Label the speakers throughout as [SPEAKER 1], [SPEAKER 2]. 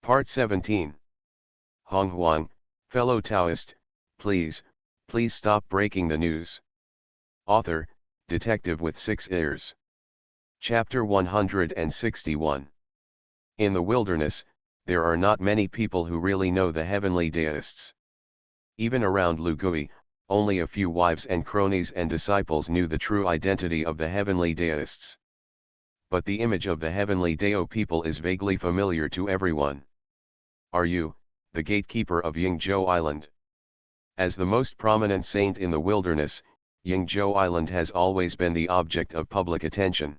[SPEAKER 1] Part 17. Honghuang, fellow Taoist, please stop breaking the news. Author, Detective with 6 Ears. Chapter 161. In the wilderness, there are not many people who really know the heavenly deists. Even around Lugui, only a few wives and cronies and disciples knew the true identity of the heavenly deists. But the image of the heavenly Dao people is vaguely familiar to everyone. Are you, the gatekeeper of Yingzhou Island? As the most prominent saint in the wilderness, Yingzhou Island has always been the object of public attention.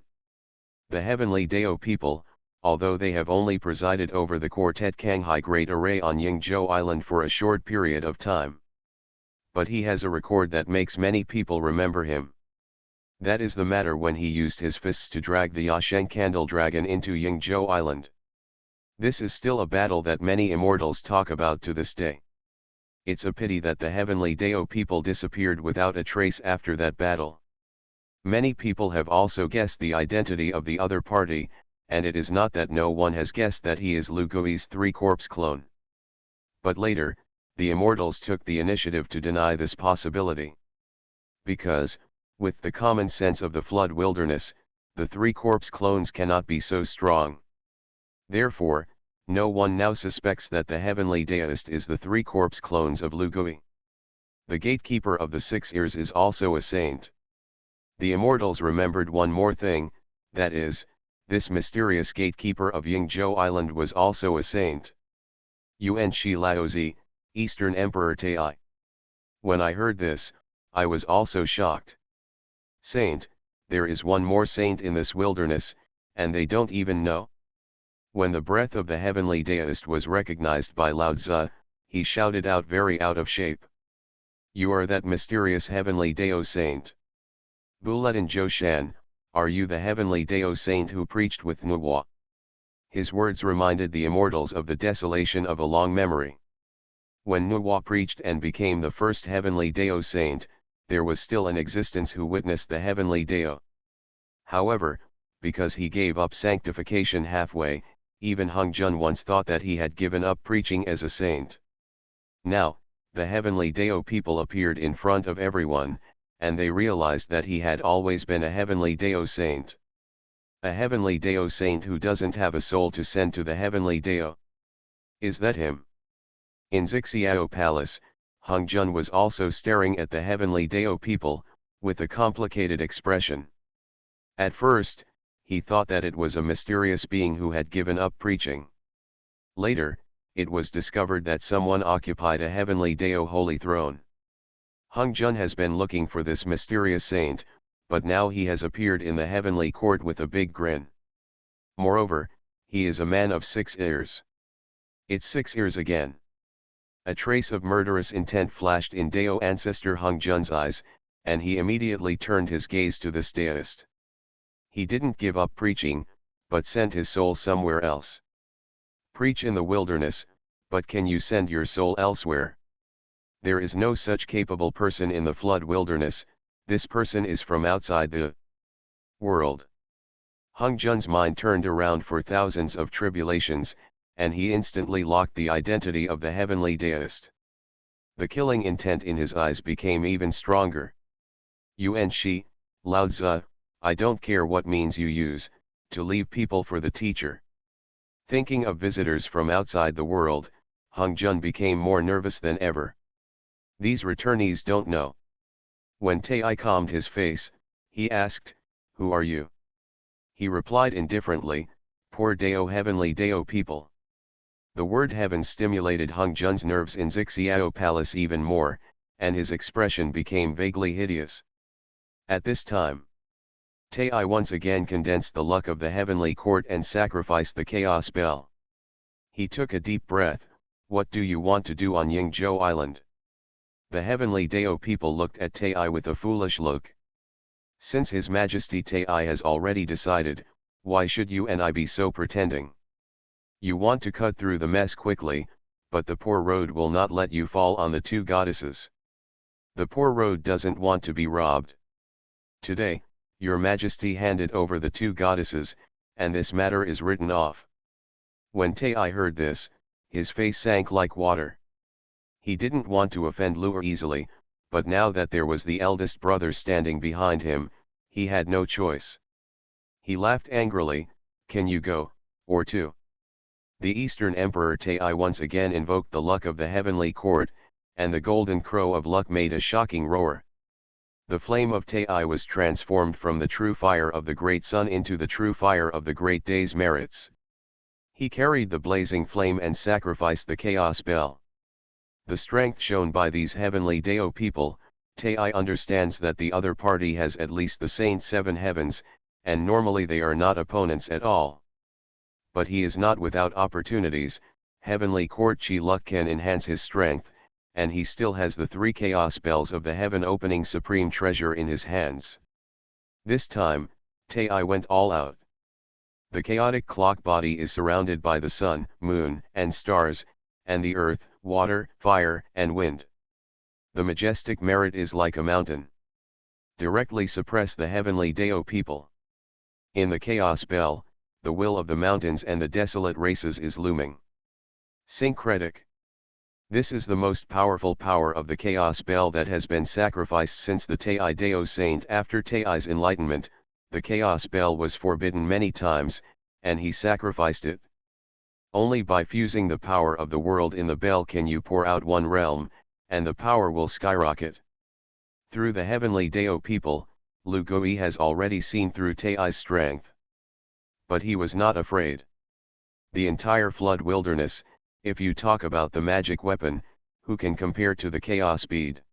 [SPEAKER 1] The heavenly Dao people, although they have only presided over the Quartet Kanghai Great Array on Yingzhou Island for a short period of time. But he has a record that makes many people remember him. That is the matter when he used his fists to drag the Yasheng Candle Dragon into Yingzhou Island. This is still a battle that many immortals talk about to this day. It's a pity that the heavenly Dao people disappeared without a trace after that battle. Many people have also guessed the identity of the other party, and it is not that no one has guessed that he is Lu Gui's 3-corpse clone. But later, the immortals took the initiative to deny this possibility. Because, with the common sense of the flood wilderness, the 3-corpse clones cannot be so strong. Therefore, no one now suspects that the heavenly deist is the 3-corpse clones of Lu Gui. The gatekeeper of the 6 Ears is also a saint. The immortals remembered one more thing, that is, this mysterious gatekeeper of Yingzhou Island was also a saint. Yuan Shi Laozi, Eastern Emperor Tai. When I heard this, I was also shocked. Saint, there is one more saint in this wilderness, and they don't even know? When the breath of the heavenly deist was recognized by Lao Tzu, he shouted out very out of shape. You are that mysterious heavenly Dao saint. Buleten Zhoushan, are you the heavenly Dao saint who preached with Nuwa? His words reminded the immortals of the desolation of a long memory. When Nuwa preached and became the first heavenly Dao saint, there was still an existence who witnessed the heavenly Dao. However, because he gave up sanctification halfway, even Honghuang once thought that he had given up preaching as a saint. Now, the heavenly Dao people appeared in front of everyone, and they realized that he had always been a heavenly Dao saint. A heavenly Dao saint who doesn't have a soul to send to the heavenly Dao. Is that him? In Zixiao Palace, Honghuang was also staring at the heavenly Dao people, with a complicated expression. At first, he thought that it was a mysterious being who had given up preaching. Later, it was discovered that someone occupied a heavenly Dao holy throne. Honghuang has been looking for this mysterious saint, but now he has appeared in the heavenly court with a big grin. Moreover, he is a man of 6 ears. It's 6 ears again. A trace of murderous intent flashed in Dao ancestor Honghuang's eyes, and he immediately turned his gaze to this deist. He didn't give up preaching, but sent his soul somewhere else. Preach in the wilderness, but can you send your soul elsewhere? There is no such capable person in the flood wilderness. This person is from outside the world. Honghuang's mind turned around for thousands of tribulations, and he instantly locked the identity of the heavenly deist. The killing intent in his eyes became even stronger. Yuan Shi, Lao Tzu, I don't care what means you use, to leave people for the teacher. Thinking of visitors from outside the world, Honghuang became more nervous than ever. These returnees don't know. When Tai calmed his face, he asked, Who are you? He replied indifferently, Poor Dao heavenly Dao people. The word heaven stimulated Honghuang's nerves in Zixiao Palace even more, and his expression became vaguely hideous. At this time, Tai once again condensed the luck of the heavenly court and sacrificed the chaos bell. He took a deep breath. What do you want to do on Yingzhou Island? The heavenly Dao people looked at Tai with a foolish look. Since His Majesty Tai has already decided, why should you and I be so pretending? You want to cut through the mess quickly, but the poor road will not let you fall on the 2 goddesses. The poor road doesn't want to be robbed. Today, Your Majesty handed over the 2 goddesses, and this matter is written off. When Tai heard this, his face sank like water. He didn't want to offend Luo easily, but now that there was the eldest brother standing behind him, he had no choice. He laughed angrily, "Can you go, or two?" The Eastern Emperor Tai once again invoked the luck of the heavenly court, and the golden crow of luck made a shocking roar. The flame of Tai was transformed from the true fire of the great sun into the true fire of the great day's merits. He carried the blazing flame and sacrificed the chaos bell. The strength shown by these heavenly Dao people, Tai understands that the other party has at least the same 7 heavens, and normally they are not opponents at all. But he is not without opportunities. Heavenly court chi luck can enhance his strength, and he still has the 3 chaos bells of the heaven opening supreme treasure in his hands. This time, Tai went all out. The chaotic clock body is surrounded by the sun, moon, and stars, and the earth, water, fire, and wind. The majestic merit is like a mountain. Directly suppress the heavenly Dao people. In the chaos bell, the will of the mountains and the desolate races is looming. Syncretic. This is the most powerful power of the chaos bell that has been sacrificed since the Tai Dao saint. After Tai's enlightenment, the chaos bell was forbidden many times, and he sacrificed it. Only by fusing the power of the world in the bell can you pour out one realm, and the power will skyrocket. Through the heavenly Dao people, Lu Gui has already seen through Tai's strength. But he was not afraid. The entire flood wilderness, if you talk about the magic weapon, who can compare to the chaos bead?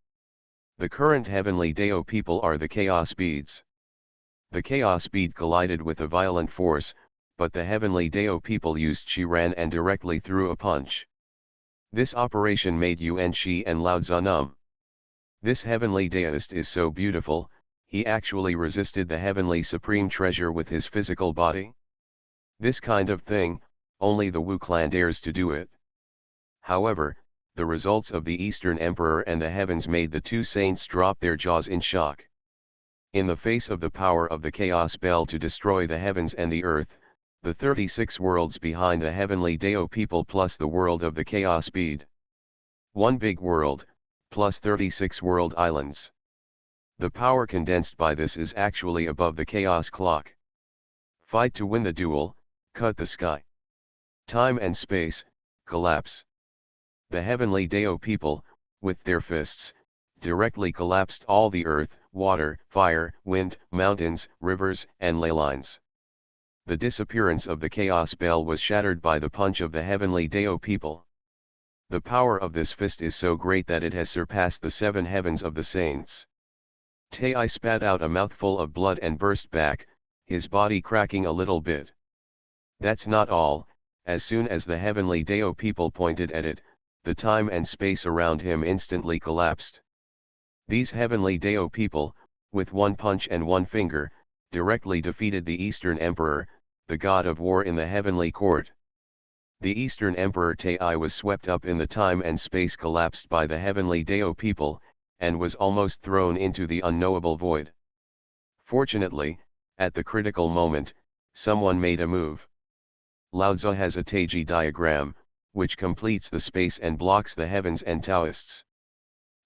[SPEAKER 1] The current heavenly Dao people are the chaos beads. The chaos bead collided with a violent force, but the heavenly Dao people used Qi Ran and directly threw a punch. This operation made Yuan Shi and Lao Tzu numb. This heavenly Taoist is so beautiful, he actually resisted the heavenly supreme treasure with his physical body. This kind of thing, only the Wu clan dares to do it. However, the results of the Eastern Emperor and the heavens made the 2 saints drop their jaws in shock. In the face of the power of the chaos bell to destroy the heavens and the earth, the 36 worlds behind the heavenly Dao people plus the world of the chaos bead. One big world, plus 36 world islands. The power condensed by this is actually above the chaos clock. Fight to win the duel, cut the sky. Time and space, collapse. The heavenly Dao people, with their fists, directly collapsed all the earth, water, fire, wind, mountains, rivers, and ley lines. The disappearance of the chaos bell was shattered by the punch of the heavenly Dao people. The power of this fist is so great that it has surpassed the 7 heavens of the saints. Tai spat out a mouthful of blood and burst back, his body cracking a little bit. That's not all. As soon as the heavenly Dao people pointed at it, the time and space around him instantly collapsed. These heavenly Dao people, with one punch and one finger, directly defeated the Eastern Emperor, the god of war in the heavenly court. The Eastern Emperor Tai was swept up in the time and space collapsed by the heavenly Dao people, and was almost thrown into the unknowable void. Fortunately, at the critical moment, someone made a move. Lao Tzu has a Taiji diagram, which completes the space and blocks the heavens and Taoists.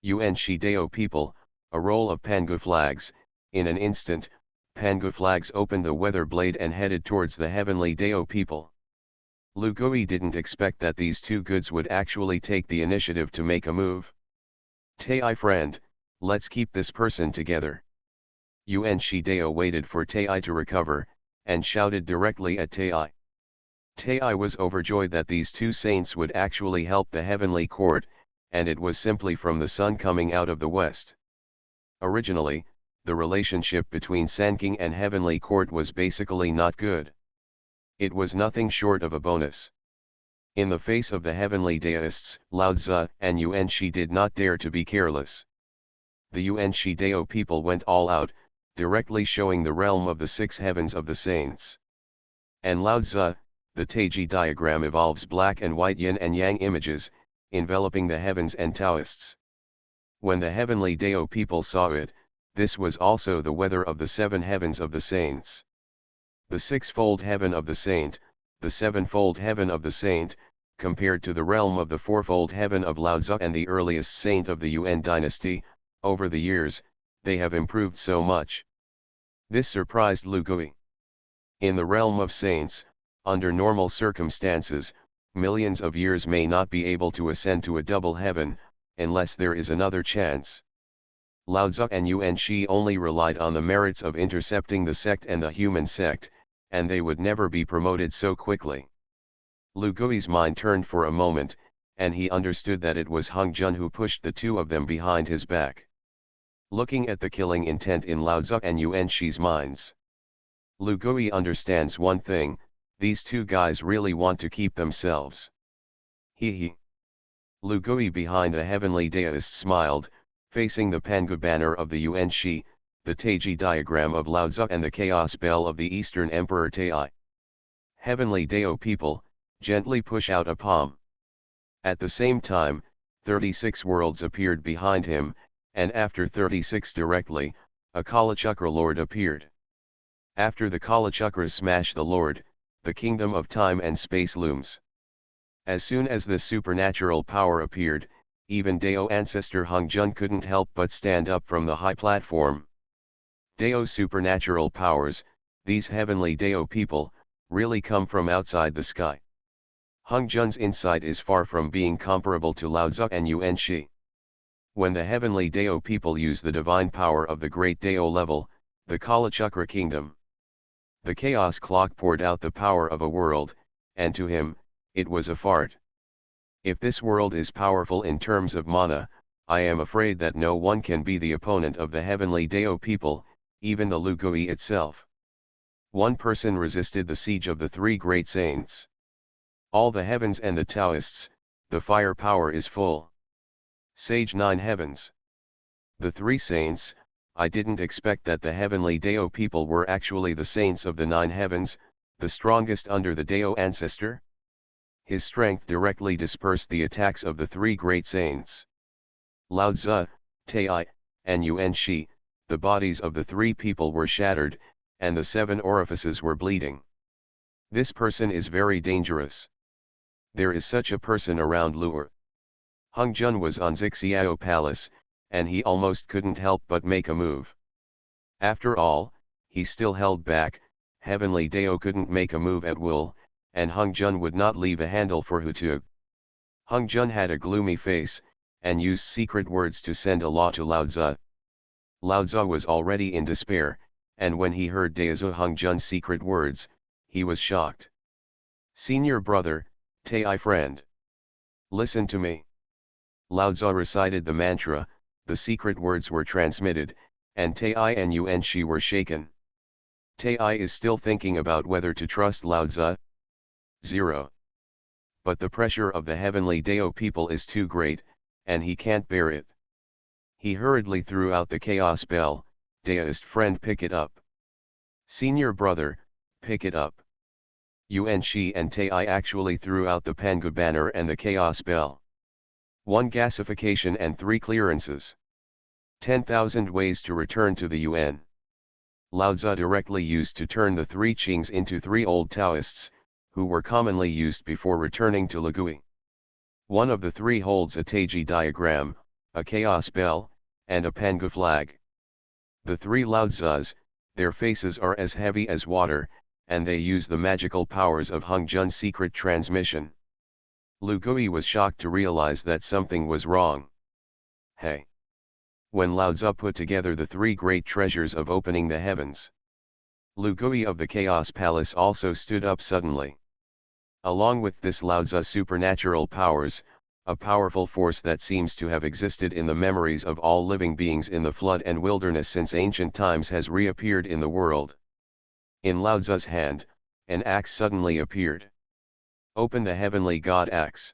[SPEAKER 1] Yuan Shi Dao people, a roll of Pangu flags. In an instant, Pangu flags opened the weather blade and headed towards the heavenly Dao people. Lu Gui didn't expect that these 2 goods would actually take the initiative to make a move. Tai friend, let's keep this person together. Yuan Shi Dao waited for Tai to recover, and shouted directly at Tai. Tai was overjoyed that these 2 saints would actually help the heavenly court, and it was simply from the sun coming out of the west. Originally, the relationship between Sanking and heavenly court was basically not good. It was nothing short of a bonus. In the face of the heavenly Daoists, Lao Tzu and Yuan Shi did not dare to be careless. The Yuan Shi Dao people went all out, directly showing the realm of the 6 heavens of the saints. And Lao Tzu, the Taiji diagram evolves black and white yin and yang images, enveloping the heavens and Taoists. When the heavenly Dao people saw it, this was also the weather of the 7 heavens of the saints. The 6-fold heaven of the saint, the sevenfold heaven of the saint, compared to the realm of the fourfold heaven of Lao Tzu and the earliest saint of the Yuan dynasty. Over the years, they have improved so much. This surprised Lu Gui. In the realm of saints, under normal circumstances, millions of years may not be able to ascend to a double heaven, unless there is another chance. Lao Tzu and Yuan Shi only relied on the merits of intercepting the sect and the human sect, and they would never be promoted so quickly. Lu Gui's mind turned for a moment, and he understood that it was Hung Jun who pushed the two of them behind his back. Looking at the killing intent in Lao Tzu and Yuan Shi's minds, Lu Gui understands one thing: these two guys really want to keep themselves. He. Lu Gui behind the heavenly Taoist smiled, facing the Pangu banner of the Yuan Shi, the Taiji diagram of Lao Tzu and the chaos bell of the Eastern Emperor Tai. Heavenly Dao people, gently push out a palm. At the same time, 36 worlds appeared behind him, and after 36 directly, a Kalachakra Lord appeared. After the Kalachakras smash the Lord, the kingdom of time and space looms. As soon as this supernatural power appeared, even Dao ancestor Hung Jun couldn't help but stand up from the high platform. Dao's supernatural powers, these heavenly Dao people, really come from outside the sky. Hung Jun's insight is far from being comparable to Lao Tzu and Yuan Shi. When the heavenly Dao people use the divine power of the great Dao level, the Kalachakra kingdom, the chaos clock poured out the power of a world, and to him, it was a fart. If this world is powerful in terms of mana, I am afraid that no one can be the opponent of the heavenly Dao people, even the Lu Gui itself. One person resisted the siege of the three great saints. All the heavens and the Taoists, the fire power is full. Sage 9 heavens. The three saints, I didn't expect that the heavenly Dao people were actually the saints of the 9 heavens, the strongest under the Dao ancestor. His strength directly dispersed the attacks of the three great saints. Lao Tzu, Tai, and Yuan Shi, the bodies of the three people were shattered, and the 7 orifices were bleeding. This person is very dangerous. There is such a person around Lu'er. Hung Jun was on Zixiao Palace, and he almost couldn't help but make a move. After all, he still held back. Heavenly Dao couldn't make a move at will, and Hung Jun would not leave a handle for Hutug. Hung Jun had a gloomy face, and used secret words to send a law to Lao Tzu. Lao Tzu was already in despair, and when he heard Daozu Hung Jun's secret words, he was shocked. Senior brother, Tai friend. Listen to me. Lao Tzu recited the mantra, the secret words were transmitted, and Tai and Yuan Shi were shaken. Tai is still thinking about whether to trust Lao Tzu. 0. But the pressure of the heavenly Dao people is too great, and he can't bear it. He hurriedly threw out the chaos bell. Daoist friend, pick it up. Senior brother, pick it up. Yuan Shi and Tai actually threw out the Pangu banner and the chaos bell. 1 gasification and 3 clearances. 10,000 ways to return to the Yuan. Lao Tzu directly used to turn the 3 Qings into 3 old Taoists, who were commonly used before returning to Lu Gui. One of the 3 holds a Taiji diagram, a chaos bell, and a Pangu flag. The 3 Lao Tzus, their faces are as heavy as water, and they use the magical powers of Hung Jun's secret transmission. Lu Gui was shocked to realize that something was wrong. Hey! When Lao Tzu put together the 3 great treasures of opening the heavens, Lu Gui of the Chaos Palace also stood up suddenly. Along with this Lao Tzu's supernatural powers, a powerful force that seems to have existed in the memories of all living beings in the flood and wilderness since ancient times has reappeared in the world. In Lao Tzu's hand, an axe suddenly appeared. Open the heavenly god axe.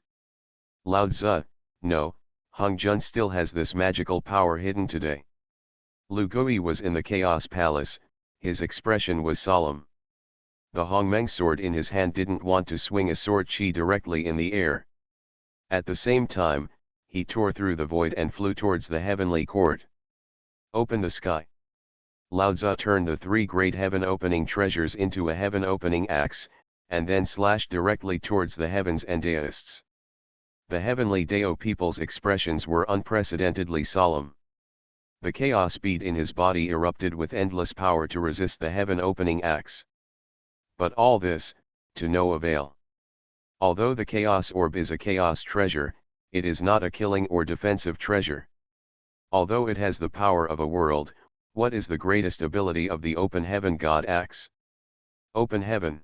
[SPEAKER 1] Lao Tzu, no, Hung Jun still has this magical power hidden today. Lu Gui was in the Chaos Palace, his expression was solemn. The Hongmeng sword in his hand didn't want to swing a sword chi directly in the air. At the same time, he tore through the void and flew towards the heavenly court. Open the sky. Lao Tzu turned the 3 great heaven-opening treasures into a heaven-opening axe, and then slashed directly towards the heavens and Taoists. The heavenly Tao people's expressions were unprecedentedly solemn. The chaos beat in his body erupted with endless power to resist the heaven-opening axe. But all this, to no avail. Although the chaos orb is a chaos treasure, it is not a killing or defensive treasure. Although it has the power of a world, what is the greatest ability of the open heaven god axe? Open heaven.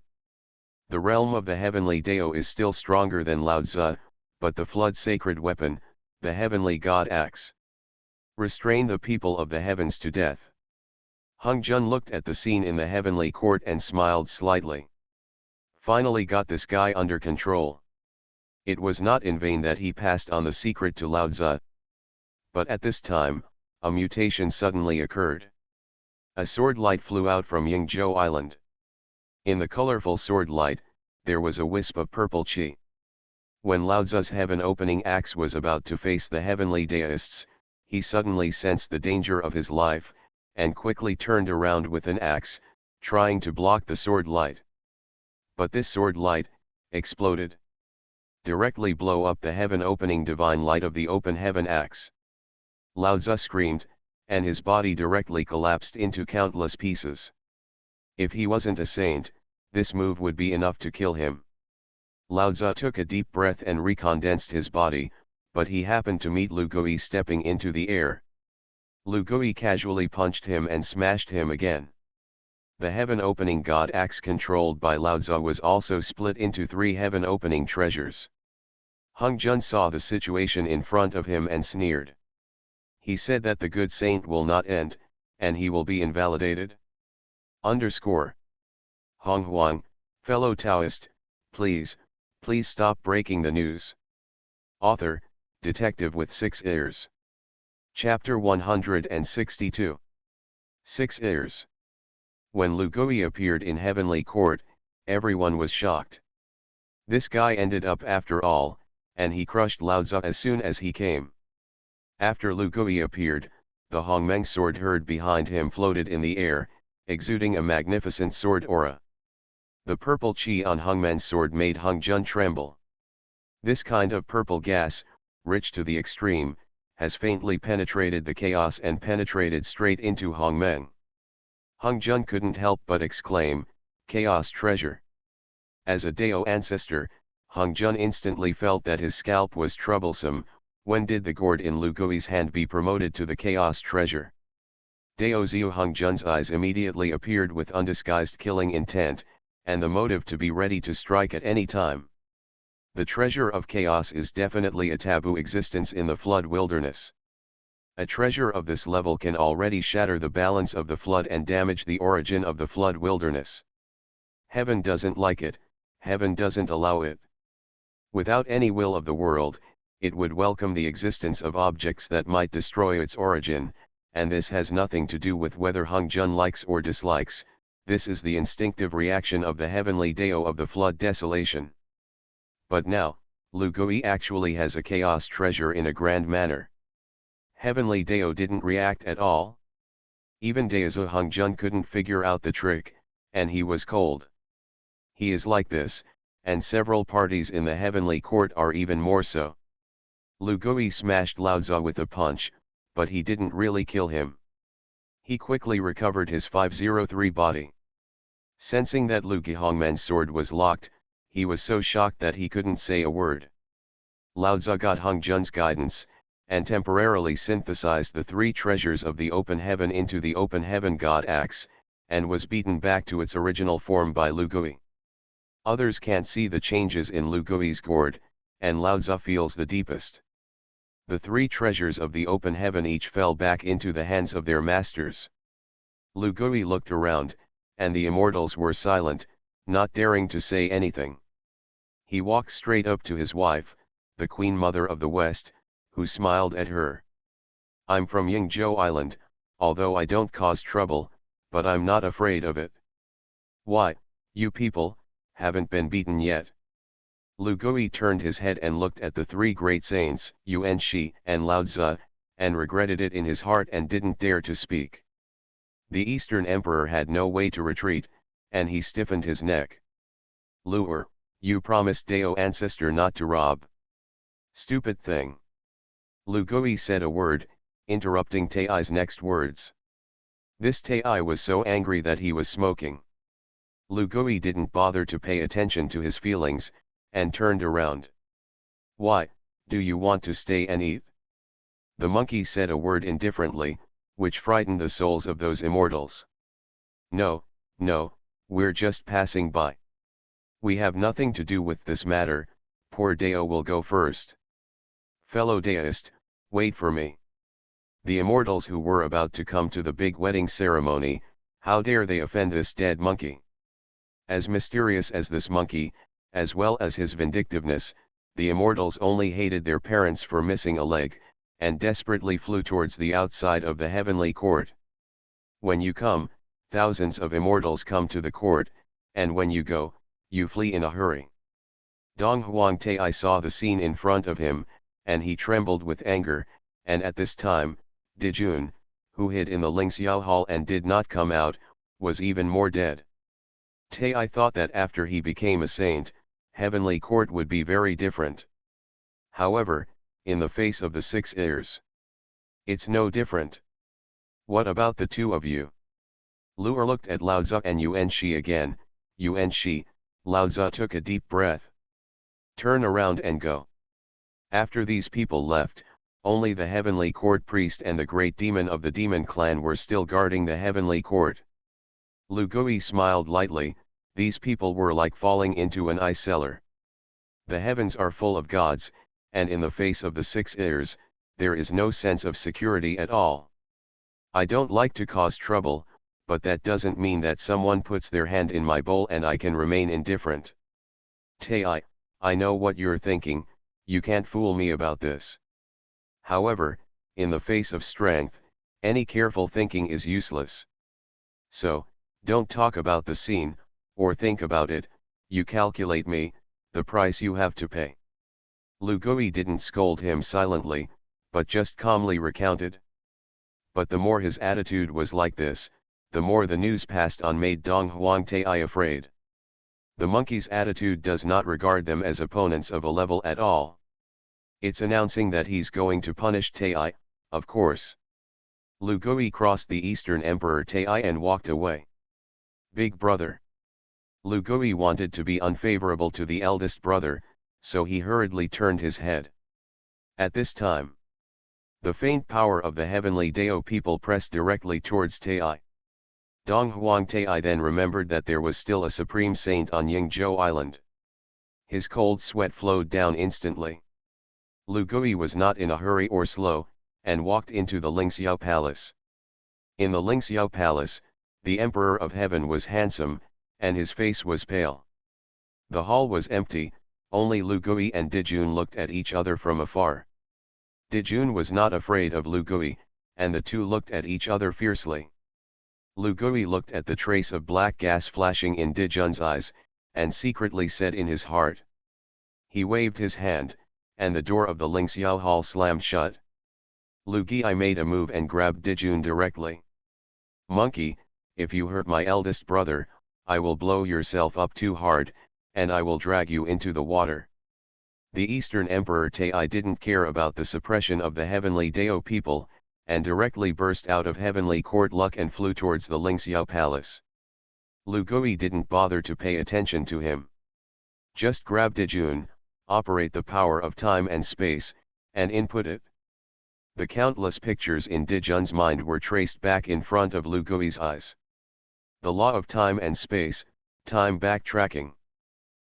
[SPEAKER 1] The realm of the heavenly Tao is still stronger than Lao Tzu, but the flood sacred weapon, the heavenly god axe, restrain the people of the heavens to death. Honghuang looked at the scene in the heavenly court and smiled slightly. Finally got this guy under control. It was not in vain that he passed on the secret to Lao Tzu. But at this time, a mutation suddenly occurred. A sword light flew out from Yingzhou Island. In the colorful sword light, there was a wisp of purple qi. When Lao Tzu's heaven-opening axe was about to face the heavenly Taoists, he suddenly sensed the danger of his life, and quickly turned around with an axe, trying to block the sword light. But this sword light exploded. Directly blow up the heaven-opening divine light of the open heaven axe. Lao Tzu screamed, and his body directly collapsed into countless pieces. If he wasn't a saint, this move would be enough to kill him. Lao Tzu took a deep breath and recondensed his body, but he happened to meet Lu Gui stepping into the air. Lu Gui casually punched him and smashed him again. The heaven-opening god axe controlled by Lao Tzu was also split into 3 heaven-opening treasures. Honghuang saw the situation in front of him and sneered. He said that the good saint will not end, and he will be invalidated. Honghuang, fellow Taoist, please stop breaking the news. Author, detective with 6 ears. Chapter 162. 6 ears. When Lu Gui appeared in heavenly court, everyone was shocked. This guy ended up after all, and he crushed Lao Tzu as soon as he came. After Lu Gui appeared, the Hongmeng sword heard behind him floated in the air, exuding a magnificent sword aura. The purple qi on Hongmeng's sword made Honghuang tremble. This kind of purple gas, rich to the extreme, has faintly penetrated the chaos and penetrated straight into Hongmeng. Honghuang couldn't help but exclaim, "Chaos treasure." As a Dao ancestor, Honghuang instantly felt that his scalp was troublesome. When did the gourd in Lu Gui's hand be promoted to the chaos treasure? Dao Ziu Hongzhen's eyes immediately appeared with undisguised killing intent, and the motive to be ready to strike at any time. The treasure of chaos is definitely a taboo existence in the flood wilderness. A treasure of this level can already shatter the balance of the flood and damage the origin of the flood wilderness. Heaven doesn't like it, heaven doesn't allow it. Without any will of the world, it would welcome the existence of objects that might destroy its origin, and this has nothing to do with whether Hongzhen likes or dislikes. This is the instinctive reaction of the heavenly Dao of the flood desolation. But now, Lu Gui actually has a chaos treasure in a grand manner. Heavenly Dao didn't react at all. Even Daozu Hongzhen couldn't figure out the trick, and he was cold. He is like this, and several parties in the heavenly court are even more so. Lu Gui smashed Lao Tzu with a punch, but he didn't really kill him. He quickly recovered his 503 body. Sensing that Lu Hongmen's sword was locked, he was so shocked that he couldn't say a word. Lao Tzu got Hongzhen's guidance, and temporarily synthesized the 3 treasures of the open heaven into the open heaven god axe, and was beaten back to its original form by Lu Gui. Others can't see the changes in Lu Gui's gourd, and Lao Tzu feels the deepest. The 3 treasures of the open heaven each fell back into the hands of their masters. Lu Gui looked around, and the immortals were silent, not daring to say anything. He walked straight up to his wife, the Queen Mother of the West, who smiled at her. "I'm from Yingzhou Island, although I don't cause trouble, but I'm not afraid of it." "Why, you people haven't been beaten yet?" Lu Gui turned his head and looked at the 3 great saints, Yuan Shi and Lao Tzu, and regretted it in his heart and didn't dare to speak. The Eastern Emperor had no way to retreat, and he stiffened his neck. Lure, you promised Dao ancestor not to rob. Stupid thing. Lu Gui said a word, interrupting Tai's next words. This Tai was so angry that he was smoking. Lu Gui didn't bother to pay attention to his feelings, and turned around. Why, do you want to stay and eat? The monkey said a word indifferently, which frightened the souls of those immortals. No, no, we're just passing by. We have nothing to do with this matter, poor Dao will go first. Fellow Taoist, wait for me. The immortals who were about to come to the big wedding ceremony, how dare they offend this dead monkey? As mysterious as this monkey, as well as his vindictiveness, the immortals only hated their parents for missing a leg, and desperately flew towards the outside of the heavenly court. When you come, thousands of immortals come to the court, and when you go, you flee in a hurry. Honghuang Tai saw the scene in front of him, and he trembled with anger, and at this time, Dijun, who hid in the Lingxiao hall and did not come out, was even more dead. Tai thought that after he became a saint, heavenly court would be very different. However, in the face of the 6 heirs, it's no different. What about the two of you? Lu'er looked at Lao Tzu and Yuan Shi again. Yuan Shi, Lao Tzu took a deep breath. Turn around and go. After these people left, only the heavenly court priest and the great demon of the demon clan were still guarding the heavenly court. Lu Gui smiled lightly. These people were like falling into an ice cellar. The heavens are full of gods, and in the face of the 6 heirs, there is no sense of security at all. I don't like to cause trouble, but that doesn't mean that someone puts their hand in my bowl and I can remain indifferent. Tai, I know what you're thinking, you can't fool me about this. However, in the face of strength, any careful thinking is useless. So, don't talk about the scene, or think about it, you calculate me, the price you have to pay. Lu Gui didn't scold him silently, but just calmly recounted. But the more his attitude was like this, the more the news passed on made Honghuang Tai afraid. The monkey's attitude does not regard them as opponents of a level at all. It's announcing that he's going to punish Tai, of course. Lu Gui crossed the Eastern Emperor Tai and walked away. Big brother. Lu Gui wanted to be unfavorable to the eldest brother, so he hurriedly turned his head. At this time, the faint power of the heavenly Dao people pressed directly towards Tai. Honghuang Tai then remembered that there was still a supreme saint on Yingzhou Island. His cold sweat flowed down instantly. Lu Gui was not in a hurry or slow, and walked into the Lingxiao Palace. In the Lingxiao Palace, the Emperor of Heaven was handsome, and his face was pale. The hall was empty, only Lu Gui and Dijun looked at each other from afar. Dijun was not afraid of Lu Gui, and the two looked at each other fiercely. Lu Gui looked at the trace of black gas flashing in Dijun's eyes, and secretly said in his heart. He waved his hand, and the door of the Lingxiao hall slammed shut. Lu Gui made a move and grabbed Dijun directly. Monkey, if you hurt my eldest brother, I will blow yourself up too hard, and I will drag you into the water. The Eastern Emperor Tai didn't care about the suppression of the heavenly Dao people, and directly burst out of heavenly court luck and flew towards the Lingxiao palace. Lu Gui didn't bother to pay attention to him. Just grab Dijun, operate the power of time and space, and input it. The countless pictures in Dijun's mind were traced back in front of Lu Gui's eyes. The law of time and space, time backtracking.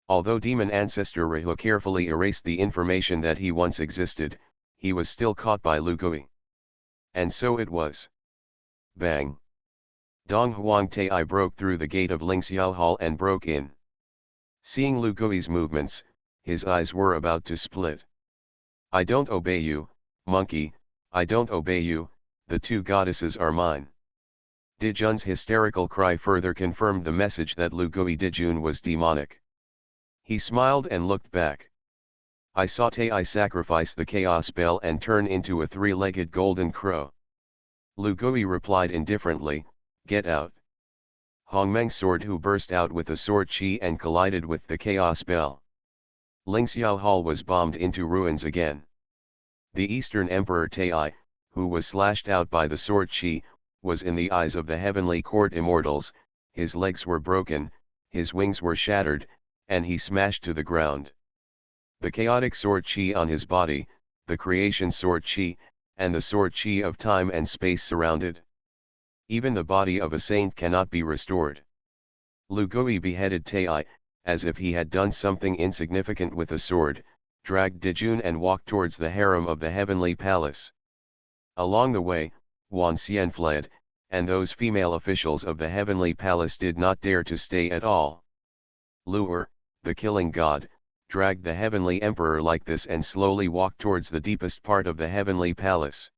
[SPEAKER 1] Although demon ancestor Rahu carefully erased the information that he once existed, he was still caught by Lu Gui. And so it was. Bang! Honghuang Tai broke through the gate of Lingxiao Hall and broke in. Seeing Lu Gui's movements, his eyes were about to split. I don't obey you, monkey, I don't obey you, the two goddesses are mine. Dijun's hysterical cry further confirmed the message that Lu Gui Dijun was demonic. He smiled and looked back. I saw Tai sacrifice the chaos bell and turn into a 3-legged golden crow. Lu Gui replied indifferently, get out. Hongmeng's sword who burst out with the sword chi and collided with the chaos bell. Lingxiao Hall was bombed into ruins again. The Eastern Emperor Tai, who was slashed out by the sword chi, was in the eyes of the heavenly court immortals, his legs were broken, his wings were shattered, and he smashed to the ground. The chaotic sword chi on his body, the creation sword chi, and the sword chi of time and space surrounded. Even the body of a saint cannot be restored. Lu Gui beheaded Tai, as if he had done something insignificant with a sword, dragged Dijun and walked towards the harem of the heavenly palace. Along the way, Wan Xian fled, and those female officials of the heavenly palace did not dare to stay at all. Lu'er, the killing god, dragged the heavenly emperor like this and slowly walked towards the deepest part of the heavenly palace.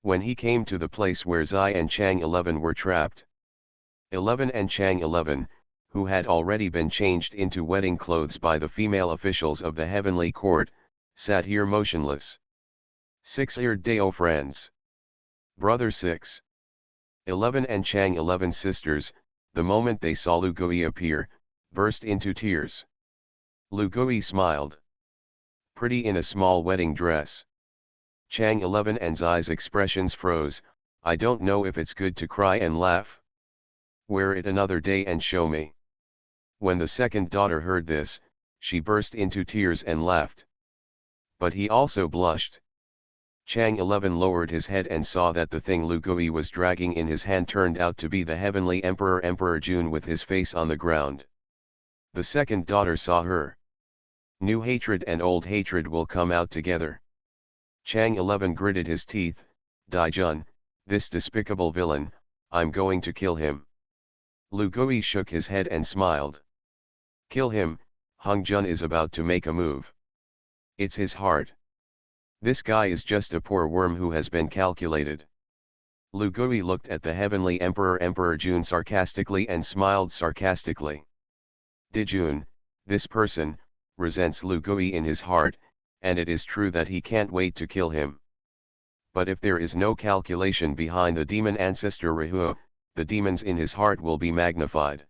[SPEAKER 1] When he came to the place where Zai and Chang 11 were trapped, 11 and Chang 11, who had already been changed into wedding clothes by the female officials of the heavenly court, sat here motionless. 6-eared Dao friends. Brother 6. 11 and Chang 11 sisters, the moment they saw Lu Gui appear, burst into tears. Lu Gui smiled. Pretty in a small wedding dress. Chang 11 and Zai's expressions froze. I don't know if it's good to cry and laugh. Wear it another day and show me. When the second daughter heard this, she burst into tears and laughed. But he also blushed. Chang 11 lowered his head and saw that the thing Lu Gui was dragging in his hand turned out to be the heavenly emperor Emperor Jun with his face on the ground. The second daughter saw her. New hatred and old hatred will come out together. Chang 11 gritted his teeth. Daijun, this despicable villain, I'm going to kill him. Lu Gui shook his head and smiled. Kill him, Hongjun is about to make a move. It's his heart. This guy is just a poor worm who has been calculated. Lu Gui looked at the heavenly emperor Emperor Jun sarcastically and smiled sarcastically. Dijun, this person, resents Lu Gui in his heart, and it is true that he can't wait to kill him. But if there is no calculation behind the demon ancestor Rahu, the demons in his heart will be magnified.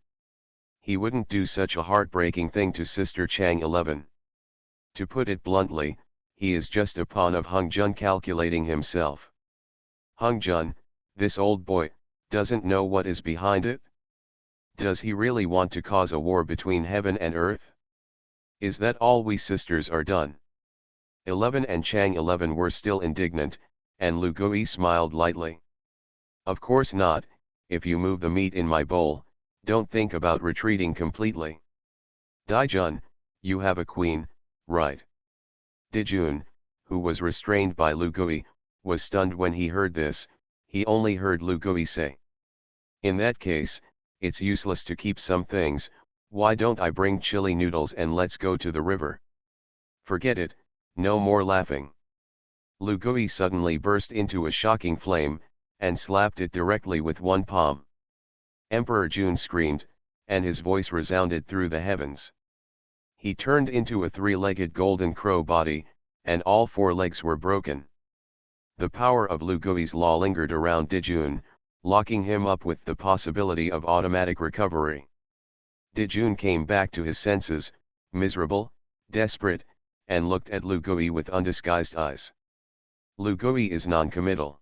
[SPEAKER 1] He wouldn't do such a heartbreaking thing to Sister Chang 11. To put it bluntly, he is just a pawn of Hongjun calculating himself. Hongjun, this old boy, doesn't know what is behind it? Does he really want to cause a war between heaven and earth? Is that all we sisters are done? 11 and Chang 11 were still indignant, and Lu Gui smiled lightly. Of course not, if you move the meat in my bowl, don't think about retreating completely. Daijun, you have a queen, right? Dijun, who was restrained by Lu Gui, was stunned when he heard this. He only heard Lu Gui say. In that case, it's useless to keep some things, why don't I bring chili noodles and let's go to the river? Forget it, no more laughing. Lu Gui suddenly burst into a shocking flame, and slapped it directly with one palm. Emperor Jun screamed, and his voice resounded through the heavens. He turned into a three-legged golden crow body, and all four legs were broken. The power of Lu Gui's law lingered around Dijun, locking him up with the possibility of automatic recovery. Dijun came back to his senses, miserable, desperate, and looked at Lu Gui with undisguised eyes. Lu Gui is non-committal.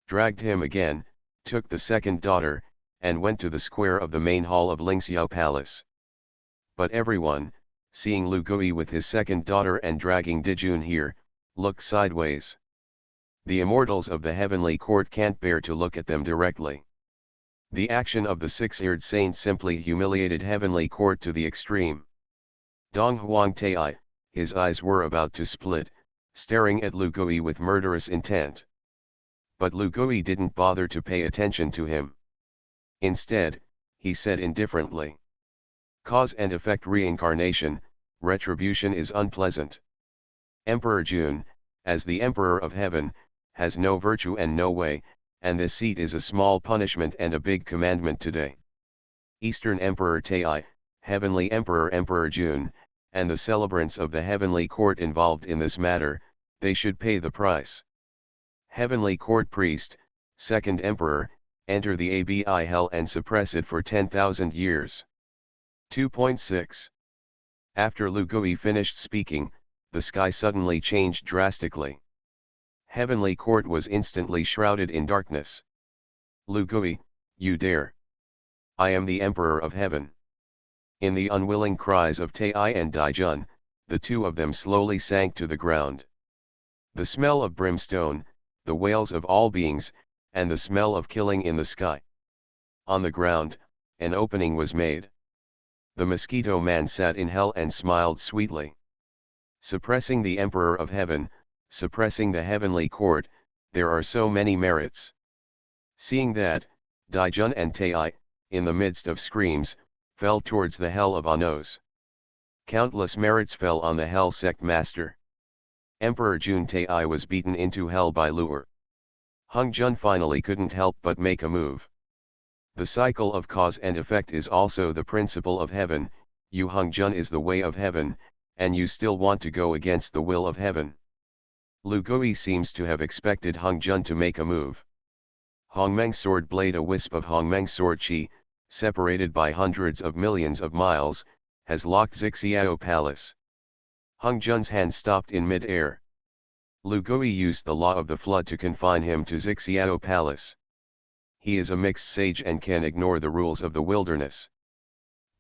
[SPEAKER 1] Dragged him again, took the second daughter, and went to the square of the main hall of Lingxiao Palace. But everyone, seeing Lu Gui with his second daughter and dragging Dijun here, looked sideways. The immortals of the heavenly court can't bear to look at them directly. The action of the six-eared saint simply humiliated heavenly court to the extreme. Honghuang Tai, his eyes were about to split, staring at Lu Gui with murderous intent. But Lu Gui didn't bother to pay attention to him. Instead, he said indifferently. Cause and effect reincarnation, retribution is unpleasant. Emperor Jun, as the Emperor of Heaven, has no virtue and no way, and this seat is a small punishment and a big commandment today. Eastern Emperor Tai, Heavenly Emperor Emperor Jun, and the celebrants of the heavenly court involved in this matter, they should pay the price. Heavenly court priest, second emperor, enter the ABI hell and suppress it for 10,000 years. 2.6. After Lu Gui finished speaking, the sky suddenly changed drastically. Heavenly court was instantly shrouded in darkness. Lu Gui, you dare! I am the Emperor of Heaven. In the unwilling cries of Tai and Daijun, the two of them slowly sank to the ground. The smell of brimstone, the wails of all beings, and the smell of killing in the sky. On the ground, an opening was made. The mosquito man sat in hell and smiled sweetly. Suppressing the Emperor of Heaven, suppressing the heavenly court, there are so many merits. Seeing that, Daijun and Tai, in the midst of screams, fell towards the hell of Anos. Countless merits fell on the hell sect master. Emperor Jun Tai was beaten into hell by Luer. Hongjun finally couldn't help but make a move. The cycle of cause and effect is also the principle of heaven. You Hongjun is the way of heaven, and you still want to go against the will of heaven. Lu Gui seems to have expected Hongjun to make a move. Hongmeng's sword blade, a wisp of Hongmeng's sword chi, separated by hundreds of millions of miles, has locked Xixiao Palace. Hongjun's hand stopped in mid-air. Lu Gui used the law of the flood to confine him to Xixiao Palace. He is a mixed sage and can ignore the rules of the wilderness.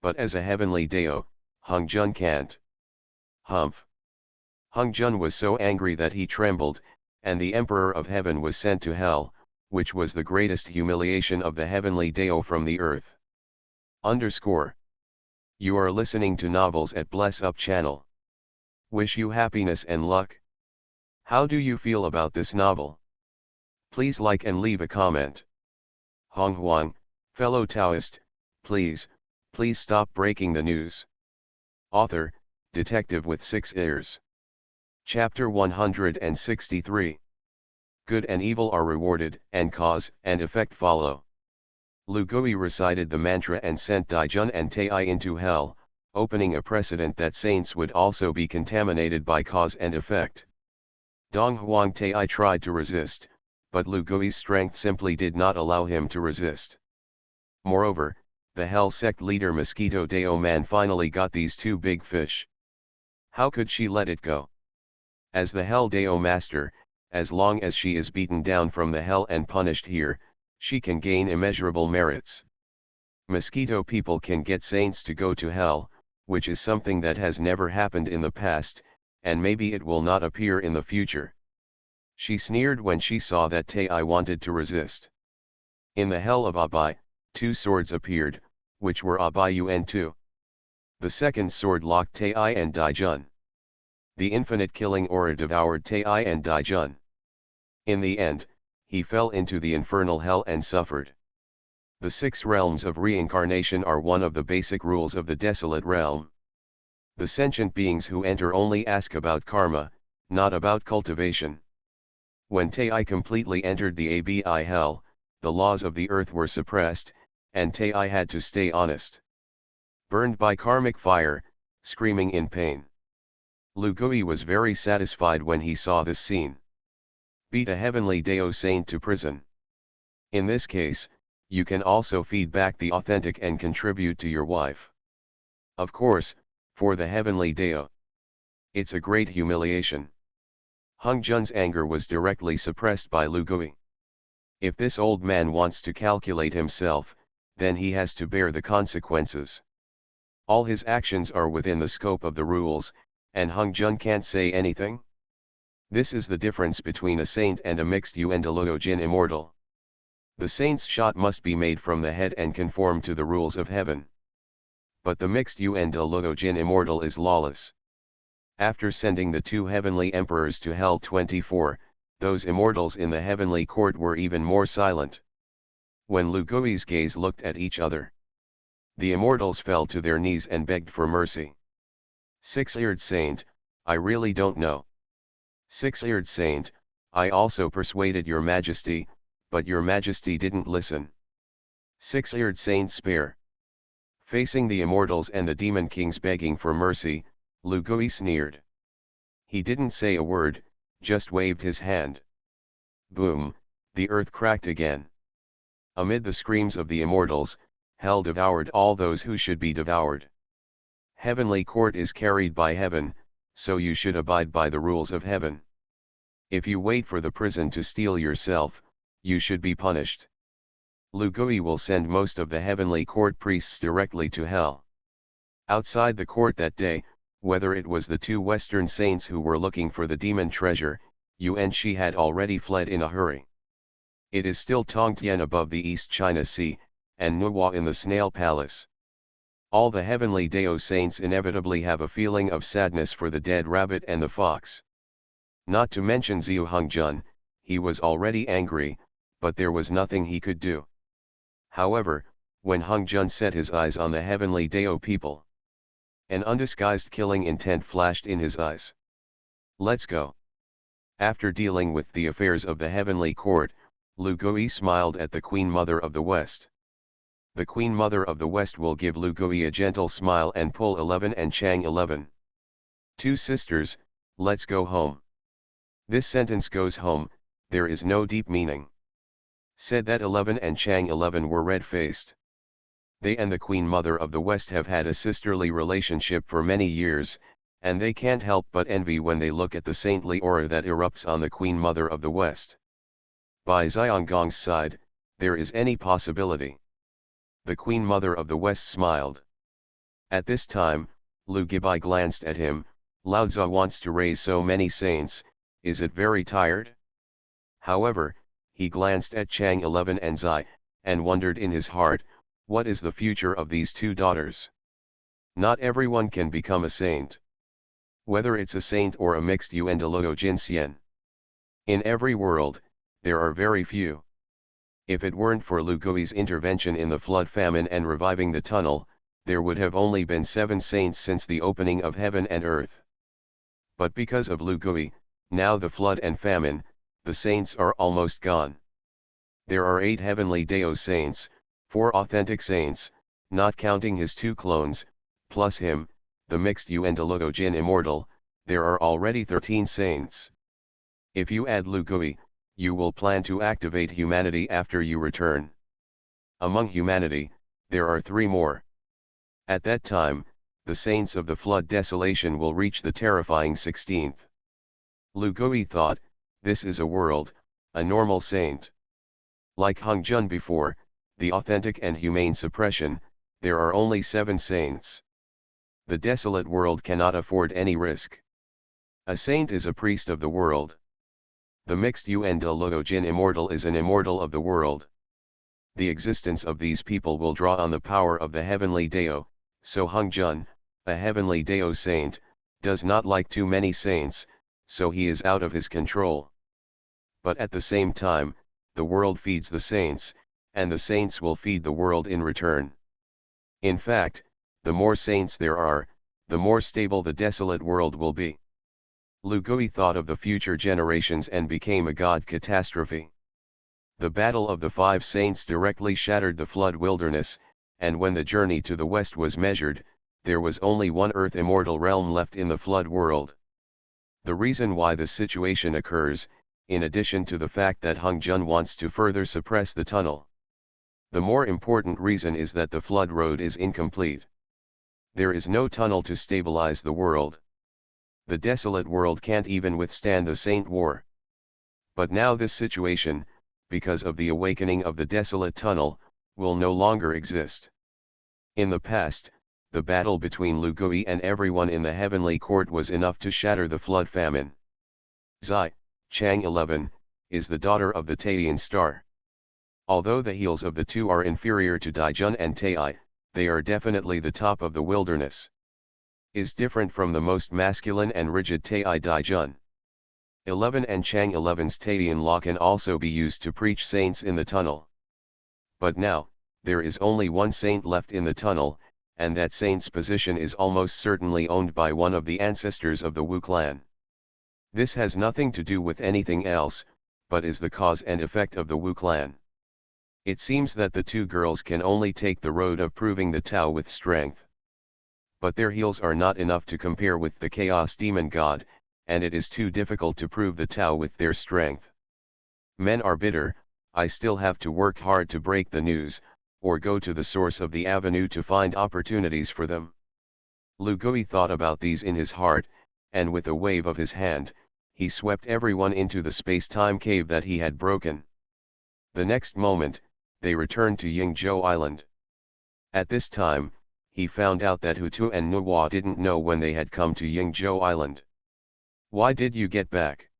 [SPEAKER 1] But as a heavenly Dao, Hongjun can't. Humph! Hongjun was so angry that he trembled, and the Emperor of Heaven was sent to hell, which was the greatest humiliation of the heavenly Dao from the earth. You are listening to novels at Bless Up channel. Wish you happiness and luck. How do you feel about this novel? Please like and leave a comment. Honghuang, fellow Taoist, please stop breaking the news. Author, Detective with 6 ears. Chapter 163. Good and evil are rewarded, and cause and effect follow. Lu Gui recited the mantra and sent Daijun and Tai into hell, opening a precedent that saints would also be contaminated by cause and effect. Donghuang Tai tried to resist, but Lu Gui's strength simply did not allow him to resist. Moreover, the hell sect leader Mosquito Dao Man finally got these two big fish. How could she let it go? As the hell Dao master, as long as she is beaten down from the hell and punished here, she can gain immeasurable merits. Mosquito people can get saints to go to hell, which is something that has never happened in the past, and maybe it will not appear in the future. She sneered when she saw that Tai wanted to resist. In the hell of Abai, 2 swords appeared, which were Abai Yuan 2. The second sword locked Tai and Daijun. The infinite killing aura devoured Tai and Daijun. In the end, he fell into the infernal hell and suffered. The 6 realms of reincarnation are one of the basic rules of the desolate realm. The sentient beings who enter only ask about karma, not about cultivation. When Tai completely entered the ABI hell, the laws of the earth were suppressed, and Tai had to stay honest. Burned by karmic fire, screaming in pain. Lu Gui was very satisfied when he saw this scene. Beat a heavenly Dao saint to prison. In this case, you can also feed back the authentic and contribute to your wife. Of course, for the heavenly Dao. It's a great humiliation. Hongjun's anger was directly suppressed by Lu Gui. If this old man wants to calculate himself, then he has to bear the consequences. All his actions are within the scope of the rules, and Hongjun can't say anything. This is the difference between a saint and a mixed Yuandalogo-jin immortal. The saint's shot must be made from the head and conform to the rules of heaven. But the mixed Yuandalogo-jin immortal is lawless. After sending the 2 heavenly emperors to hell 24, those immortals in the heavenly court were even more silent. When Lu Gui's gaze looked at each other, the immortals fell to their knees and begged for mercy. 6-eared saint, I really don't know. 6-eared saint, I also persuaded your majesty, but your majesty didn't listen. 6-eared saint spare. Facing the immortals and the demon kings begging for mercy, Lu Gui sneered. He didn't say a word, just waved his hand. Boom, the earth cracked again. Amid the screams of the immortals, hell devoured all those who should be devoured. Heavenly court is carried by heaven, so you should abide by the rules of heaven. If you wait for the prison to steal yourself, you should be punished. Lu Gui will send most of the heavenly court priests directly to hell. Outside the court that day, whether it was the two Western saints who were looking for the demon treasure, Yuan Shi had already fled in a hurry. It is still Tongtian above the East China Sea, and Nuwa in the Snail Palace. All the heavenly Dao saints inevitably have a feeling of sadness for the dead rabbit and the fox. Not to mention Xiu Hongjun, he was already angry, but there was nothing he could do. However, when Hongjun set his eyes on the heavenly Dao people, an undisguised killing intent flashed in his eyes. Let's go. After dealing with the affairs of the heavenly court, Lu Gui smiled at the Queen Mother of the West. The Queen Mother of the West will give Lu Gui a gentle smile and pull 11 and Chang 11. Two sisters, let's go home. This sentence goes home, there is no deep meaning. Said that 11 and Chang 11 were red-faced. They and the Queen Mother of the West have had a sisterly relationship for many years, and they can't help but envy when they look at the saintly aura that erupts on the Queen Mother of the West. By Xianggong's side, there is any possibility. The Queen Mother of the West smiled. At this time, Lu Gibai glanced at him. Lao Tzu wants to raise so many saints, is it very tired? However, he glanced at Chang 11 and Zai, and wondered in his heart, what is the future of these two daughters? Not everyone can become a saint. Whether it's a saint or a mixed Yuandalogo Jinxian. In every world, there are very few. If it weren't for Lu Gui's intervention in the flood famine and reviving the tunnel, there would have only been 7 saints since the opening of heaven and earth. But because of Lu Gui, now the flood and famine, the saints are almost gone. There are 8 heavenly Dao saints, 4 authentic saints, not counting his 2 clones, plus him, the mixed Yuandalogo Jin immortal, there are already 13 saints. If you add Lu Gui, you will plan to activate humanity after you return. Among humanity, there are 3 more. At that time, the saints of the flood desolation will reach the terrifying 16th. Lu Gui thought, this is a world, a normal saint. Like Hongjun before, the authentic and humane suppression, there are only 7 saints. The desolate world cannot afford any risk. A saint is a priest of the world. The mixed Yuandalogo Jin immortal is an immortal of the world. The existence of these people will draw on the power of the heavenly Dao, so Hongjun, a heavenly Dao saint, does not like too many saints, so he is out of his control. But at the same time, the world feeds the saints, and the saints will feed the world in return. In fact, the more saints there are, the more stable the desolate world will be. Lu Gui thought of the future generations and became a god catastrophe. The battle of the 5 saints directly shattered the flood wilderness, and when the journey to the west was measured, there was only one earth immortal realm left in the flood world. The reason why this situation occurs, in addition to the fact that Hongjun wants to further suppress the tunnel. The more important reason is that the flood road is incomplete. There is no tunnel to stabilize the world. The desolate world can't even withstand the Saint War. But now this situation, because of the awakening of the desolate tunnel, will no longer exist. In the past, the battle between Lu Gui and everyone in the heavenly court was enough to shatter the flood famine. Zai, Chang 11, is the daughter of the Taiyan star. Although the heels of the two are inferior to Daijun and Tai, they are definitely the top of the wilderness. Is different from the most masculine and rigid Tai Daijun. 11 and Chang 11's Taiyan law can also be used to preach saints in the tunnel. But now, there is only one saint left in the tunnel, and that saint's position is almost certainly owned by one of the ancestors of the Wu clan. This has nothing to do with anything else, but is the cause and effect of the Wu clan. It seems that the two girls can only take the road of proving the Tao with strength. But their heels are not enough to compare with the Chaos Demon God, and it is too difficult to prove the Tao with their strength. Men are bitter, I still have to work hard to break the news, or go to the source of the avenue to find opportunities for them. Lu Gui thought about these in his heart, and with a wave of his hand, he swept everyone into the space-time cave that he had broken. The next moment, they returned to Yingzhou Island. At this time, he found out that Hutu and Nuwa didn't know when they had come to Yingzhou Island. "Why did you get back?"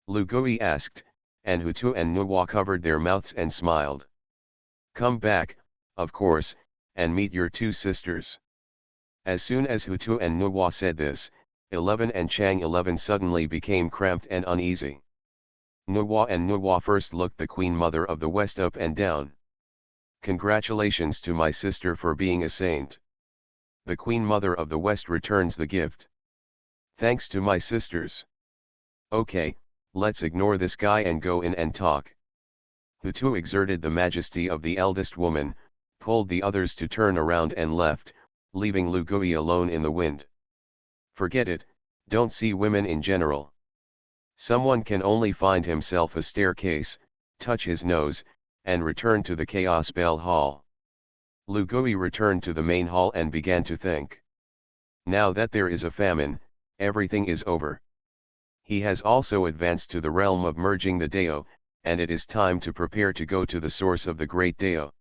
[SPEAKER 1] Lu Gui asked, and Hutu and Nuwa covered their mouths and smiled. "Come back, of course, and meet your two sisters." As soon as Hutu and Nuwa said this, 11 and Chang 11 suddenly became cramped and uneasy. Nuwa first looked the Queen Mother of the West up and down. "Congratulations to my sister for being a saint." The Queen Mother of the West returns the gift. "Thanks to my sisters. Okay, let's ignore this guy and go in and talk." Hutu exerted the majesty of the eldest woman, pulled the others to turn around and left, leaving Lu Gui alone in the wind. "Forget it, don't see women in general." Someone can only find himself a staircase, touch his nose, and return to the Chaos Bell Hall. Lu Gui returned to the main hall and began to think. Now that there is a famine, everything is over. He has also advanced to the realm of merging the Dao, and it is time to prepare to go to the source of the great Dao.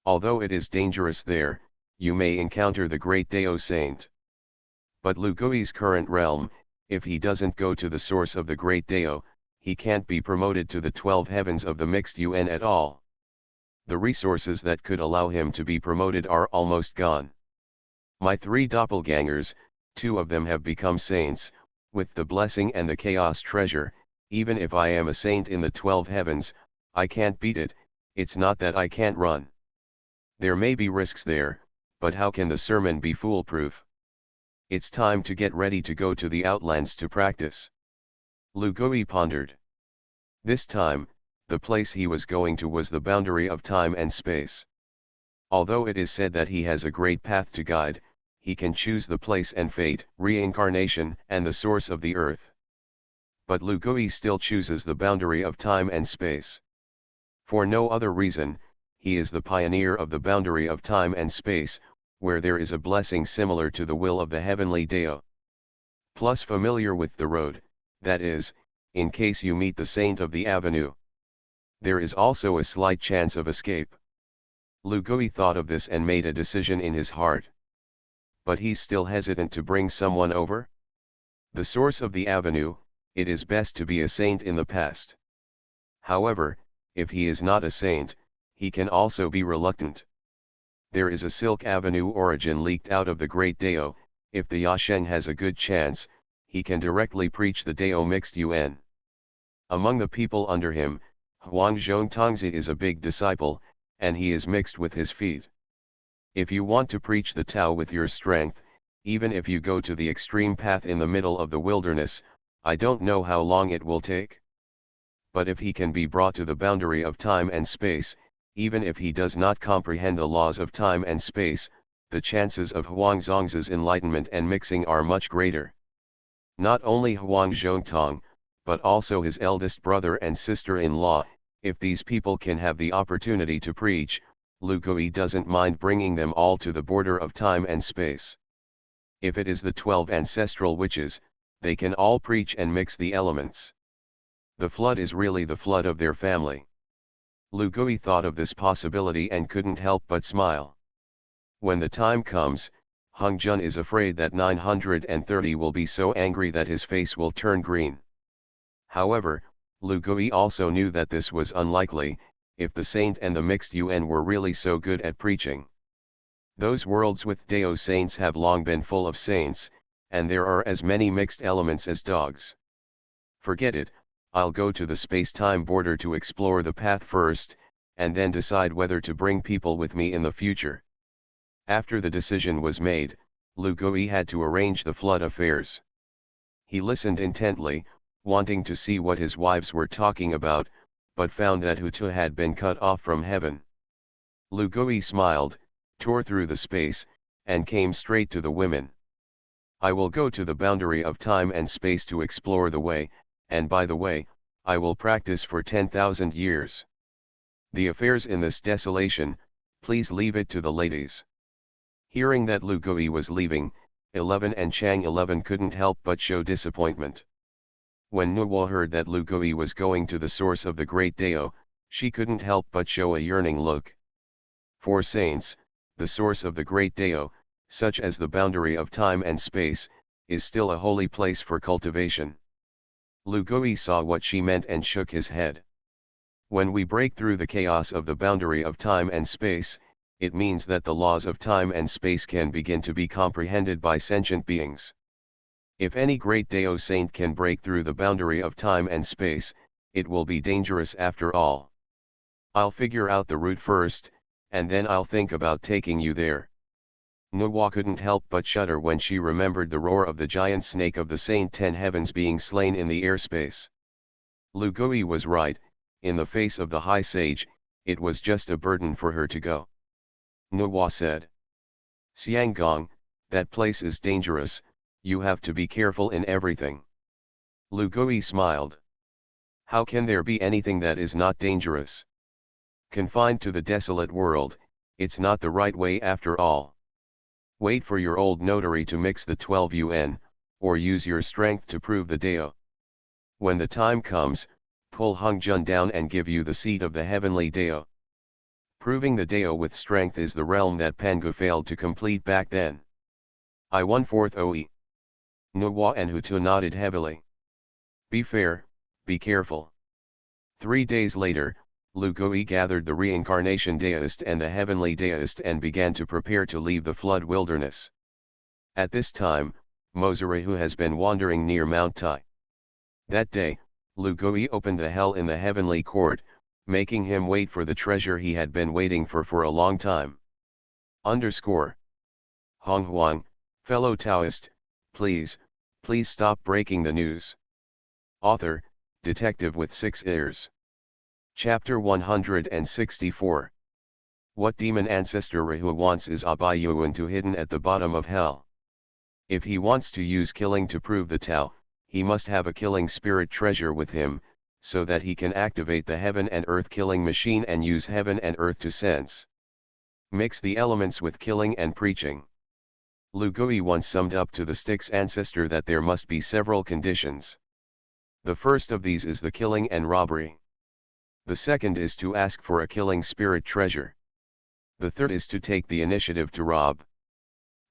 [SPEAKER 1] Although it is dangerous there, you may encounter the great Dao saint. But Lu Gui's current realm, if he doesn't go to the source of the great Dao, he can't be promoted to the 12 heavens of the mixed UN at all. The resources that could allow him to be promoted are almost gone. My 3 doppelgangers, 2 of them have become saints, with the blessing and the chaos treasure. Even if I am a saint in the 12 heavens, I can't beat it. It's not that I can't run. There may be risks there, but how can the sermon be foolproof? It's time to get ready to go to the outlands to practice. Lu Gui pondered. This time, the place he was going to was the boundary of time and space. Although it is said that he has a great path to guide, he can choose the place and fate, reincarnation, and the source of the earth. But Lu Gui still chooses the boundary of time and space. For no other reason, he is the pioneer of the boundary of time and space, where there is a blessing similar to the will of the heavenly Dao. Plus familiar with the road, that is, in case you meet the saint of the avenue. There is also a slight chance of escape. Lu Gui thought of this and made a decision in his heart. But he's still hesitant to bring someone over? The source of the avenue, it is best to be a saint in the past. However, if he is not a saint, he can also be reluctant. There is a Silk Avenue origin leaked out of the Great Dao. If the Yasheng has a good chance, he can directly preach the Dao mixed UN. Among the people under him, Huang Zhongtongzi is a big disciple, and he is mixed with his feet. If you want to preach the Tao with your strength, even if you go to the extreme path in the middle of the wilderness, I don't know how long it will take. But if he can be brought to the boundary of time and space, even if he does not comprehend the laws of time and space, the chances of Huang Zongzi's enlightenment and mixing are much greater. Not only Huang Zhongtong, but also his eldest brother and sister-in-law, if these people can have the opportunity to preach, Lu Gui doesn't mind bringing them all to the border of time and space. If it is the 12 ancestral witches, they can all preach and mix the elements. The flood is really the flood of their family. Lu Gui thought of this possibility and couldn't help but smile. When the time comes, Hung Jun is afraid that 930 will be so angry that his face will turn green. However, Lu Gui also knew that this was unlikely, if the saint and the mixed UN were really so good at preaching. Those worlds with Dao saints have long been full of saints, and there are as many mixed elements as dogs. Forget it, I'll go to the space-time border to explore the path first, and then decide whether to bring people with me in the future. After the decision was made, Lu Gui had to arrange the flood affairs. He listened intently, wanting to see what his wives were talking about, but found that Hutu had been cut off from heaven. Lu Gui smiled, tore through the space, and came straight to the women. I will go to the boundary of time and space to explore the way, and by the way, I will practice for 10,000 years. The affairs in this desolation, please leave it to the ladies. Hearing that Lu Gui was leaving, 11 and Chang 11 couldn't help but show disappointment. When Nuwa heard that Lu Gui was going to the source of the great Dao, she couldn't help but show a yearning look. For saints, the source of the great Dao, such as the boundary of time and space, is still a holy place for cultivation. Lu Gui saw what she meant and shook his head. When we break through the chaos of the boundary of time and space, it means that the laws of time and space can begin to be comprehended by sentient beings. If any great Dao saint can break through the boundary of time and space, it will be dangerous after all. I'll figure out the route first, and then I'll think about taking you there. Nuwa couldn't help but shudder when she remembered the roar of the giant snake of the Saint Ten Heavens being slain in the airspace. Lu Gui was right, in the face of the high sage, it was just a burden for her to go. Nuwa said. Xianggong, that place is dangerous, you have to be careful in everything. Lu Gui smiled. How can there be anything that is not dangerous? Confined to the desolate world, it's not the right way after all. Wait for your old notary to mix the 12 yuan, or use your strength to prove the Dao. When the time comes, pull Hongjun down and give you the seat of the heavenly Dao. Proving the Dao with strength is the realm that Pangu failed to complete back then. I 1/4 OE. Nuwa and Hutu nodded heavily. Be fair, be careful. 3 days later, Lu Gui gathered the reincarnation Taoist and the heavenly Taoist and began to prepare to leave the flood wilderness. At this time, Mozarahu has been wandering near Mount Tai. That day, Lu Gui opened the hell in the heavenly court, making him wait for the treasure he had been waiting for a long time. Honghuang, fellow Taoist, please stop breaking the news. Author, detective with 6 ears. Chapter 164. What demon ancestor Rahu wants is Abayuan to hidden at the bottom of hell. If he wants to use killing to prove the Tao, he must have a killing spirit treasure with him, so that he can activate the heaven and earth killing machine and use heaven and earth to sense. Mix the elements with killing and preaching. Lu Gui once summed up to the Styx ancestor that there must be several conditions. The first of these is the killing and robbery. The second is to ask for a killing spirit treasure. The third is to take the initiative to rob.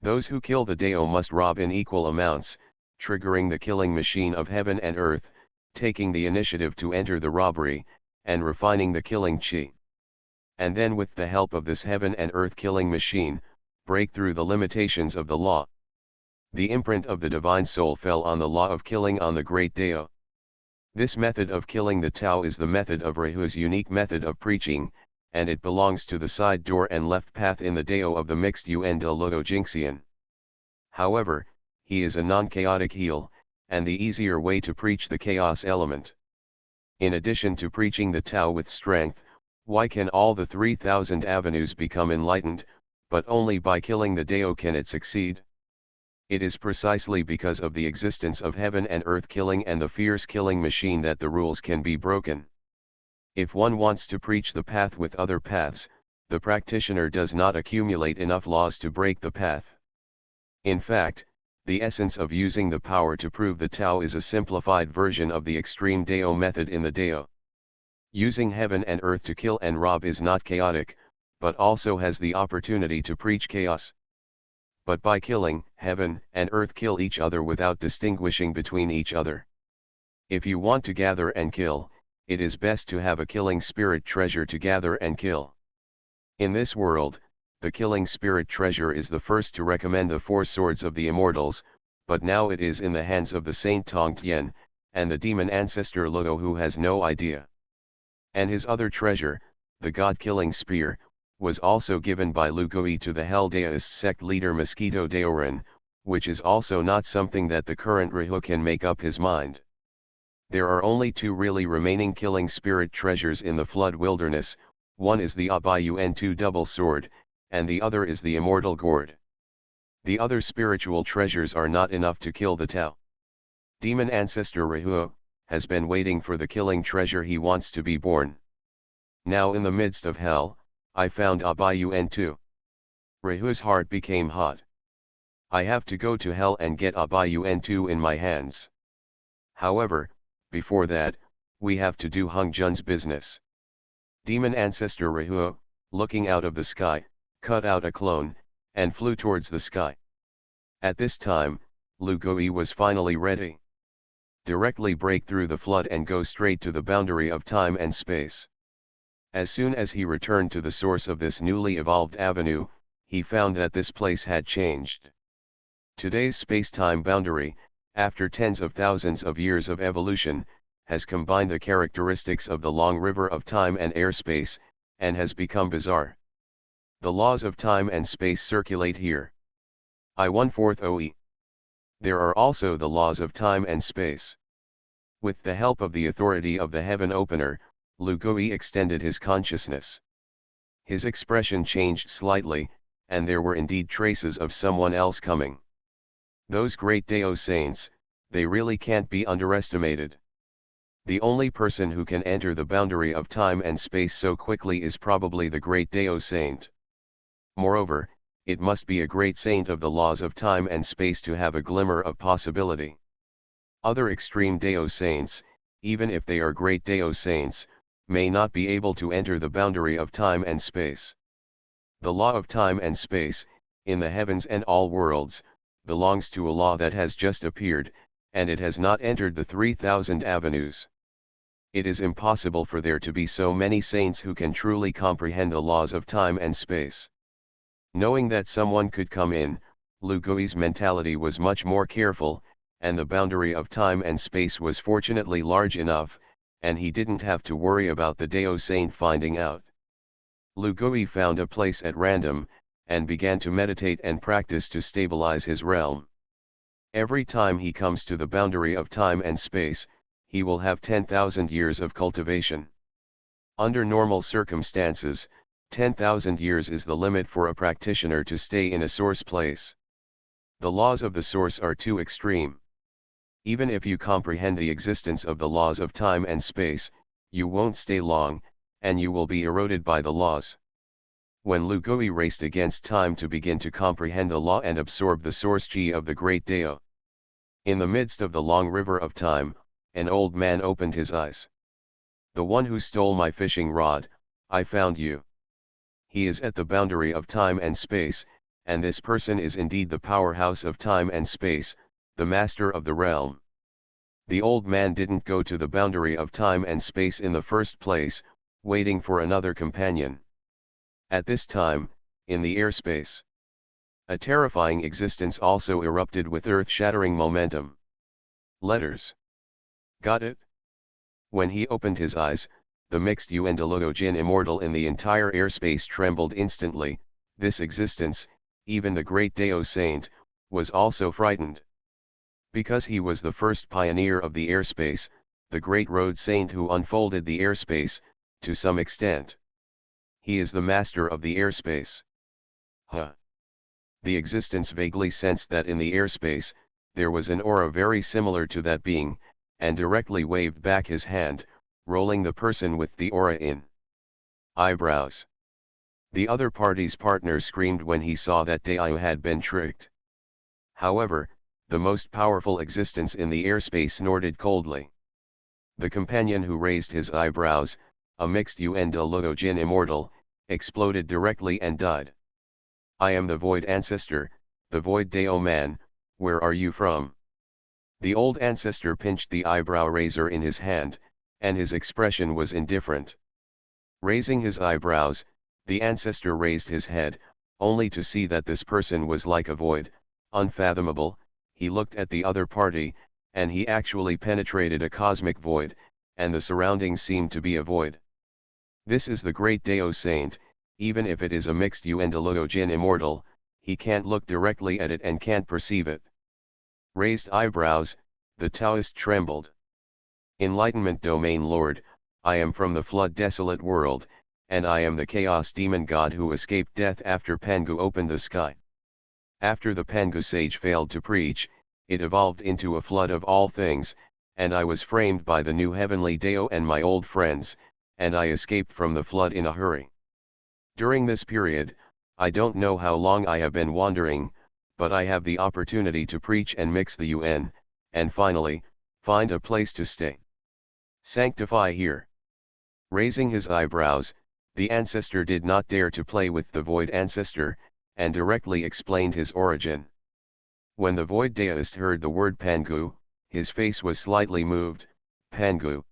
[SPEAKER 1] Those who kill the Dao must rob in equal amounts, triggering the killing machine of heaven and earth, taking the initiative to enter the robbery, and refining the killing chi. And then with the help of this heaven and earth killing machine, break through the limitations of the law. The imprint of the divine soul fell on the law of killing on the great Dao. This method of killing the Tao is the method of Rahu's unique method of preaching, and it belongs to the side door and left path in the Dao of the mixed Yuan de Luo Jingxian. However, he is a non-chaotic heel, and the easier way to preach the chaos element. In addition to preaching the Tao with strength, why can all the 3,000 avenues become enlightened, but only by killing the Dao can it succeed? It is precisely because of the existence of heaven and earth killing and the fierce killing machine that the rules can be broken. If one wants to preach the path with other paths, the practitioner does not accumulate enough laws to break the path. In fact, the essence of using the power to prove the Tao is a simplified version of the extreme Dao method in the Dao. Using heaven and earth to kill and rob is not chaotic, but also has the opportunity to preach chaos. But by killing, heaven and earth kill each other without distinguishing between each other. If you want to gather and kill, it is best to have a killing spirit treasure to gather and kill. In this world, the killing spirit treasure is the first to recommend the 4 swords of the immortals, but now it is in the hands of the Saint Tong Tien, and the demon ancestor Luo who has no idea. And his other treasure, the god-killing spear, was also given by Lu Gui to the Hell Daoist sect leader Mosquito Daoran, which is also not something that the current Rahu can make up his mind. There are only 2 really remaining killing spirit treasures in the flood wilderness, one is the Abayun 2 double sword, and the other is the immortal gourd. The other spiritual treasures are not enough to kill the Tao. Demon ancestor Rahu has been waiting for the killing treasure he wants to be born. Now in the midst of hell, I found Abayun too. Rahu's heart became hot. I have to go to hell and get Abayun too in my hands. However, before that, we have to do Hongjun's business. Demon ancestor Rahu, looking out of the sky, cut out a clone, and flew towards the sky. At this time, Lu Gui was finally ready. Directly break through the flood and go straight to the boundary of time and space. As soon as he returned to the source of this newly evolved avenue, he found that this place had changed. Today's space-time boundary, after tens of thousands of years of evolution, has combined the characteristics of the long river of time and airspace, and has become bizarre. The laws of time and space circulate here. I-1/4 OE. There are also the laws of time and space. With the help of the authority of the heaven opener, Lu Gui extended his consciousness. His expression changed slightly, and there were indeed traces of someone else coming. Those great Dao saints, they really can't be underestimated. The only person who can enter the boundary of time and space so quickly is probably the great Dao saint. Moreover, it must be a great saint of the laws of time and space to have a glimmer of possibility. Other extreme Dao saints, even if they are great Dao saints, may not be able to enter the boundary of time and space. The law of time and space, in the heavens and all worlds, belongs to a law that has just appeared, and it has not entered the 3,000 avenues. It is impossible for there to be so many saints who can truly comprehend the laws of time and space. Knowing that someone could come in, Lu Gui's mentality was much more careful, and the boundary of time and space was fortunately large enough, and he didn't have to worry about the Dao saint finding out. Lu Gui found a place at random, and began to meditate and practice to stabilize his realm. Every time he comes to the boundary of time and space, he will have 10,000 years of cultivation. Under normal circumstances, 10,000 years is the limit for a practitioner to stay in a source place. The laws of the source are too extreme. Even if you comprehend the existence of the laws of time and space, you won't stay long, and you will be eroded by the laws. When Lu Gui raced against time to begin to comprehend the law and absorb the source Qi of the great Dao. In the midst of the long river of time, an old man opened his eyes. "The one who stole my fishing rod, I found you. He is at the boundary of time and space, and this person is indeed the powerhouse of time and space, the master of the realm." The old man didn't go to the boundary of time and space in the first place, waiting for another companion. At this time, in the airspace, a terrifying existence also erupted with earth-shattering momentum. Letters. Got it? When he opened his eyes, the mixed Yuandeluo immortal in the entire airspace trembled instantly. This existence, even the great Dao saint, was also frightened. Because he was the first pioneer of the airspace, the great road saint who unfolded the airspace, to some extent. He is the master of the airspace. The existence vaguely sensed that in the airspace, there was an aura very similar to that being, and directly waved back his hand, rolling the person with the aura in eyebrows. The other party's partner screamed when he saw that Dao had been tricked. However, the most powerful existence in the airspace snorted coldly. The companion who raised his eyebrows, a mixed Yuandeluo Jin immortal, exploded directly and died. "I am the Void Ancestor, the Void Dao man, where are you from?" The old ancestor pinched the eyebrow razor in his hand, and his expression was indifferent. Raising his eyebrows, the ancestor raised his head, only to see that this person was like a void, unfathomable. He looked at the other party, and he actually penetrated a cosmic void, and the surroundings seemed to be a void. This is the great Dao saint. Even if it is a mixed Yuandeluo Jin immortal, he can't look directly at it and can't perceive it. Raised eyebrows, the Taoist trembled. "Enlightenment Domain Lord, I am from the flood desolate world, and I am the chaos demon god who escaped death after Pangu opened the sky. After the Pangu sage failed to preach, it evolved into a flood of all things, and I was framed by the new heavenly Dao and my old friends, and I escaped from the flood in a hurry. During this period, I don't know how long I have been wandering, but I have the opportunity to preach and mix the UN, and finally, find a place to stay. Sanctify here. Raising his eyebrows, the ancestor did not dare to play with the void ancestor, and directly explained his origin. When the void deist heard the word Pangu, his face was slightly moved. Pangu.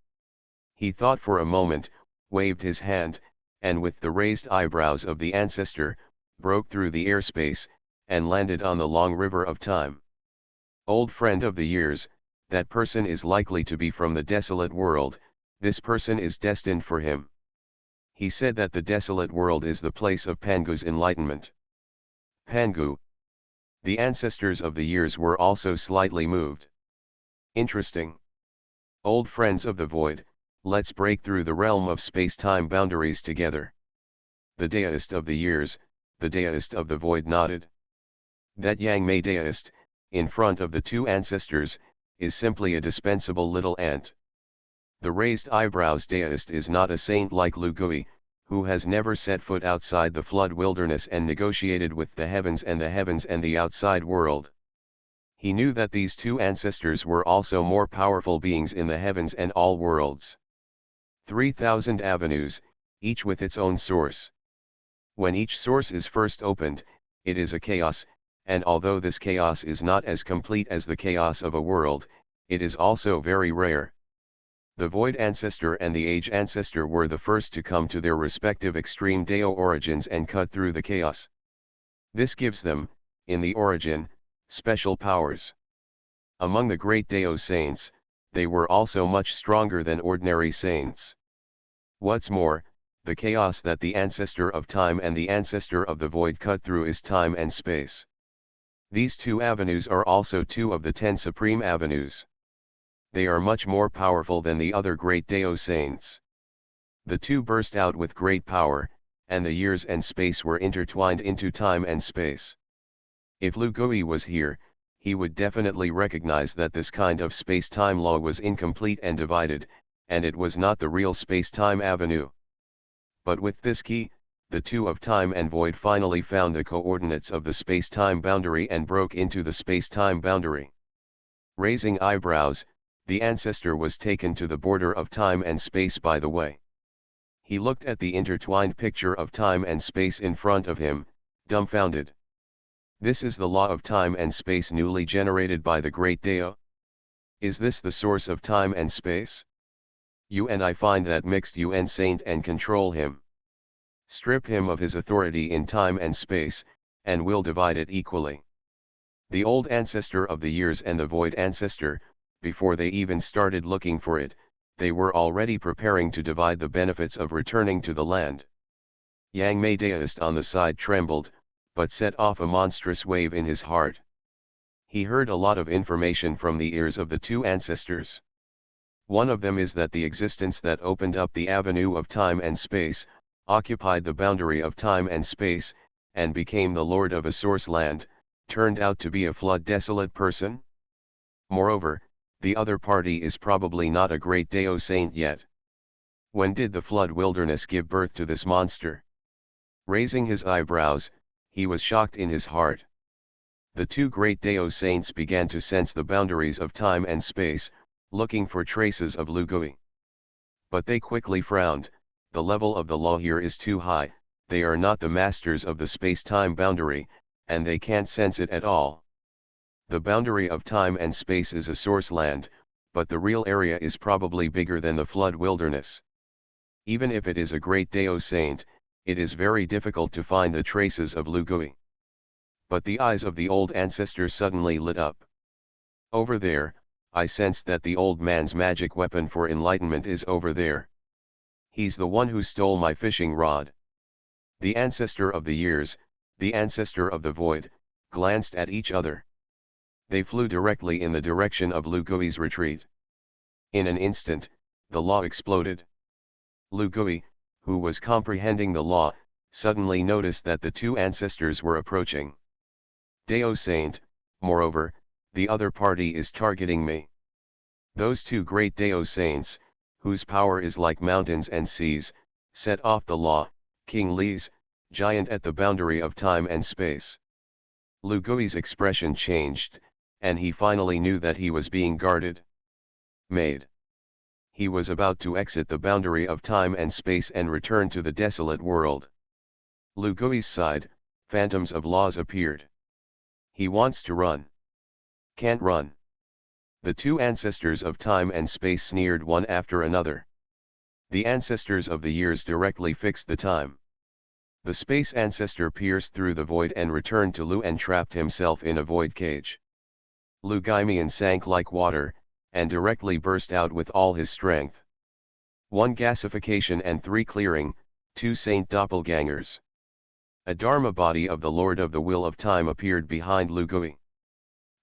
[SPEAKER 1] He thought for a moment, waved his hand, and with the raised eyebrows of the ancestor, broke through the airspace, and landed on the long river of time. Old friend of the years, that person is likely to be from the desolate world, this person is destined for him. He said that the desolate world is the place of Pangu's enlightenment. Pangu. The ancestors of the years were also slightly moved. Interesting. Old friends of the void, let's break through the realm of space-time boundaries together. The deist of the years, the deist of the void nodded. That Yang Mei deist, in front of the two ancestors, is simply a dispensable little ant. The raised eyebrows deist is not a saint like Lu Gui, who has never set foot outside the flood wilderness and negotiated with the heavens and the outside world. He knew that these two ancestors were also more powerful beings in the heavens and all worlds. 3,000 avenues, each with its own source. When each source is first opened, it is a chaos, and although this chaos is not as complete as the chaos of a world, it is also very rare. The void ancestor and the age ancestor were the first to come to their respective extreme Deo origins and cut through the chaos. This gives them, in the origin, special powers. Among the great Deo saints, they were also much stronger than ordinary saints. What's more, the chaos that the ancestor of time and the ancestor of the void cut through is time and space. These two avenues are also two of the 10 supreme avenues. They are much more powerful than the other great Deo saints. The two burst out with great power, and the years and space were intertwined into time and space. If Lu Gui was here, he would definitely recognize that this kind of space-time law was incomplete and divided, and it was not the real space-time avenue. But with this key, the two of time and void finally found the coordinates of the space-time boundary and broke into the space-time boundary. Raising eyebrows, the ancestor was taken to the border of time and space by the way. He looked at the intertwined picture of time and space in front of him, dumbfounded. This is the law of time and space newly generated by the great Deo? Is this the source of time and space? You and I find that mixed UN saint and control him. Strip him of his authority in time and space, and we'll divide it equally. The old ancestor of the years and the void ancestor, before they even started looking for it, they were already preparing to divide the benefits of returning to the land. Yang Mei deist on the side trembled, but set off a monstrous wave in his heart. He heard a lot of information from the ears of the two ancestors. One of them is that the existence that opened up the avenue of time and space, occupied the boundary of time and space, and became the lord of a source land, turned out to be a flood desolate person. Moreover, the other party is probably not a great Deo saint yet. When did the flood wilderness give birth to this monster? Raising his eyebrows, he was shocked in his heart. The two great Deo saints began to sense the boundaries of time and space, looking for traces of Lu Gui. But they quickly frowned. The level of the law here is too high, they are not the masters of the space-time boundary, and they can't sense it at all. The boundary of time and space is a source land, but the real area is probably bigger than the flood wilderness. Even if it is a great Deo saint, it is very difficult to find the traces of Lu Gui. But the eyes of the old ancestor suddenly lit up. Over there, I sensed that the old man's magic weapon for enlightenment is over there. He's the one who stole my fishing rod. The ancestor of the years, the ancestor of the void, glanced at each other. They flew directly in the direction of Lu Gui's retreat. In an instant, the law exploded. Lu Gui, who was comprehending the law, suddenly noticed that the two ancestors were approaching. Deo Saint, moreover, the other party is targeting me. Those two great Deo Saints, whose power is like mountains and seas, set off the law, King Li's, giant at the boundary of time and space. Lu Gui's expression changed, and he finally knew that he was being guarded. Made. He was about to exit the boundary of time and space and return to the desolate world. Lu Gui's side, phantoms of laws appeared. He wants to run. Can't run. The two ancestors of time and space sneered one after another. The ancestors of the years directly fixed the time. The space ancestor pierced through the void and returned to Lu and trapped himself in a void cage. Lu Guimian sank like water, and directly burst out with all his strength. 1 gasification and 3 clearing, 2 saint doppelgangers. A Dharma body of the Lord of the Will of Time appeared behind Lu Gui.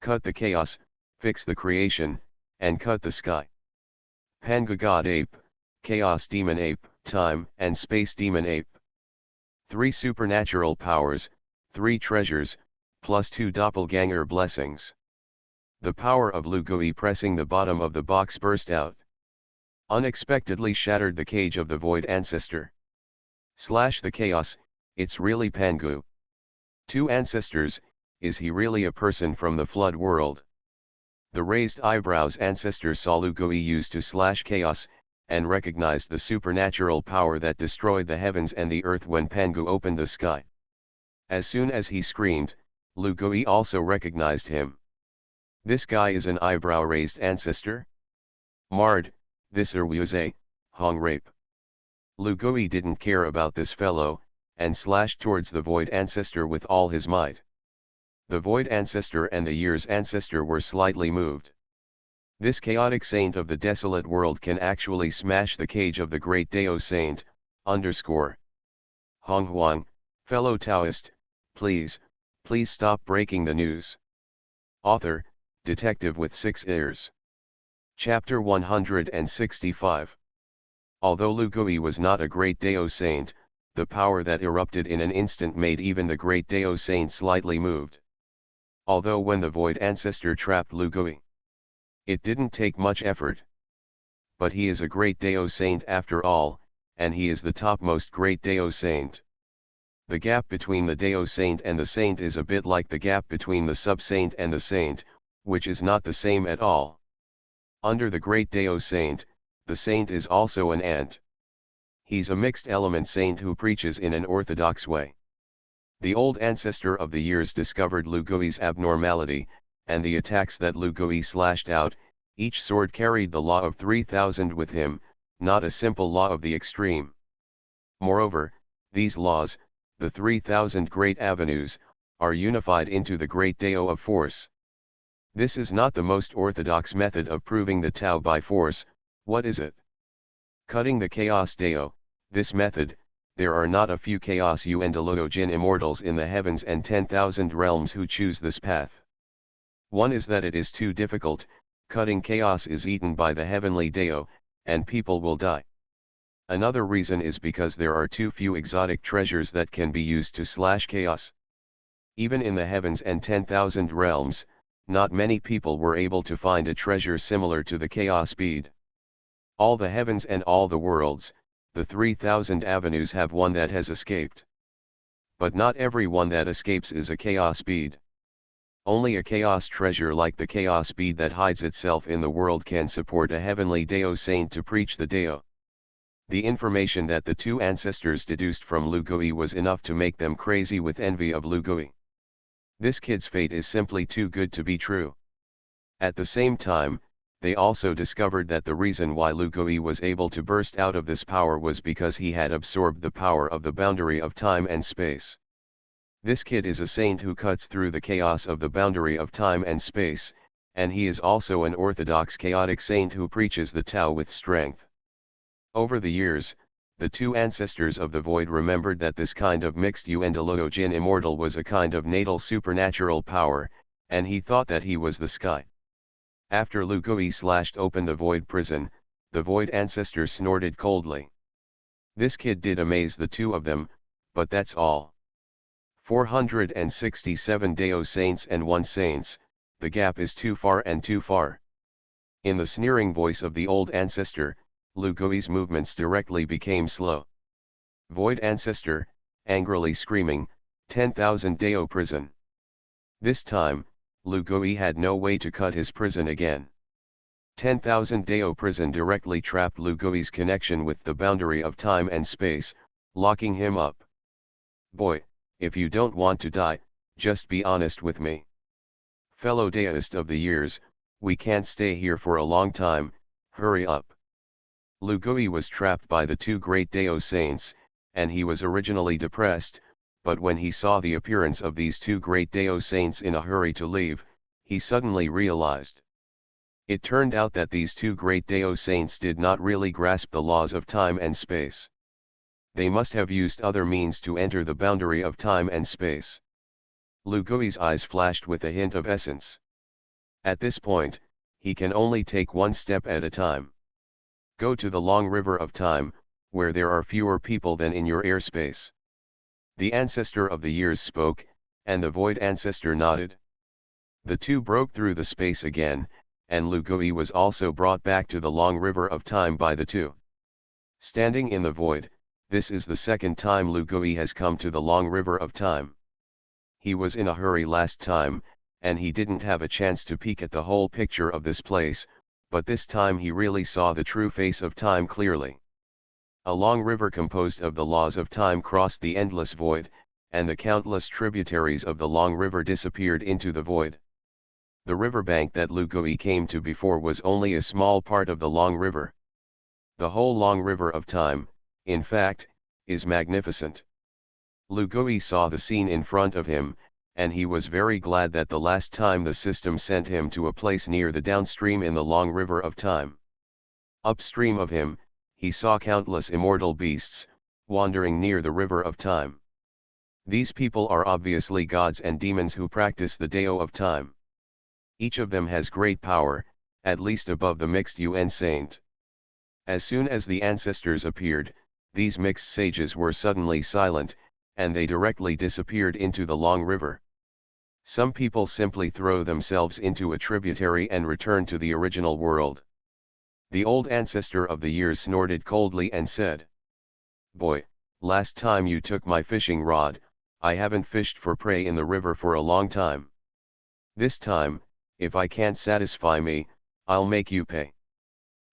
[SPEAKER 1] Cut the chaos, fix the creation, and cut the sky. Pangu God Ape, Chaos Demon Ape, Time and Space Demon Ape. 3 supernatural powers, 3 treasures, plus 2 doppelganger blessings. The power of Lu Gui pressing the bottom of the box burst out. Unexpectedly shattered the cage of the void ancestor. Slash the chaos, it's really Pangu. 2 ancestors, is he really a person from the flood world? The raised eyebrows ancestor saw Lu Gui used to slash chaos, and recognized the supernatural power that destroyed the heavens and the earth when Pangu opened the sky. As soon as he screamed, Lu Gui also recognized him. This guy is an eyebrow-raised ancestor? Marred, this Erwuze, Hong rape. Lu Gui didn't care about this fellow, and slashed towards the void ancestor with all his might. The void ancestor and the year's ancestor were slightly moved. This chaotic saint of the desolate world can actually smash the cage of the great Dao saint, _ Honghuang, fellow Taoist, please stop breaking the news. Author, detective with 6 ears. Chapter 165. Although Lu Gui was not a great Dao saint, the power that erupted in an instant made even the great Dao saint slightly moved. Although when the void ancestor trapped Lu Gui, it didn't take much effort. But he is a great Dao saint after all, and he is the topmost great Dao saint. The gap between the Dao saint and the saint is a bit like the gap between the sub-saint and the saint, which is not the same at all. Under the great Dao saint, the saint is also an ant. He's a mixed element saint who preaches in an orthodox way. The old ancestor of the years discovered Lu Gui's abnormality, and the attacks that Lu Gui slashed out, each sword carried the law of 3000 with him, not a simple law of the extreme. Moreover, these laws, the 3000 great avenues, are unified into the great Dao of force. This is not the most orthodox method of proving the Tao by force. What is it? Cutting the chaos Dao. This method, there are not a few chaos Jin immortals in the heavens and 10,000 realms who choose this path. One is that it is too difficult, cutting chaos is eaten by the heavenly Dao, and people will die. Another reason is because there are too few exotic treasures that can be used to slash chaos. Even in the heavens and 10,000 realms, not many people were able to find a treasure similar to the chaos bead. All the heavens and all the worlds, the 3000 avenues have one that has escaped. But not every one that escapes is a chaos bead. Only a chaos treasure like the chaos bead that hides itself in the world can support a heavenly Dao saint to preach the Dao. The information that the 2 ancestors deduced from Lu Gui was enough to make them crazy with envy of Lu Gui. This kid's fate is simply too good to be true. At the same time, they also discovered that the reason why Lu Gui was able to burst out of this power was because he had absorbed the power of the boundary of time and space. This kid is a saint who cuts through the chaos of the boundary of time and space, and he is also an orthodox chaotic saint who preaches the Tao with strength. Over the years, the 2 ancestors of the void remembered that this kind of mixed Jin immortal was a kind of natal supernatural power, and he thought that he was the sky. After Lu Gui slashed open the void prison, the void ancestor snorted coldly. This kid did amaze the 2 of them, but that's all. 467 Dao saints and 1 saints, the gap is too far and too far. In the sneering voice of the old ancestor, Lu Gui's movements directly became slow. Void Ancestor, angrily screaming, 10,000 Dao prison. This time, Lu Gui had no way to cut his prison again. 10,000 Dao prison directly trapped Lu Gui's connection with the boundary of time and space, locking him up. Boy, if you don't want to die, just be honest with me. Fellow Taoist of the years, we can't stay here for a long time, hurry up. Lu Gui was trapped by the two great Dao saints, and he was originally depressed, but when he saw the appearance of these two great Dao saints in a hurry to leave, he suddenly realized. It turned out that these two great Dao saints did not really grasp the laws of time and space. They must have used other means to enter the boundary of time and space. Lu Gui's eyes flashed with a hint of essence. At this point, he can only take one step at a time. Go to the long river of time, where there are fewer people than in your airspace. The ancestor of the years spoke, and the void ancestor nodded. The two broke through the space again, and Lu Gui was also brought back to the long river of time by the two. Standing in the void, this is the second time Lu Gui has come to the long river of time. He was in a hurry last time, and he didn't have a chance to peek at the whole picture of this place, but this time he really saw the true face of time clearly. A long river composed of the laws of time crossed the endless void, and the countless tributaries of the long river disappeared into the void. The riverbank that Lu Gui came to before was only a small part of the long river. The whole long river of time, in fact, is magnificent. Lu Gui saw the scene in front of him, and he was very glad that the last time the system sent him to a place near the downstream in the long river of time. Upstream of him, he saw countless immortal beasts, wandering near the river of time. These people are obviously gods and demons who practice the Dao of time. Each of them has great power, at least above the mixed UN saint. As soon as the ancestors appeared, these mixed sages were suddenly silent, and they directly disappeared into the long river. Some people simply throw themselves into a tributary and return to the original world. The old ancestor of the years snorted coldly and said, "Boy, last time you took my fishing rod, I haven't fished for prey in the river for a long time. This time, if I can't satisfy me, I'll make you pay."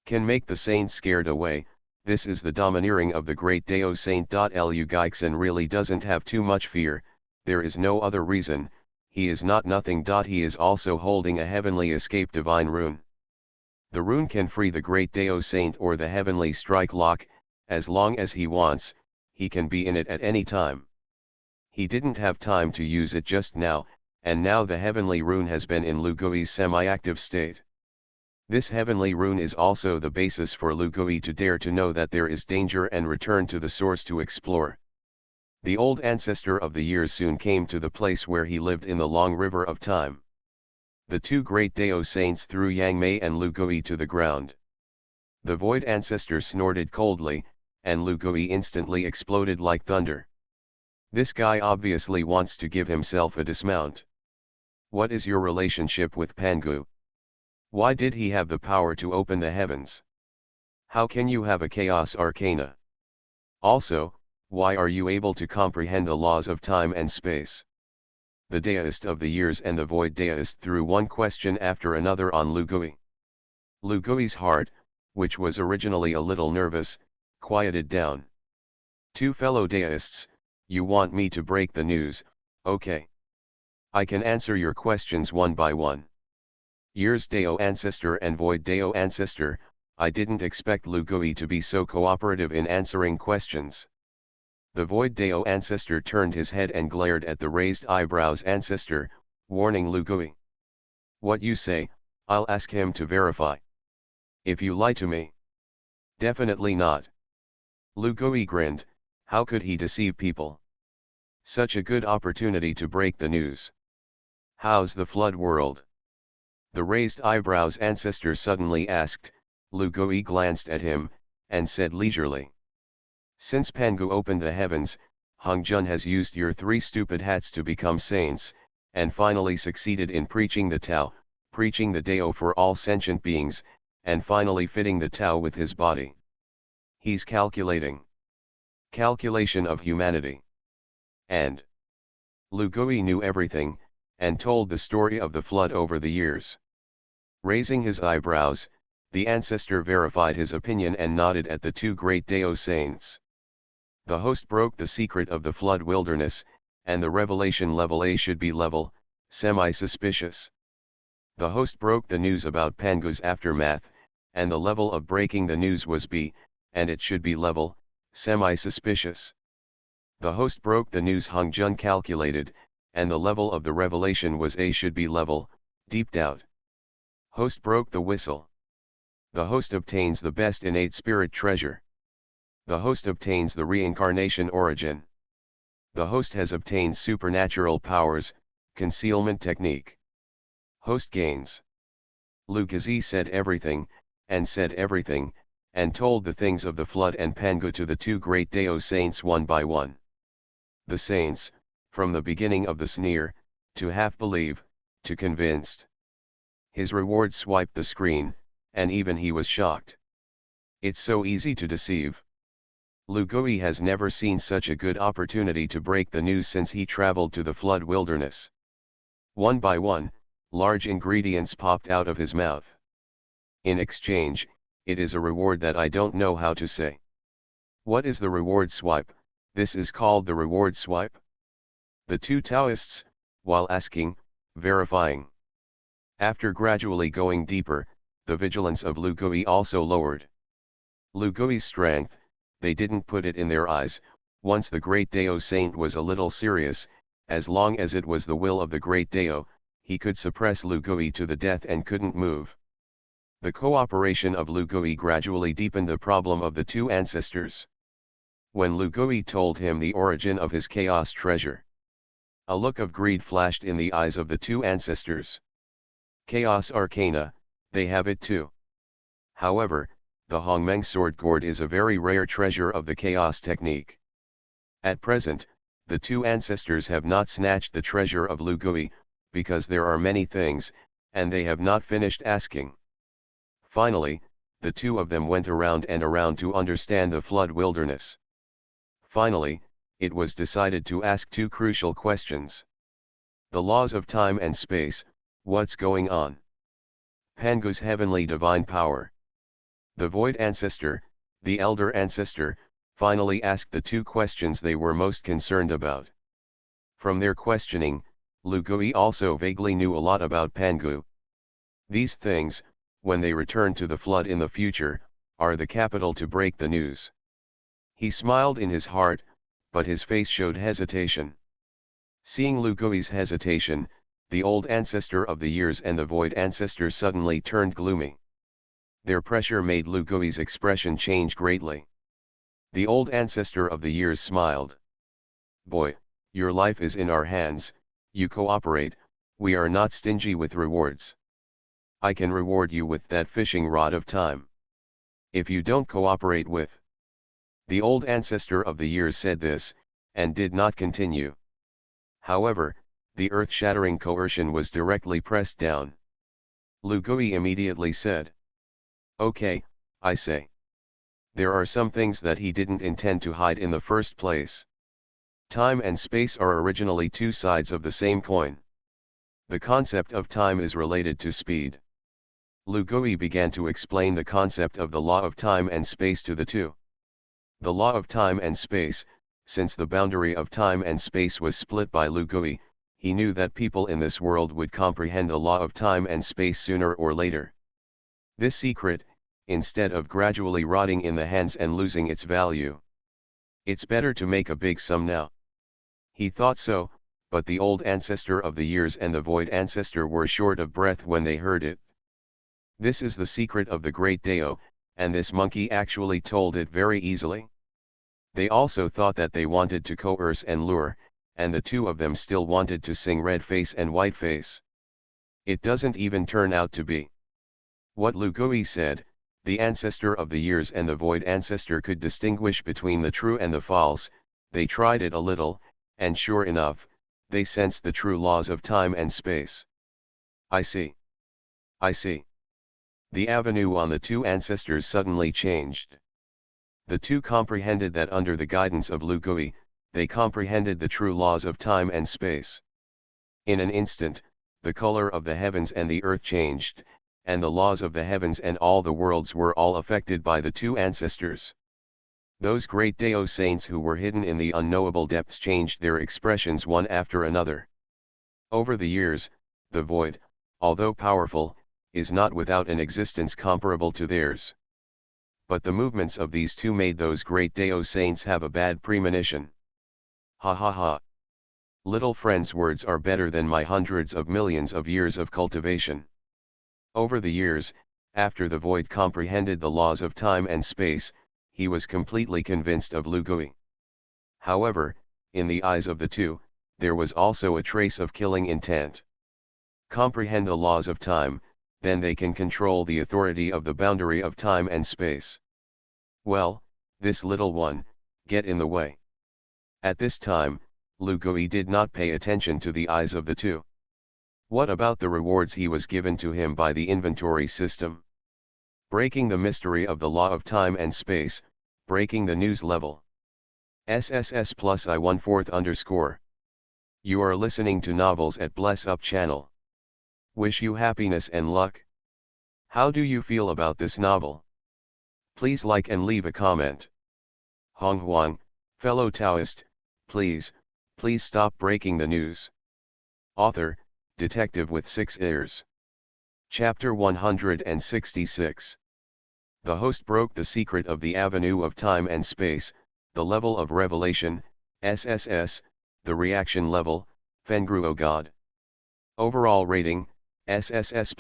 [SPEAKER 1] Can make the saint scared away. This is the domineering of the great Dao saint. Lu Geixen really doesn't have too much fear, there is no other reason, he is not nothing. He is also holding a heavenly escape divine rune. The rune can free the great Dao saint or the heavenly strike lock, as long as he wants, he can be in it at any time. He didn't have time to use it just now, and now the heavenly rune has been in Lu Gui's semi-active state. This heavenly rune is also the basis for Lu Gui to dare to know that there is danger and return to the source to explore. The old ancestor of the years soon came to the place where he lived in the long river of time. The two great Dao saints threw Yang Mei and Lu Gui to the ground. The void ancestor snorted coldly, and Lu Gui instantly exploded like thunder. This guy obviously wants to give himself a dismount. What is your relationship with Pangu? Why did he have the power to open the heavens? How can you have a chaos arcana? Also, why are you able to comprehend the laws of time and space? The Taoist of the years and the void Taoist threw one question after another on Lu Gui. Lu Gui's heart, which was originally a little nervous, quieted down. Two fellow Taoists, you want me to break the news, okay. I can answer your questions one by one. Years Dao ancestor and void Dao ancestor, I didn't expect Lu Gui to be so cooperative in answering questions. The void Dao ancestor turned his head and glared at the raised eyebrows ancestor, warning Lu Gui. What you say, I'll ask him to verify. If you lie to me. Definitely not. Lu Gui grinned, how could he deceive people? Such a good opportunity to break the news. How's the flood world? The raised eyebrows ancestor suddenly asked. Lu Gui glanced at him, and said leisurely. Since Pangu opened the heavens, Hongjun has used your three stupid hats to become saints, and finally succeeded in preaching the Tao, preaching the Dao for all sentient beings, and finally fitting the Tao with his body. He's calculating. Calculation of humanity. And Lu Gui knew everything, and told the story of the flood over the years. Raising his eyebrows, the ancestor verified his opinion and nodded at the two great Dao saints. The host broke the secret of the flood wilderness, and the revelation level A should be level, semi-suspicious. The host broke the news about Pangu's aftermath, and the level of breaking the news was B, and it should be level, semi-suspicious. The host broke the news Honghuang calculated, and the level of the revelation was A should be level, deep doubt. Host broke the whistle. The host obtains the best innate spirit treasure. The host obtains the reincarnation origin. The host has obtained supernatural powers, concealment technique. Host gains. Lu Gazi said everything, and told the things of the flood and Pangu to the two great Dao saints one by one. The saints, from the beginning of the sneer, to half believe, to convinced. His reward swiped the screen, and even he was shocked. It's so easy to deceive. Lu Gui has never seen such a good opportunity to break the news since he traveled to the flood wilderness. One by one, large ingredients popped out of his mouth. In exchange, it is a reward that I don't know how to say. What is the reward swipe? This is called the reward swipe? The two Taoists, while asking, verifying. After gradually going deeper, the vigilance of Lu Gui also lowered. Lu Gui's strength, they didn't put it in their eyes. Once the great Dao saint was a little serious, as long as it was the will of the great Dao, he could suppress Lu Gui to the death and couldn't move. The cooperation of Lu Gui gradually deepened the problem of the two ancestors. When Lu Gui told him the origin of his chaos treasure, a look of greed flashed in the eyes of the two ancestors. Chaos arcana, they have it too. However, the Honghuang sword gourd is a very rare treasure of the chaos technique. At present, the two ancestors have not snatched the treasure of Lu Gui, because there are many things, and they have not finished asking. Finally, the two of them went around and around to understand the flood wilderness. Finally, it was decided to ask two crucial questions. The laws of time and space, what's going on? Pangu's heavenly divine power. The void ancestor, the elder ancestor, finally asked the two questions they were most concerned about. From their questioning, Lu Gui also vaguely knew a lot about Pangu. These things, when they return to the flood in the future, are the capital to break the news. He smiled in his heart, but his face showed hesitation. Seeing Lu Gui's hesitation, the old ancestor of the years and the void ancestor suddenly turned gloomy. Their pressure made Lu Gui's expression change greatly. The old ancestor of the years smiled. Boy, your life is in our hands, you cooperate, we are not stingy with rewards. I can reward you with that fishing rod of time. If you don't cooperate with. The old ancestor of the years said this, and did not continue. However, the earth-shattering coercion was directly pressed down. Lu Gui immediately said, "Okay, I say." There are some things that he didn't intend to hide in the first place. Time and space are originally two sides of the same coin. The concept of time is related to speed. Lu Gui began to explain the concept of the law of time and space to the two. The law of time and space, since the boundary of time and space was split by Lu Gui, he knew that people in this world would comprehend the law of time and space sooner or later. This secret, instead of gradually rotting in the hands and losing its value. It's better to make a big sum now. He thought so, but the old ancestor of the years and the void ancestor were short of breath when they heard it. This is the secret of the great Dao, and this monkey actually told it very easily. They also thought that they wanted to coerce and lure, and the two of them still wanted to sing red face and white face. It doesn't even turn out to be what Lu Gui said. The ancestor of the years and the void ancestor could distinguish between the true and the false. They tried it a little, and sure enough, they sensed the true laws of time and space. I see. I see. The avenue on the two ancestors suddenly changed. The two comprehended that under the guidance of Lu Gui, they comprehended the true laws of time and space. In an instant, the color of the heavens and the earth changed, and the laws of the heavens and all the worlds were all affected by the two ancestors. Those great Dao saints who were hidden in the unknowable depths changed their expressions one after another. Over the years, the void, although powerful, is not without an existence comparable to theirs. But the movements of these two made those great Dao saints have a bad premonition. Ha ha ha. Little friend's words are better than my hundreds of millions of years of cultivation. Over the years, after the void comprehended the laws of time and space, he was completely convinced of Lu Gui. However, in the eyes of the two, there was also a trace of killing intent. Comprehend the laws of time, then they can control the authority of the boundary of time and space. Well, this little one, get in the way. At this time, Lu Gui did not pay attention to the eyes of the two. What about the rewards he was given to him by the inventory system? Breaking the mystery of the law of time and space, breaking the news level. SSS plus I14_. You are listening to novels at Bless Up channel. Wish you happiness and luck. How do you feel about this novel? Please like and leave a comment. Honghuang, fellow Taoist, please stop breaking the news. Author, Detective with 6 ears. Chapter 166. The host broke the secret of the avenue of time and space, the level of revelation, SSS, the reaction level, Fengruo God. Overall rating, SSS+.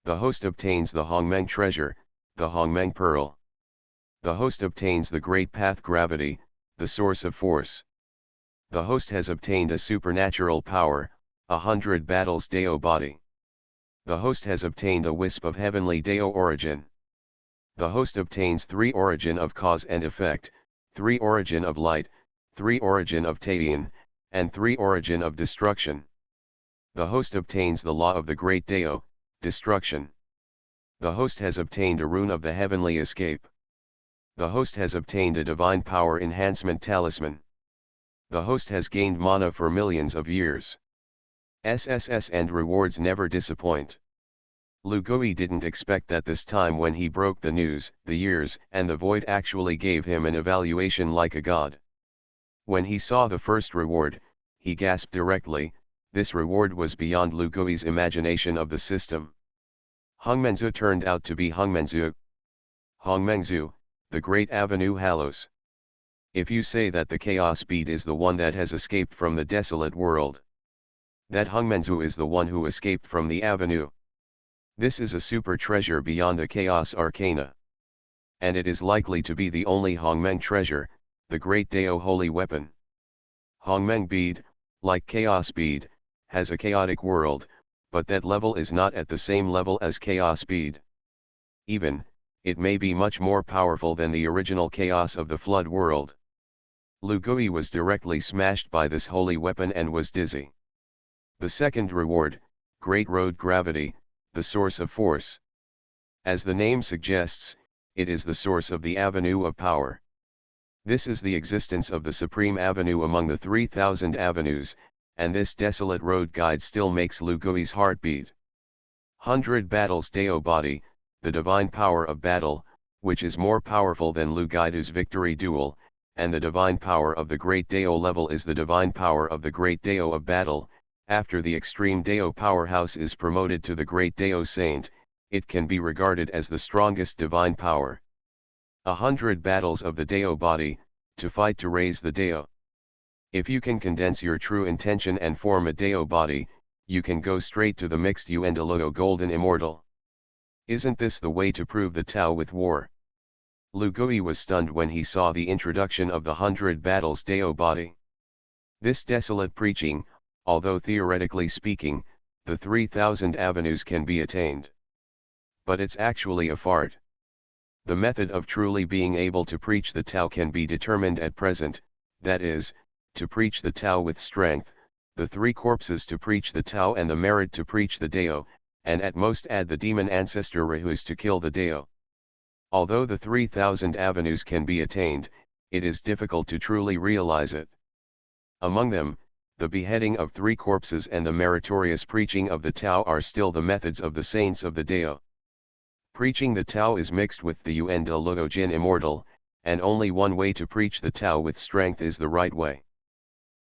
[SPEAKER 1] The host obtains the Hongmeng treasure, the Hongmeng pearl. The host obtains the great path gravity, the source of force. The host has obtained a supernatural power, 100 battles Dao body. The host has obtained a wisp of heavenly Dao origin. The host obtains 3 origin of cause and effect, 3 origin of light, 3 origin of Taiyin, and 3 origin of destruction. The host obtains the law of the great Dao, destruction. The host has obtained a rune of the heavenly escape. The host has obtained a divine power enhancement talisman. The host has gained mana for millions of years. SSS and rewards never disappoint. Lu Gui didn't expect that this time when he broke the news, the years and the void actually gave him an evaluation like a god. When he saw the first reward, he gasped directly. This reward was beyond Lu Gui's imagination of the system. Hongmengzu turned out to be Hongmengzu. Hongmengzu, the great avenue hallows. If you say that the chaos bead is the one that has escaped from the desolate world, that Hongmengzu is the one who escaped from the avenue. This is a super treasure beyond the chaos arcana. And it is likely to be the only Hongmeng treasure, the great Dao holy weapon. Hongmeng bead, like chaos bead, has a chaotic world, but that level is not at the same level as chaos bead. Even, it may be much more powerful than the original chaos of the flood world. Lu Gui was directly smashed by this holy weapon and was dizzy. The second reward, Great Road Gravity, the source of force. As the name suggests, it is the source of the avenue of power. This is the existence of the supreme avenue among the 3,000 avenues, and this desolate road guide still makes Lu Gui's heart beat. 100 battles Dao body, the divine power of battle, which is more powerful than Lu Gui's victory duel, and the divine power of the great Dao level is the divine power of the great Dao of battle. After the extreme Dao powerhouse is promoted to the great Dao saint, it can be regarded as the strongest divine power. 100 battles of the Dao body, to fight to raise the Dao. If you can condense your true intention and form a Dao body, you can go straight to the mixed Yuendaloo golden immortal. Isn't this the way to prove the Tao with war? Lu Gui was stunned when he saw the introduction of the 100 battles Dao body. This desolate preaching, although theoretically speaking, the 3,000 avenues can be attained. But it's actually a fart. The method of truly being able to preach the Tao can be determined at present, that is, to preach the Tao with strength, the 3 corpses to preach the Tao and the merit to preach the Dao, and at most add the demon ancestor Rahus to kill the Dao. Although the 3,000 avenues can be attained, it is difficult to truly realize it. Among them, the beheading of 3 corpses and the meritorious preaching of the Tao are still the methods of the saints of the Dao. Preaching the Tao is mixed with the Yuan de Luo Jin immortal, and only one way to preach the Tao with strength is the right way.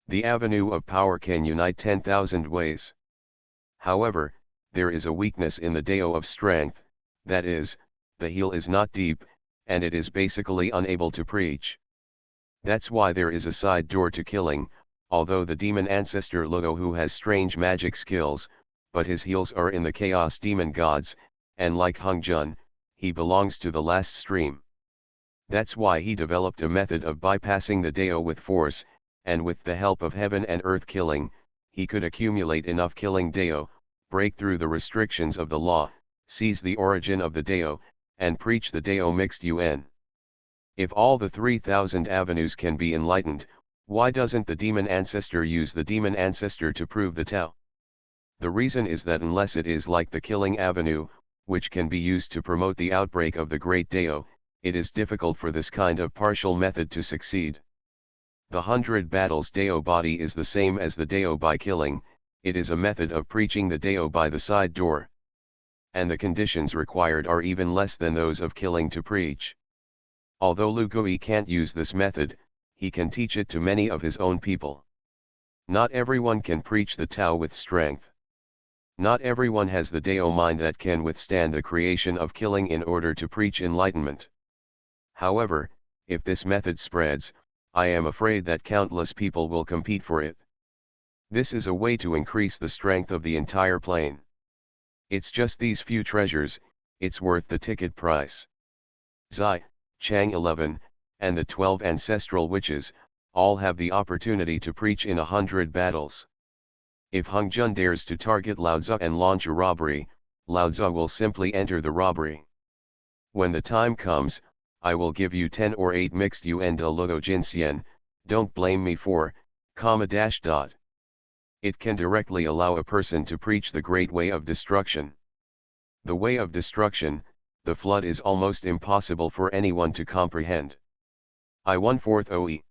[SPEAKER 1] The avenue of power can unite 10,000 ways. However, there is a weakness in the Dao of strength, that is, the heel is not deep, and it is basically unable to preach. That's why there is a side door to killing, although the demon ancestor Luo who has strange magic skills, but his heels are in the chaos demon gods, and like Honghuang, he belongs to the last stream. That's why he developed a method of bypassing the Dao with force, and with the help of heaven and earth killing, he could accumulate enough killing Dao, break through the restrictions of the law, seize the origin of the Dao, and preach the Dao mixed Yuan. If all the 3,000 avenues can be enlightened, why doesn't the demon ancestor use the demon ancestor to prove the Tao? The reason is that unless it is like the killing avenue, which can be used to promote the outbreak of the great Dao, it is difficult for this kind of partial method to succeed. The 100 battles Dao body is the same as the Dao by killing, it is a method of preaching the Dao by the side door. And the conditions required are even less than those of killing to preach. Although Lu Gui can't use this method, he can teach it to many of his own people. Not everyone can preach the Tao with strength. Not everyone has the Dao mind that can withstand the creation of killing in order to preach enlightenment. However, if this method spreads, I am afraid that countless people will compete for it. This is a way to increase the strength of the entire plane. It's just these few treasures, it's worth the ticket price. Zai, Chang 11, and the 12 ancestral witches, all have the opportunity to preach in 100 battles. If Honghuang dares to target Laozi and launch a robbery, Laozi will simply enter the robbery. When the time comes, I will give you 10 or 8 mixed Yuan de Luo Jinxian, don't blame me for, .. It can directly allow a person to preach the great way of destruction. The way of destruction, the flood is almost impossible for anyone to comprehend. I 1/4 OE.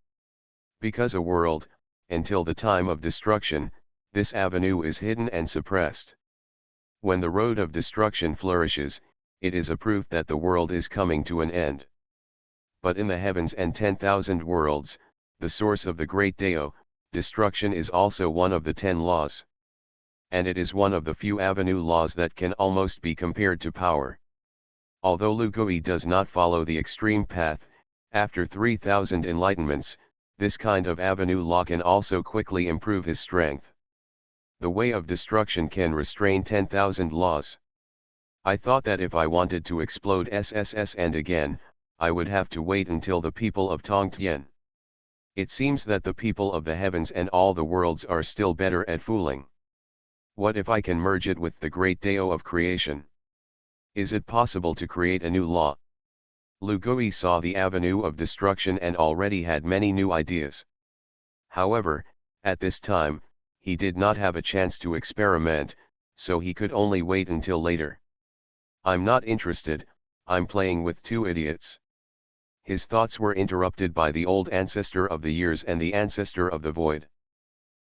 [SPEAKER 1] Because a world, until the time of destruction, this avenue is hidden and suppressed. When the road of destruction flourishes, it is a proof that the world is coming to an end. But in the heavens and 10,000 worlds, the source of the great Dao, destruction is also one of the 10 laws. And it is one of the few avenue laws that can almost be compared to power. Although Lu Gui does not follow the extreme path, after 3,000 enlightenments, this kind of avenue law can also quickly improve his strength. The way of destruction can restrain 10,000 laws. I thought that if I wanted to explode SSS and again, I would have to wait until the people of Tongtian. It seems that the people of the heavens and all the worlds are still better at fooling. What if I can merge it with the great Dao of creation? Is it possible to create a new law? Lu Gui saw the avenue of destruction and already had many new ideas. However, at this time, he did not have a chance to experiment, so he could only wait until later. I'm not interested, I'm playing with 2 idiots. His thoughts were interrupted by the old ancestor of the years and the ancestor of the void.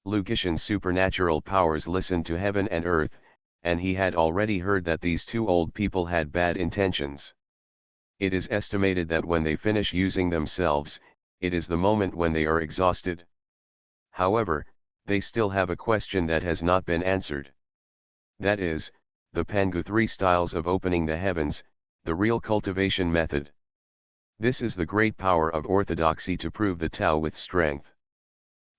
[SPEAKER 1] Lu Gishan's supernatural powers listened to heaven and earth, and he had already heard that these 2 old people had bad intentions. It is estimated that when they finish using themselves, it is the moment when they are exhausted. However, they still have a question that has not been answered. That is, the Pangu 3 styles of opening the heavens, the real cultivation method. This is the great power of orthodoxy to prove the Tao with strength.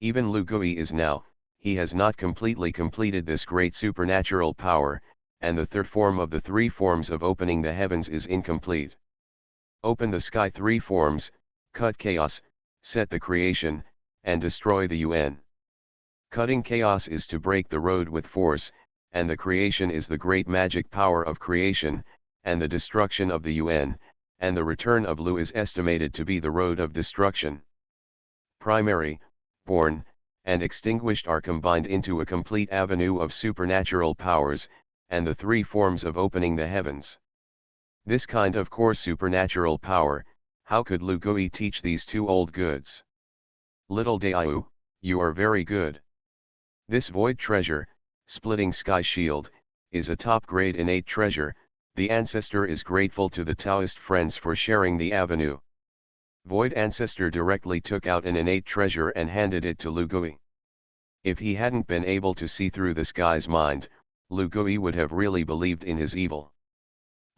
[SPEAKER 1] Even Lu Gui is now, he has not completely completed this great supernatural power, and the third form of the 3 forms of opening the heavens is incomplete. Open the sky 3 forms, cut chaos, set the creation, and destroy the Yuan. Cutting chaos is to break the road with force, and the creation is the great magic power of creation, and the destruction of the Yuan, and the return of Lu is estimated to be the road of destruction. Primary, born, and extinguished are combined into a complete avenue of supernatural powers, and the 3 forms of opening the heavens. This kind of core supernatural power, how could Lu Gui teach these two old goods? Little Daiyu, you are very good. This void treasure, splitting sky shield, is a top-grade innate treasure. The ancestor is grateful to the Taoist friends for sharing the avenue. Void ancestor directly took out an innate treasure and handed it to Lu Gui. If he hadn't been able to see through this guy's mind, Lu Gui would have really believed in his evil.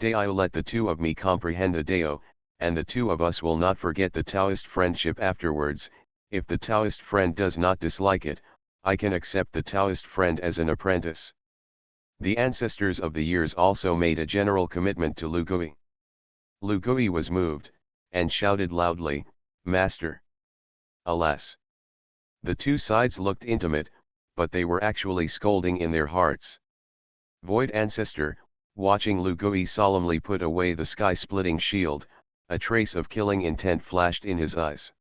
[SPEAKER 1] Daiyu, let the two of me comprehend the Dao, and the two of us will not forget the Taoist friendship afterwards. If the Taoist friend does not dislike it, I can accept the Taoist friend as an apprentice. The ancestors of the years also made a general commitment to Lu Gui. Lu Gui was moved, and shouted loudly, "Master!" Alas! The two sides looked intimate, but they were actually scolding in their hearts. Void ancestor, watching Lu Gui solemnly put away the sky-splitting shield, a trace of killing intent flashed in his eyes.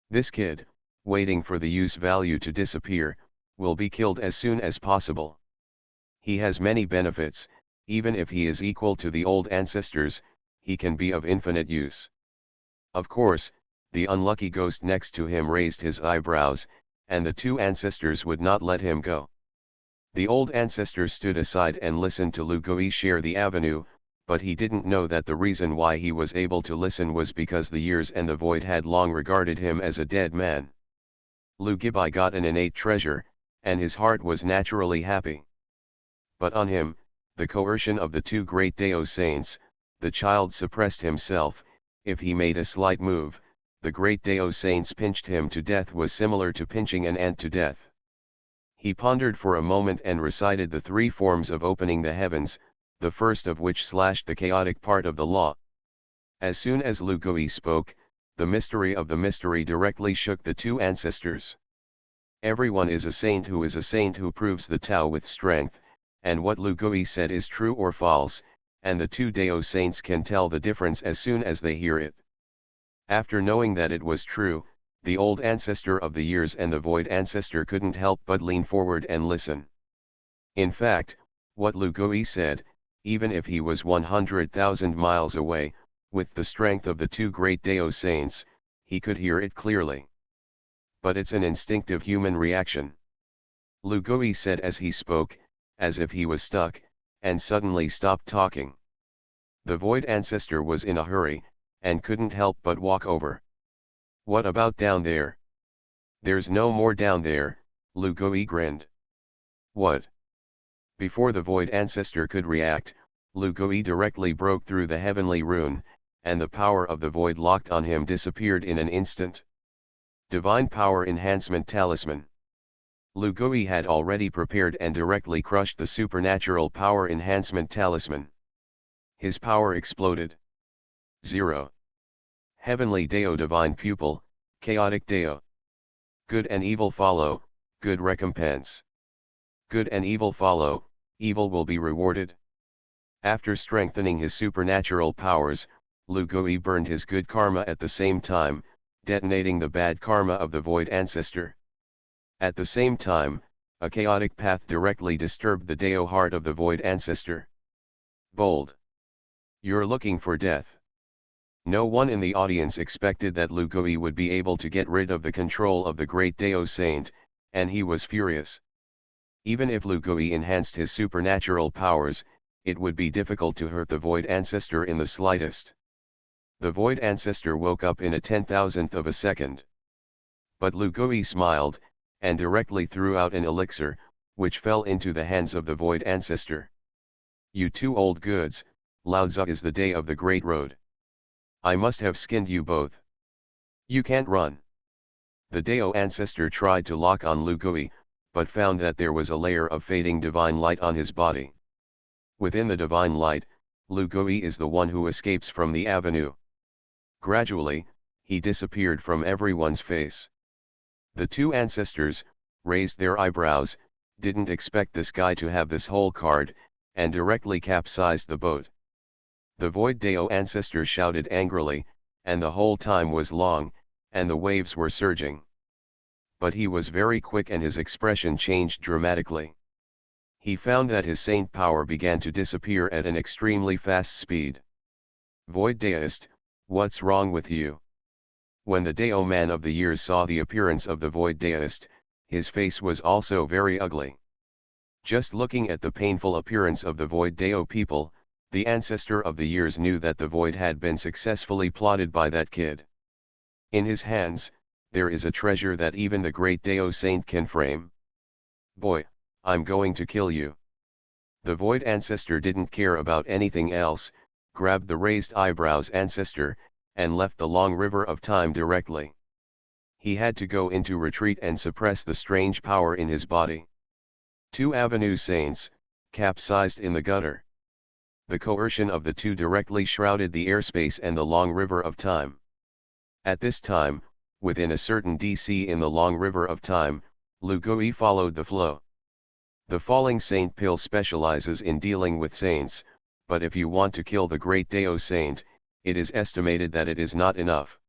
[SPEAKER 1] This kid, waiting for the use value to disappear, will be killed as soon as possible. He has many benefits. Even if he is equal to the old ancestors, he can be of infinite use. Of course, the unlucky ghost next to him raised his eyebrows, and the two ancestors would not let him go. The old ancestor stood aside and listened to Lu Gui share the avenue, but he didn't know that the reason why he was able to listen was because the years and the void had long regarded him as a dead man. Lu Gui got an innate treasure, and his heart was naturally happy. But on him, the coercion of the two great Dao saints, the child suppressed himself. If he made a slight move, the great Dao saints pinched him to death was similar to pinching an ant to death. He pondered for a moment and recited the three forms of opening the heavens, the first of which slashed the chaotic part of the law. As soon as Lu Gui spoke, the mystery of the mystery directly shook the two ancestors. Everyone is a saint who proves the Tao with strength, and what Lu Gui said is true or false, and the two Dao saints can tell the difference as soon as they hear it. After knowing that it was true, the old ancestor of the years and the void ancestor couldn't help but lean forward and listen. In fact, what Lu Gui said, even if he was 100,000 miles away, with the strength of the two great Dao saints, he could hear it clearly. But it's an instinctive human reaction. Lu Gui said as he spoke, as if he was stuck, and suddenly stopped talking. The void ancestor was in a hurry, and couldn't help but walk over. "What about down there?" "There's no more down there," Lu Gui grinned. "What?" Before the void ancestor could react, Lu Gui directly broke through the heavenly rune, and the power of the void locked on him disappeared in an instant. Divine Power Enhancement Talisman. Lu Gui had already prepared and directly crushed the supernatural power enhancement talisman. His power exploded. 0. Heavenly Dao Divine Pupil, Chaotic Dao. Good and evil follow, good recompense. Good and evil follow, evil will be rewarded. After strengthening his supernatural powers, Lu Gui burned his good karma at the same time, detonating the bad karma of the void ancestor. At the same time, a chaotic path directly disturbed the Dao heart of the void ancestor. Bold. You're looking for death. No one in the audience expected that Lu Gui would be able to get rid of the control of the great Dao saint, and he was furious. Even if Lu Gui enhanced his supernatural powers, it would be difficult to hurt the void ancestor in the slightest. The void ancestor woke up in a 10,000th of a second. But Lu Gui smiled, and directly threw out an elixir, which fell into the hands of the void ancestor. "You two old goods, Lao-Tzu is the day of the great road. I must have skinned you both. You can't run." The Dao ancestor tried to lock on Lu Gui, but found that there was a layer of fading divine light on his body. Within the divine light, Lu Gui is the one who escapes from the avenue. Gradually, he disappeared from everyone's face. The two ancestors raised their eyebrows, didn't expect this guy to have this whole card, and directly capsized the boat. The void Dao ancestor shouted angrily, and the whole time was long, and the waves were surging. But he was very quick and his expression changed dramatically. He found that his saint power began to disappear at an extremely fast speed. Void Taoist, what's wrong with you? When the Dao man of the years saw the appearance of the Void Taoist, his face was also very ugly. Just looking at the painful appearance of the Void Dao people, the ancestor of the years knew that the Void had been successfully plotted by that kid. In his hands, there is a treasure that even the great Dao saint can frame. Boy, I'm going to kill you. The Void ancestor didn't care about anything else, grabbed the raised eyebrows ancestor, and left the long river of time directly. He had to go into retreat and suppress the strange power in his body. 2 Avenue saints, capsized in the gutter. The coercion of the two directly shrouded the airspace and the long river of time. At this time, within a certain DC in the long river of time, Lugui followed the flow. The falling saint pill specializes in dealing with saints, but if you want to kill the great Dao saint, it is estimated that it is not enough.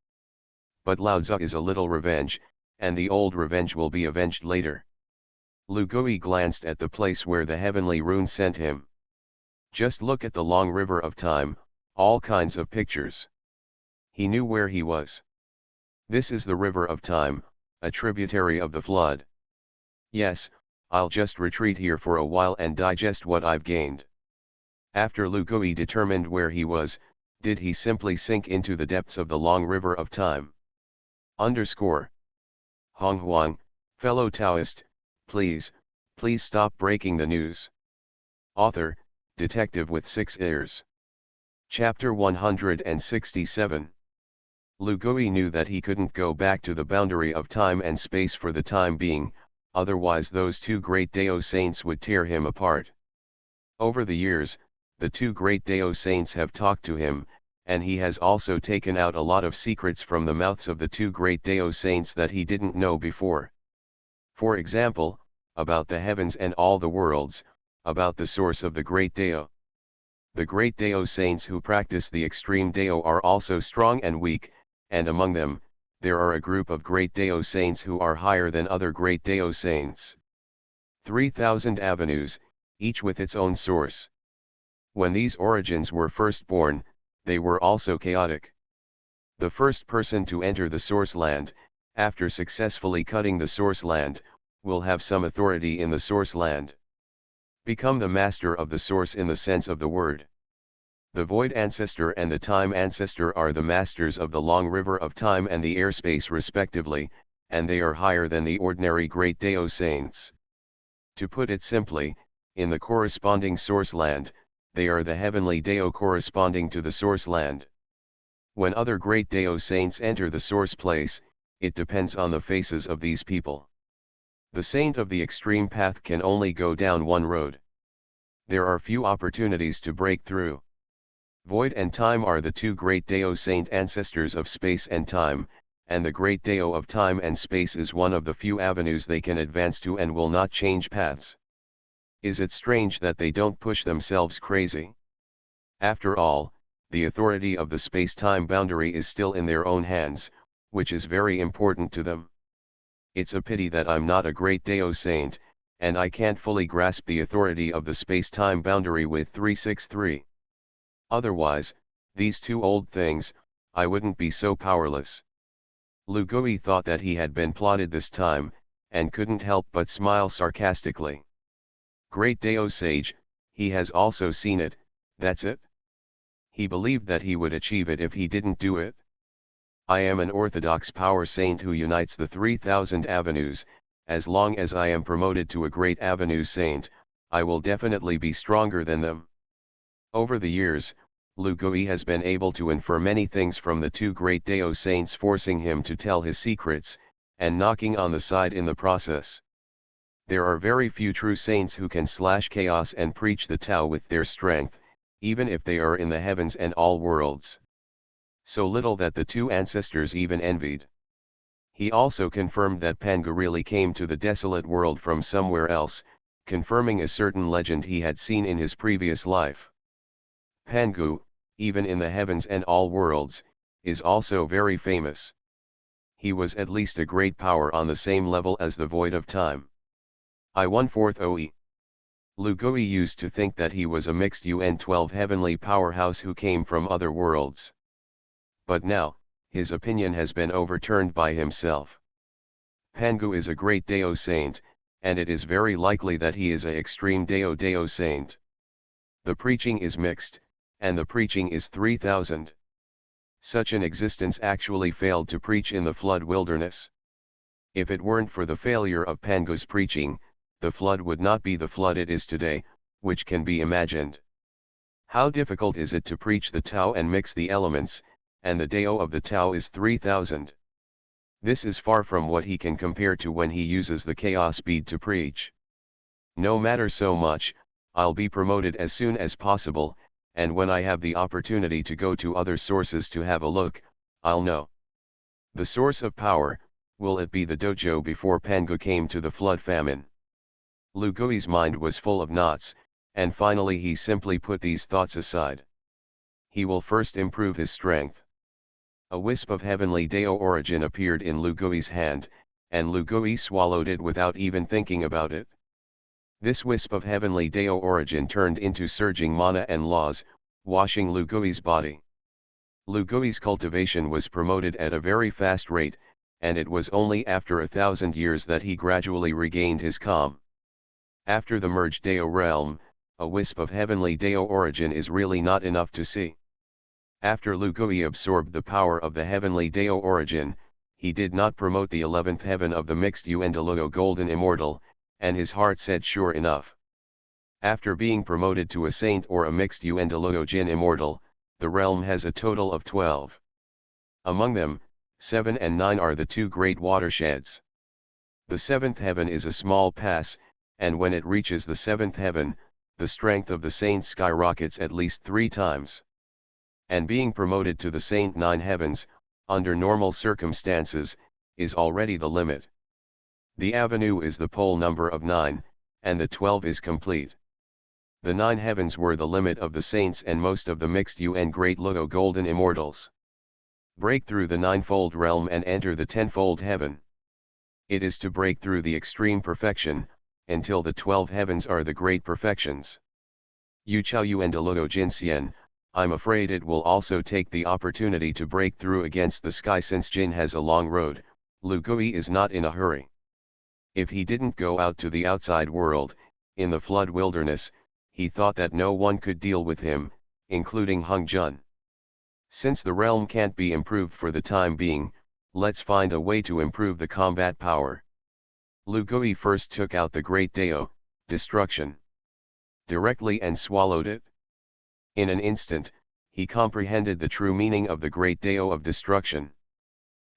[SPEAKER 1] But Laozi is a little revenge, and the old revenge will be avenged later. Lugui glanced at the place where the heavenly rune sent him. Just look at the long river of time, all kinds of pictures. He knew where he was. This is the river of time, a tributary of the flood. Yes, I'll just retreat here for a while and digest what I've gained. After Lugui determined where he was, did he simply sink into the depths of the long river of time? Honghuang, fellow Taoist, please stop breaking the news. Author, detective with 6 ears. Chapter 167. Lugui knew that he couldn't go back to the boundary of time and space for the time being, otherwise those 2 great Dao saints would tear him apart. Over the years, the 2 great Dao saints have talked to him, and he has also taken out a lot of secrets from the mouths of the 2 great Dao saints that he didn't know before. For example, about the heavens and all the worlds, about the source of the great Dao. The great Dao saints who practice the extreme Dao are also strong and weak, and among them, there are a group of great Dao saints who are higher than other great Dao saints. 3,000 avenues, each with its own source. When these origins were first born, they were also chaotic. The first person to enter the source land, after successfully cutting the source land, will have some authority in the source land. Become the master of the source in the sense of the word. The void ancestor and the time ancestor are the masters of the long river of time and the airspace respectively, and they are higher than the ordinary great Dao saints. To put it simply, in the corresponding source land, they are the heavenly Dao corresponding to the source land. When other great Dao saints enter the source place, it depends on the faces of these people. The saint of the extreme path can only go down one road. There are few opportunities to break through. Void and time are the 2 great Dao saint ancestors of space and time, and the great Dao of time and space is one of the few avenues they can advance to and will not change paths. Is it strange that they don't push themselves crazy? After all, the authority of the space-time boundary is still in their own hands, which is very important to them. It's a pity that I'm not a great Dao saint, and I can't fully grasp the authority of the space-time boundary with 363. Otherwise, these 2 old things, I wouldn't be so powerless. Lugui thought that he had been plotted this time, and couldn't help but smile sarcastically. Great Dao sage, he has also seen it, that's it? He believed that he would achieve it if he didn't do it. I am an orthodox power saint who unites the 3,000 avenues. As long as I am promoted to a great avenue saint, I will definitely be stronger than them. Over the years, Lugui has been able to infer many things from the 2 great Dao saints, forcing him to tell his secrets, and knocking on the side in the process. There are very few true saints who can slash chaos and preach the Tao with their strength, even if they are in the heavens and all worlds. So little that the 2 ancestors even envied. He also confirmed that Pangu really came to the desolate world from somewhere else, confirming a certain legend he had seen in his previous life. Pangu, even in the heavens and all worlds, is also very famous. He was at least a great power on the same level as the void of time. I 1/4 OE. Lu Gui used to think that he was a mixed UN-12 heavenly powerhouse who came from other worlds. But now, his opinion has been overturned by himself. Pangu is a great Dao saint, and it is very likely that he is a extreme Dao saint. The preaching is mixed, and the preaching is 3000. Such an existence actually failed to preach in the flood wilderness. If it weren't for the failure of Pangu's preaching, the flood would not be the flood it is today, which can be imagined. How difficult is it to preach the Tao and mix the elements, and the Dao of the Tao is 3000. This is far from what he can compare to when he uses the chaos bead to preach. No matter so much, I'll be promoted as soon as possible, and when I have the opportunity to go to other sources to have a look, I'll know. The source of power, will it be the dojo before Pangu came to the flood famine? Lu Gui's mind was full of knots, and finally he simply put these thoughts aside. He will first improve his strength. A wisp of heavenly Dao origin appeared in Lu Gui's hand, and Lu Gui swallowed it without even thinking about it. This wisp of heavenly Dao origin turned into surging mana and laws, washing Lu Gui's body. Lu Gui's cultivation was promoted at a very fast rate, and it was only after 1,000 years that he gradually regained his calm. After the merged Dao realm, a wisp of heavenly Dao origin is really not enough to see. After Lu Gui absorbed the power of the heavenly Dao origin, he did not promote the 11th heaven of the mixed Yuandaluo golden immortal, and his heart said sure enough. After being promoted to a saint or a mixed Yuandaluo Jin immortal, the realm has a total of 12. Among them, 7 and 9 are the two great watersheds. The 7th heaven is a small pass, and when it reaches the 7th heaven, the strength of the saint skyrockets at least 3 times. And being promoted to the saint 9 heavens, under normal circumstances, is already the limit. The avenue is the pole number of 9, and the 12 is complete. The 9 heavens were the limit of the saints and most of the mixed UN Great Luo Golden Immortals. Break through the 9-fold realm and enter the 10-fold heaven. It is to break through the extreme perfection, until the 12 heavens are the great perfections. Yu Chao Yuandaluo Jinxian, I'm afraid it will also take the opportunity to break through against the sky since Jin has a long road. Lu Gui is not in a hurry. If he didn't go out to the outside world, in the flood wilderness, he thought that no one could deal with him, including Honghuang. Since the realm can't be improved for the time being, let's find a way to improve the combat power. Lu Gui first took out the great Dao, destruction, directly and swallowed it. In an instant, he comprehended the true meaning of the great Dao of destruction.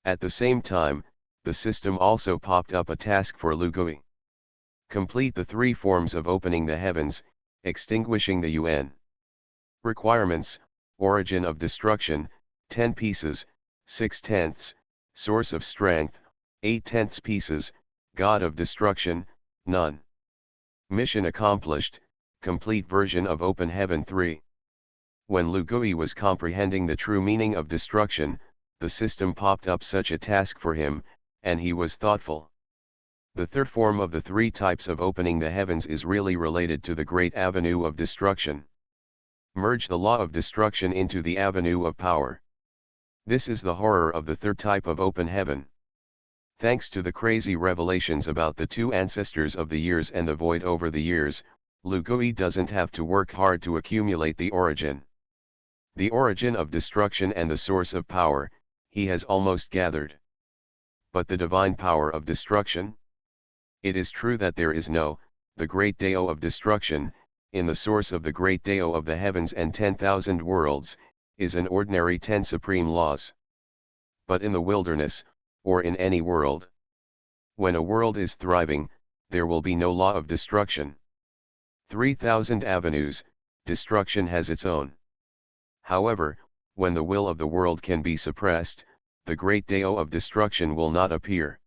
[SPEAKER 1] At the same time, the system also popped up a task for Lu Gui. Complete the 3 forms of opening the heavens, extinguishing the UN. Requirements: origin of destruction, 10 pieces, 6/10, source of strength, 8/10 pieces, god of destruction, none. Mission accomplished, complete version of Open Heaven 3. When Lu Gui was comprehending the true meaning of destruction, the system popped up such a task for him, and he was thoughtful. The third form of the 3 types of opening the heavens is really related to the great avenue of destruction. Merge the law of destruction into the avenue of power. This is the horror of the third type of open heaven. Thanks to the crazy revelations about the 2 ancestors of the years and the void over the years, Lu Gui doesn't have to work hard to accumulate the origin. The origin of destruction and the source of power, he has almost gathered. But the divine power of destruction? It is true that there is no, the great Dao of destruction, in the source of the great Dao of the heavens and 10,000 worlds, is an ordinary 10 supreme laws. But in the wilderness, or in any world, when a world is thriving, there will be no law of destruction. 3,000 avenues, destruction has its own. However, when the will of the world can be suppressed, the great Dao of destruction will not appear.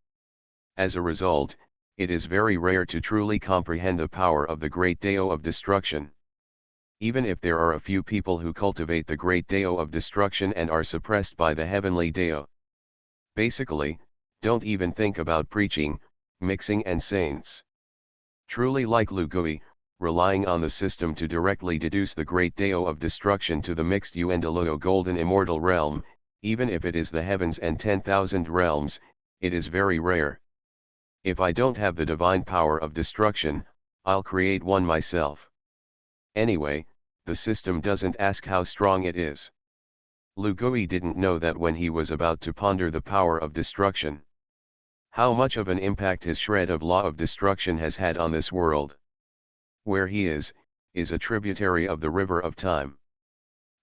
[SPEAKER 1] As a result, it is very rare to truly comprehend the power of the great Dao of destruction. Even if there are a few people who cultivate the great Dao of destruction and are suppressed by the heavenly Dao. Basically, don't even think about preaching, mixing and saints. Truly like Lu Gui, relying on the system to directly deduce the great Dao of destruction to the mixed Yuandaloyo golden immortal realm, even if it is the heavens and 10,000 realms, it is very rare. If I don't have the divine power of destruction, I'll create one myself. Anyway, the system doesn't ask how strong it is. Lu Gui didn't know that when he was about to ponder the power of destruction. How much of an impact his shred of law of destruction has had on this world. Where he is a tributary of the river of time.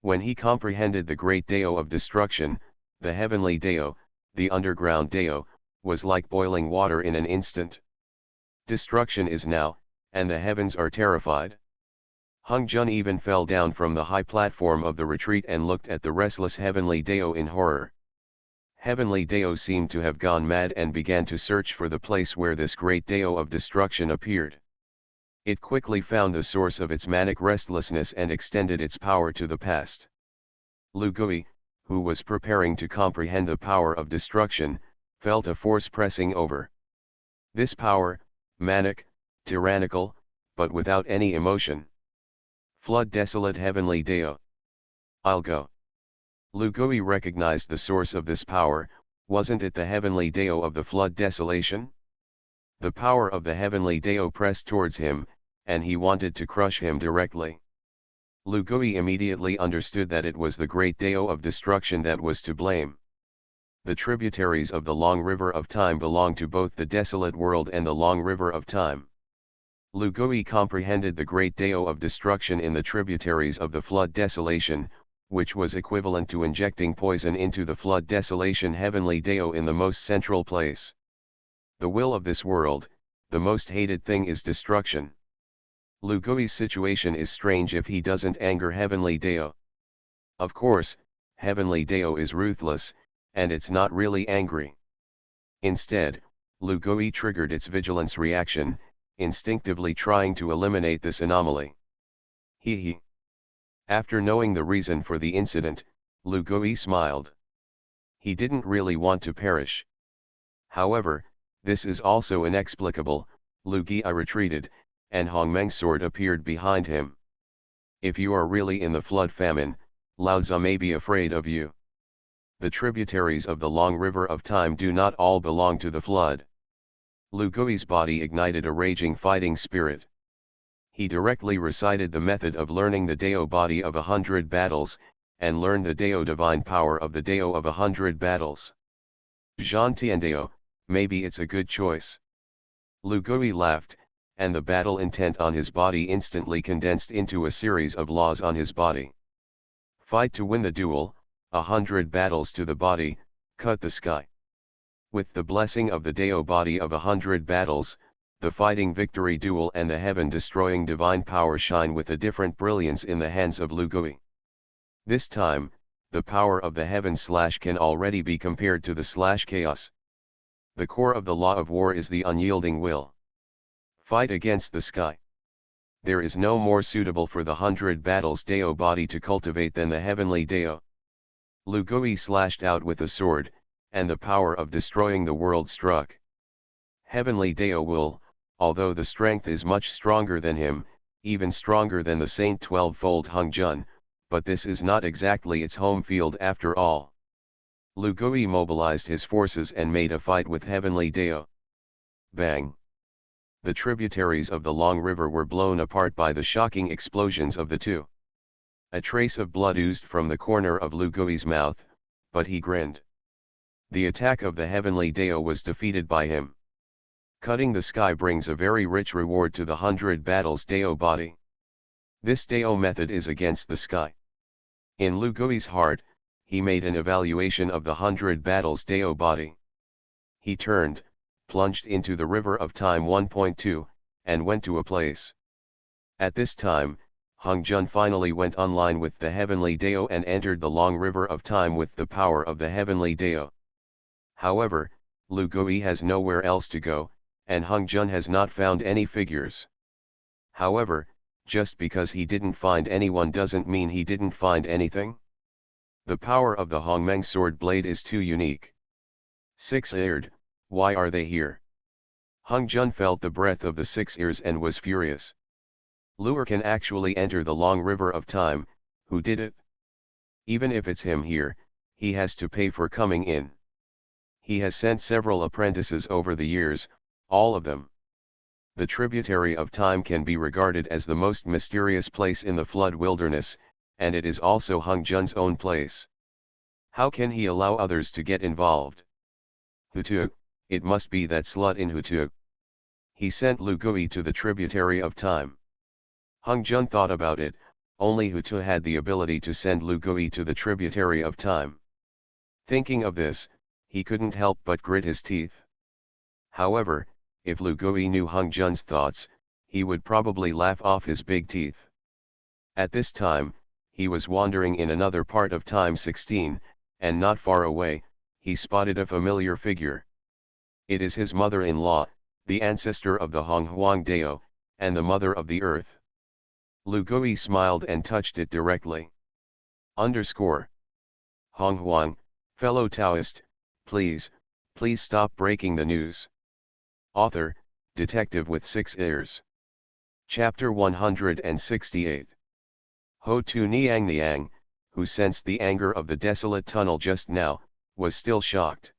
[SPEAKER 1] When he comprehended the great Dao of destruction, the heavenly Dao, the underground Dao, was like boiling water in an instant. Destruction is now, and the heavens are terrified. Hung Jun even fell down from the high platform of the retreat and looked at the restless heavenly Dao in horror. Heavenly Dao seemed to have gone mad and began to search for the place where this great Dao of destruction appeared. It quickly found the source of its manic restlessness and extended its power to the past. Lu Gui, who was preparing to comprehend the power of destruction, felt a force pressing over. This power, manic, tyrannical, but without any emotion. Flood desolate heavenly Dao. I'll go. Lu Gui recognized the source of this power. Wasn't it the heavenly Dao of the flood desolation? The power of the heavenly Dao pressed towards him, and he wanted to crush him directly. Lu Gui immediately understood that it was the great Dao of destruction that was to blame. The tributaries of the long river of time belong to both the desolate world and the long river of time. Lu Gui comprehended the great Dao of destruction in the tributaries of the flood desolation, which was equivalent to injecting poison into the flood desolation heavenly Dao in the most central place. The will of this world, the most hated thing is destruction. Lu Gui's situation is strange if he doesn't anger heavenly Dao. Of course, heavenly Dao is ruthless, and it's not really angry. Instead, Lu Gui triggered its vigilance reaction, instinctively trying to eliminate this anomaly. He. After knowing the reason for the incident, Lu Gui smiled. He didn't really want to perish. However, this is also inexplicable. Lu Gui retreated, and Honghuang's sword appeared behind him. If you are really in the flood famine, Laozi may be afraid of you. The tributaries of the long river of time do not all belong to the flood. Lu Gui's body ignited a raging fighting spirit. He directly recited the method of learning the Dao body of 100 battles, and learned the Dao divine power of the Dao of 100 battles. Zhan Tiandao, maybe it's a good choice. Lu Gui laughed, and the battle intent on his body instantly condensed into a series of laws on his body. Fight to win the duel, 100 battles to the body, cut the sky. With the blessing of the Dao body of 100 battles, the fighting victory duel and the heaven-destroying divine power shine with a different brilliance in the hands of Lu Gui. This time, the power of the heaven / can already be compared to the / chaos. The core of the law of war is the unyielding will. Fight against the sky. There is no more suitable for the 100 battles Dao body to cultivate than the heavenly Dao. Lu Gui slashed out with the sword, and the power of destroying the world struck. Heavenly Dao will, although the strength is much stronger than him, even stronger than the Saint 12-fold Hung Jun, but this is not exactly its home field after all. Lu Gui mobilized his forces and made a fight with heavenly Dao. Bang! The tributaries of the long river were blown apart by the shocking explosions of the two. A trace of blood oozed from the corner of Lu Gui's mouth, but he grinned. The attack of the heavenly Dao was defeated by him. Cutting the sky brings a very rich reward to the 100 battles Dao body. This Dao method is against the sky. In Lu Gui's heart, he made an evaluation of the 100 battles Dao body. He turned, plunged into the river of time 1.2, and went to a place. At this time, Hung Jun finally went online with the heavenly Dao and entered the long river of time with the power of the heavenly Dao. However, Lu Gui has nowhere else to go, and Hung Jun has not found any figures. However, just because he didn't find anyone doesn't mean he didn't find anything. The power of the Honghuang sword blade is too unique. 6-eared, why are they here? Hung Jun felt the breath of the 6 ears and was furious. Lure can actually enter the long river of time. Who did it? Even if it's him here, he has to pay for coming in. He has sent several apprentices over the years, all of them. The tributary of time can be regarded as the most mysterious place in the flood wilderness, and it is also Hongzhun's own place. How can he allow others to get involved? Hutu, it must be that slut in Hutu. He sent Lu Gui to the tributary of time. Hongzhun thought about it. Only Hutu had the ability to send Lu Gui to the tributary of time. Thinking of this, he couldn't help but grit his teeth. However, if Lu Gui knew Hongzhun's thoughts, he would probably laugh off his big teeth. At this time, he was wandering in another part of Time 16, and not far away, he spotted a familiar figure. It is his mother-in-law, the ancestor of the Honghuang Dao, and the mother of the earth. Lu Gui smiled and touched it directly. Honghuang, fellow Taoist, please stop breaking the news. Author, detective with 6 ears. Chapter 168. Ho Tu Niang, who sensed the anger of the desolate tunnel just now, was still shocked.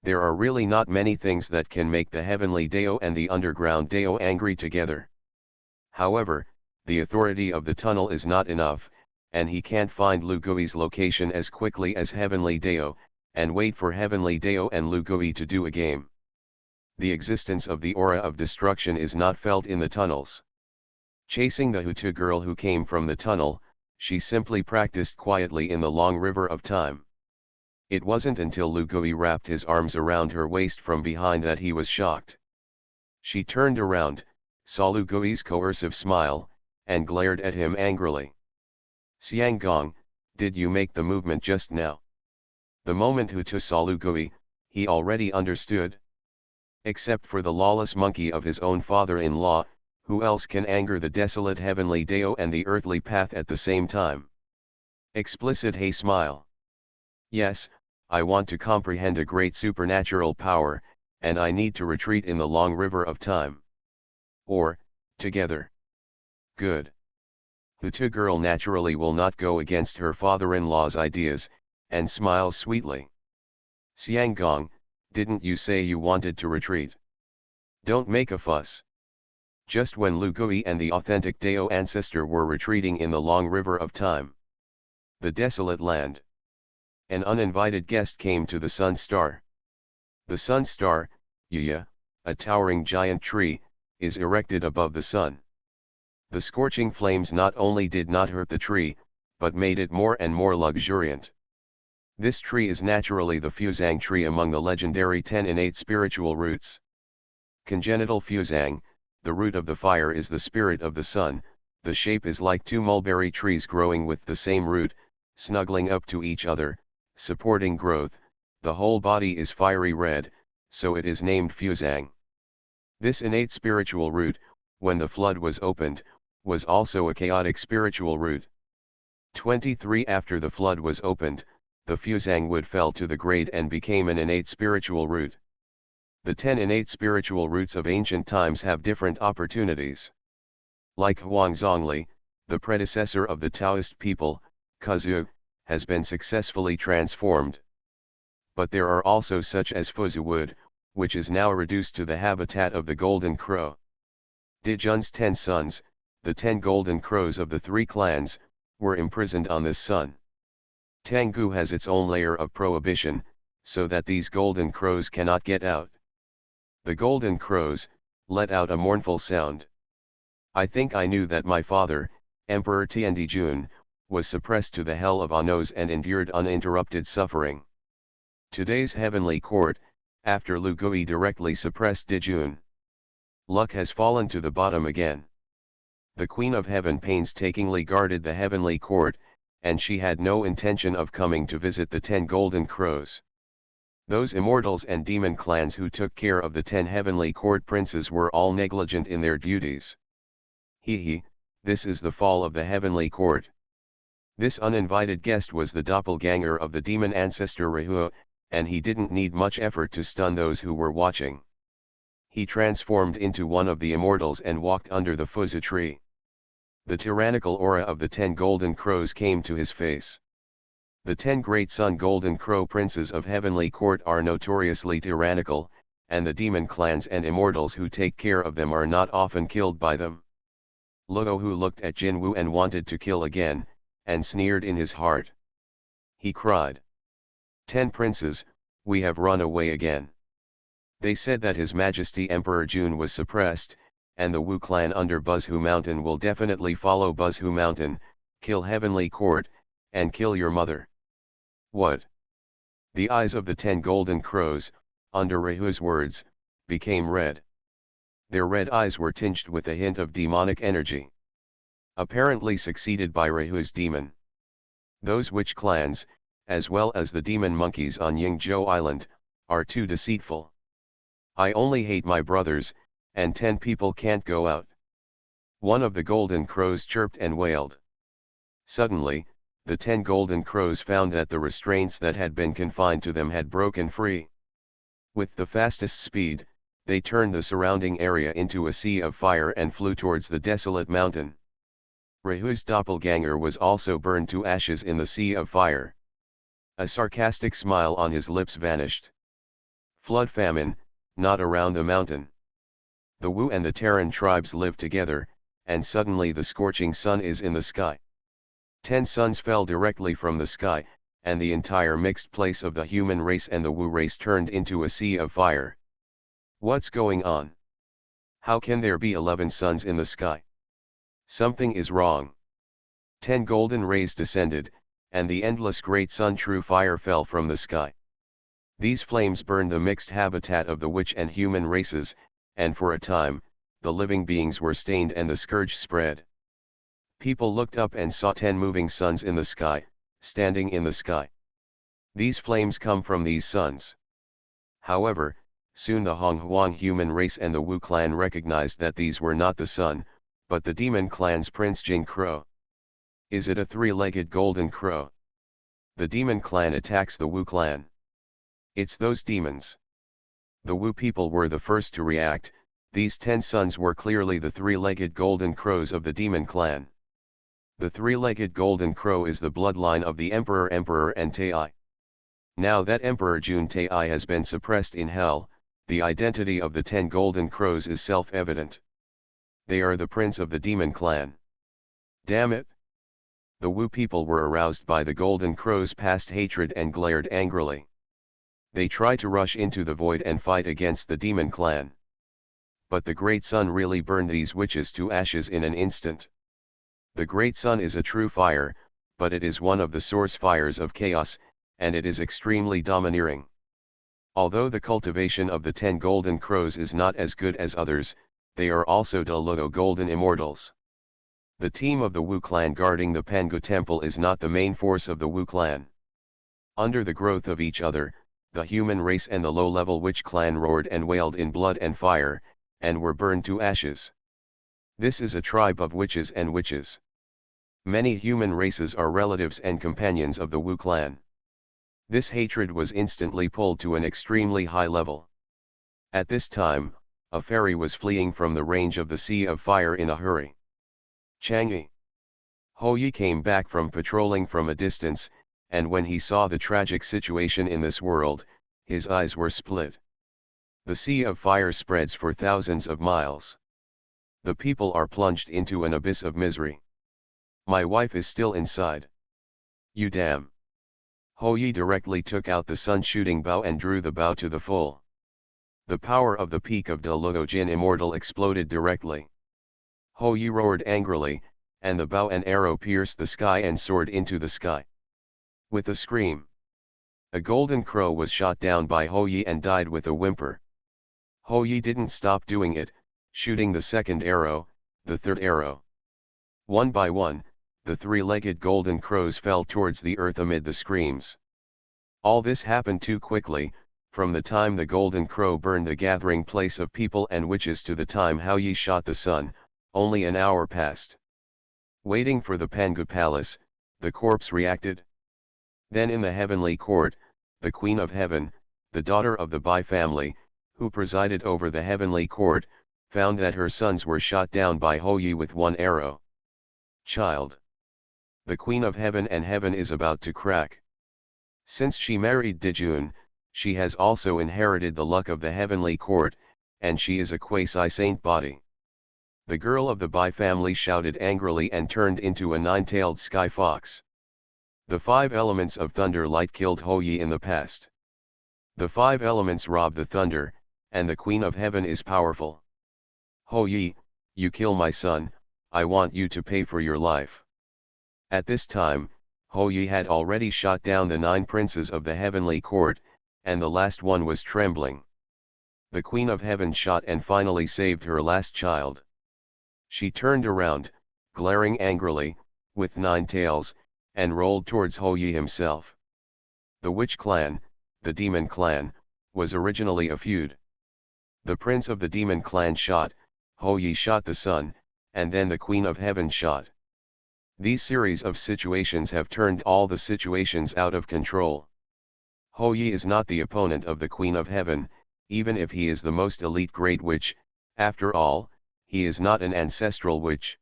[SPEAKER 1] There are really not many things that can make the heavenly Dao and the underground Dao angry together. However, the authority of the tunnel is not enough, and he can't find Lu Gui's location as quickly as heavenly Dao, and wait for heavenly Dao and Lu Gui to do a game. The existence of the aura of destruction is not felt in the tunnels. Chasing the Hutu girl who came from the tunnel, she simply practiced quietly in the long river of time. It wasn't until Lu Gui wrapped his arms around her waist from behind that he was shocked. She turned around, saw Lu Gui's coercive smile, and glared at him angrily. Xianggong, did you make the movement just now? The moment Hutu saw Lu Gui, he already understood. Except for the lawless monkey of his own father-in-law, who else can anger the desolate heavenly Dao and the earthly path at the same time? Explicit Hey smile. Yes, I want to comprehend a great supernatural power, and I need to retreat in the long river of time. Or, together. Good. Hutu girl naturally will not go against her father-in-law's ideas, and smiles sweetly. Xianggong, didn't you say you wanted to retreat? Don't make a fuss. Just when Lu Gui and the authentic Dao ancestor were retreating in the long river of time. The desolate land. An uninvited guest came to the Sun Star. The Sun Star, Yuya, a towering giant tree, is erected above the sun. The scorching flames not only did not hurt the tree, but made it more and more luxuriant. This tree is naturally the Fuzang tree among the legendary 10 innate spiritual roots. Congenital Fuzang, the root of the fire is the spirit of the sun, the shape is like 2 mulberry trees growing with the same root, snuggling up to each other, supporting growth, the whole body is fiery red, so it is named Fuzang. This innate spiritual root, when the flood was opened, was also a chaotic spiritual root. 23 After the flood was opened, the Fuzang wood fell to the grade and became an innate spiritual root. The 10 innate spiritual roots of ancient times have different opportunities. Like Huangzongli, the predecessor of the Taoist people, Kuzu, has been successfully transformed. But there are also such as Fuzu wood, which is now reduced to the habitat of the golden crow. Dijun's 10 sons, the 10 golden crows of the 3 clans, were imprisoned on this sun. Tanggu has its own layer of prohibition, so that these golden crows cannot get out. The golden crows let out a mournful sound. I think I knew that my father, Emperor Tiandijun, was suppressed to the hell of Anos and endured uninterrupted suffering. Today's heavenly court, after Lu Gui directly suppressed Dijun. Luck has fallen to the bottom again. The Queen of Heaven painstakingly guarded the heavenly court, and she had no intention of coming to visit the 10 golden crows. Those immortals and demon clans who took care of the 10 heavenly court princes were all negligent in their duties. This is the fall of the heavenly court. This uninvited guest was the doppelganger of the demon ancestor Rahu, and he didn't need much effort to stun those who were watching. He transformed into one of the immortals and walked under the Fuzu tree. The tyrannical aura of the 10 golden crows came to his face. The 10 great sun golden crow princes of heavenly court are notoriously tyrannical, and the demon clans and immortals who take care of them are not often killed by them. Luo Hu looked at Jin Wu and wanted to kill again, and sneered in his heart. He cried, 10 princes, we have run away again. They said that His Majesty Emperor Jun was suppressed, and the Wu clan under Buzhu Mountain will definitely follow Buzhu Mountain, kill Heavenly Court, and kill your mother. What? The eyes of the 10 golden crows, under Rehu's words, became red. Their red eyes were tinged with a hint of demonic energy. Apparently succeeded by Rehu's demon. Those witch clans, as well as the demon monkeys on Yingzhou Island, are too deceitful. I only hate my brothers, and 10 people can't go out. One of the golden crows chirped and wailed. Suddenly, the 10 golden crows found that the restraints that had been confined to them had broken free. With the fastest speed, they turned the surrounding area into a sea of fire and flew towards the desolate mountain. Rehu's doppelganger was also burned to ashes in the sea of fire. A sarcastic smile on his lips vanished. Flood famine, not around the mountain. The Wu and the Terran tribes live together, and suddenly the scorching sun is in the sky. 10 suns fell directly from the sky, and the entire mixed place of the human race and the Wu race turned into a sea of fire. What's going on? How can there be 11 suns in the sky? Something is wrong. 10 golden rays descended, and the endless great sun true fire fell from the sky. These flames burned the mixed habitat of the witch and human races, and for a time, the living beings were stained and the scourge spread. People looked up and saw 10 moving suns in the sky, standing in the sky. These flames come from these suns. However, soon the Honghuang human race and the Wu clan recognized that these were not the sun, but the demon clan's Prince Jin Crow. Is it a 3-legged golden crow? The demon clan attacks the Wu clan. It's those demons. The Wu people were the first to react. These 10 suns were clearly the 3-legged golden crows of the demon clan. The 3-legged golden crow is the bloodline of the Emperor and Tai. Now that Emperor Jun Tai has been suppressed in hell, the identity of the 10 golden crows is self-evident. They are the prince of the demon clan. Damn it! The Wu people were aroused by the golden crow's past hatred and glared angrily. They try to rush into the void and fight against the demon clan. But the great sun really burned these witches to ashes in an instant. The great sun is a true fire, but it is one of the source fires of chaos, and it is extremely domineering. Although the cultivation of the 10 golden crows is not as good as others, they are also Daluo golden immortals. The team of the Wu clan guarding the Pangu temple is not the main force of the Wu clan. Under the growth of each other, the human race and the low-level witch clan roared and wailed in blood and fire, and were burned to ashes. This is a tribe of witches and witches. Many human races are relatives and companions of the Wu clan. This hatred was instantly pulled to an extremely high level. At this time, a ferry was fleeing from the range of the Sea of Fire in a hurry. Chang'e. Ho Yi came back from patrolling from a distance, and when he saw the tragic situation in this world, his eyes were split. The Sea of Fire spreads for thousands of miles. The people are plunged into an abyss of misery. My wife is still inside. You damn. Ho Yi directly took out the sun-shooting bow and drew the bow to the full. The power of the peak of Daluo Jin Immortal exploded directly. Ho Yi roared angrily, and the bow and arrow pierced the sky and soared into the sky. With a scream, a golden crow was shot down by Ho Yi and died with a whimper. Ho Yi didn't stop doing it, shooting the second arrow, the third arrow. One by one, the 3-legged golden crows fell towards the earth amid the screams. All this happened too quickly. From the time the golden crow burned the gathering place of people and witches to the time Hao Yi shot the sun, only an hour passed. Waiting for the Pangu Palace, the corpse reacted. Then in the heavenly court, the Queen of Heaven, the daughter of the Bai family, who presided over the heavenly court, found that her sons were shot down by Ho Yi with one arrow. Child. The Queen of Heaven and Heaven is about to crack. Since she married Dijun, she has also inherited the luck of the heavenly court, and she is a quasi-saint body. The girl of the Bai family shouted angrily and turned into a nine-tailed sky fox. The 5 elements of thunder light killed Ho Yi in the past. The 5 elements rob the thunder, and the Queen of Heaven is powerful. Ho Yi, you kill my son, I want you to pay for your life. At this time, Ho Yi had already shot down the 9 princes of the heavenly court, and the last one was trembling. The Queen of Heaven shot and finally saved her last child. She turned around, glaring angrily, with 9 tails, and rolled towards Ho Yi himself. The witch clan, the demon clan, was originally a feud. The prince of the demon clan shot, Ho Yi shot the son, and then the Queen of Heaven shot. These series of situations have turned all the situations out of control. Ho Yi is not the opponent of the Queen of Heaven, even if he is the most elite great witch. After all, he is not an ancestral witch.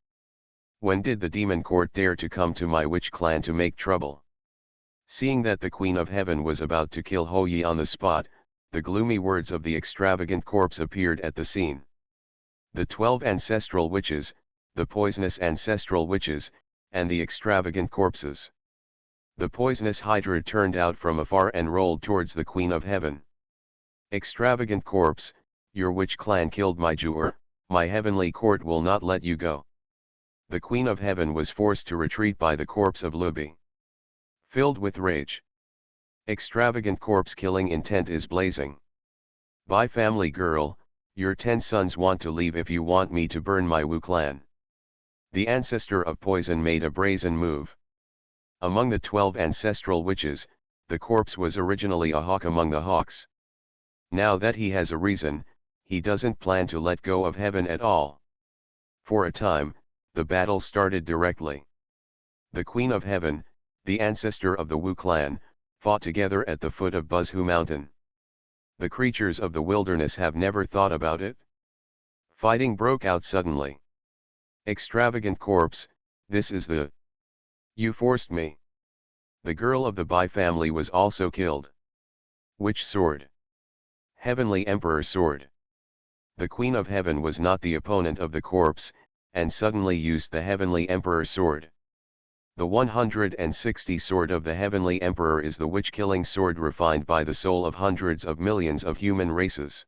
[SPEAKER 1] When did the demon court dare to come to my witch clan to make trouble? Seeing that the Queen of Heaven was about to kill Ho Yi on the spot, the gloomy words of the extravagant corpse appeared at the scene. The 12 ancestral witches, the poisonous ancestral witches, and the extravagant corpses. The poisonous hydra turned out from afar and rolled towards the Queen of Heaven. Extravagant corpse, your witch clan killed my jeweler, my heavenly court will not let you go. The Queen of Heaven was forced to retreat by the corpse of Lubi. Filled with rage. Extravagant corpse killing intent is blazing. Bai family girl, your 10 sons want to leave if you want me to burn my Wu clan. The ancestor of poison made a brazen move. Among the 12 ancestral witches, the corpse was originally a hawk among the hawks. Now that he has a reason, he doesn't plan to let go of heaven at all. For a time, the battle started directly. The Queen of Heaven, the ancestor of the Wu clan, fought together at the foot of Buzhu Mountain. The creatures of the wilderness have never thought about it. Fighting broke out suddenly. Extravagant corpse, this is the... You forced me. The girl of the Bai family was also killed. Which sword? Heavenly Emperor sword. The Queen of Heaven was not the opponent of the corpse, and suddenly used the Heavenly Emperor sword. The 160 sword of the Heavenly Emperor is the witch-killing sword refined by the soul of hundreds of millions of human races.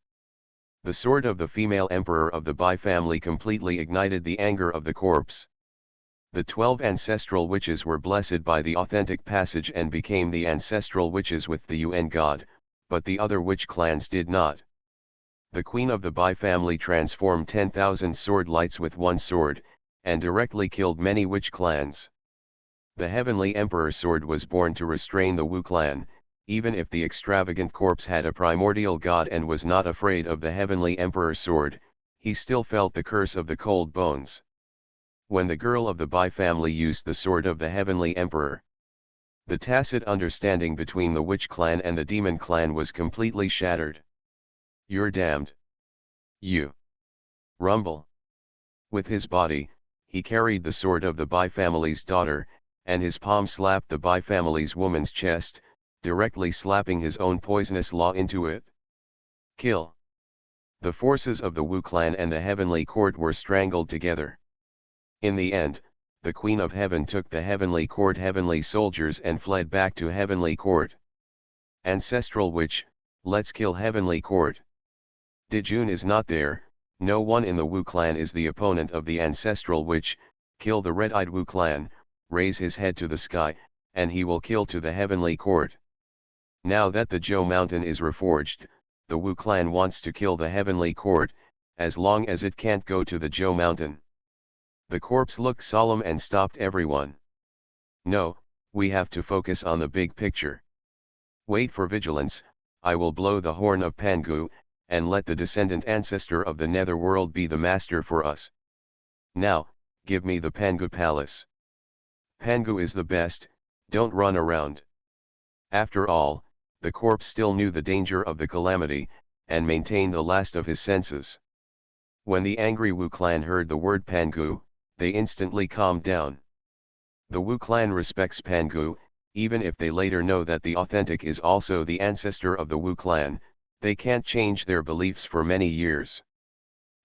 [SPEAKER 1] The sword of the female emperor of the Bai family completely ignited the anger of the corpse. The 12 ancestral witches were blessed by the authentic passage and became the ancestral witches with the UN god, but the other witch clans did not. The queen of the Bai family transformed 10,000 sword lights with one sword, and directly killed many witch clans. The Heavenly Emperor sword was born to restrain the Wu clan. Even if the extravagant corpse had a primordial god and was not afraid of the Heavenly Emperor sword, he still felt the curse of the cold bones. When the girl of the Bai family used the sword of the Heavenly Emperor, the tacit understanding between the witch clan and the demon clan was completely shattered. You're damned. You. Rumble. With his body, he carried the sword of the Bai family's daughter, and his palm slapped the Bai family's woman's chest, directly slapping his own poisonous law into it. Kill. The forces of the Wu clan and the heavenly court were strangled together. In the end, the Queen of Heaven took the heavenly court heavenly soldiers and fled back to heavenly court. Ancestral witch, let's kill heavenly court. Dijun is not there, no one in the Wu clan is the opponent of the ancestral witch. Kill the red-eyed Wu clan, raise his head to the sky, and he will kill to the heavenly court. Now that the Zhou mountain is reforged, the Wu clan wants to kill the heavenly court, as long as it can't go to the Zhou mountain. The corpse looked solemn and stopped everyone. No, we have to focus on the big picture. Wait for vigilance, I will blow the horn of Pangu, and let the descendant ancestor of the netherworld be the master for us. Now, give me the Pangu palace. Pangu is the best, don't run around. After all, the corpse still knew the danger of the calamity, and maintained the last of his senses. When the angry Wu clan heard the word Pangu, they instantly calmed down. The Wu clan respects Pangu, even if they later know that the authentic is also the ancestor of the Wu clan, they can't change their beliefs for many years.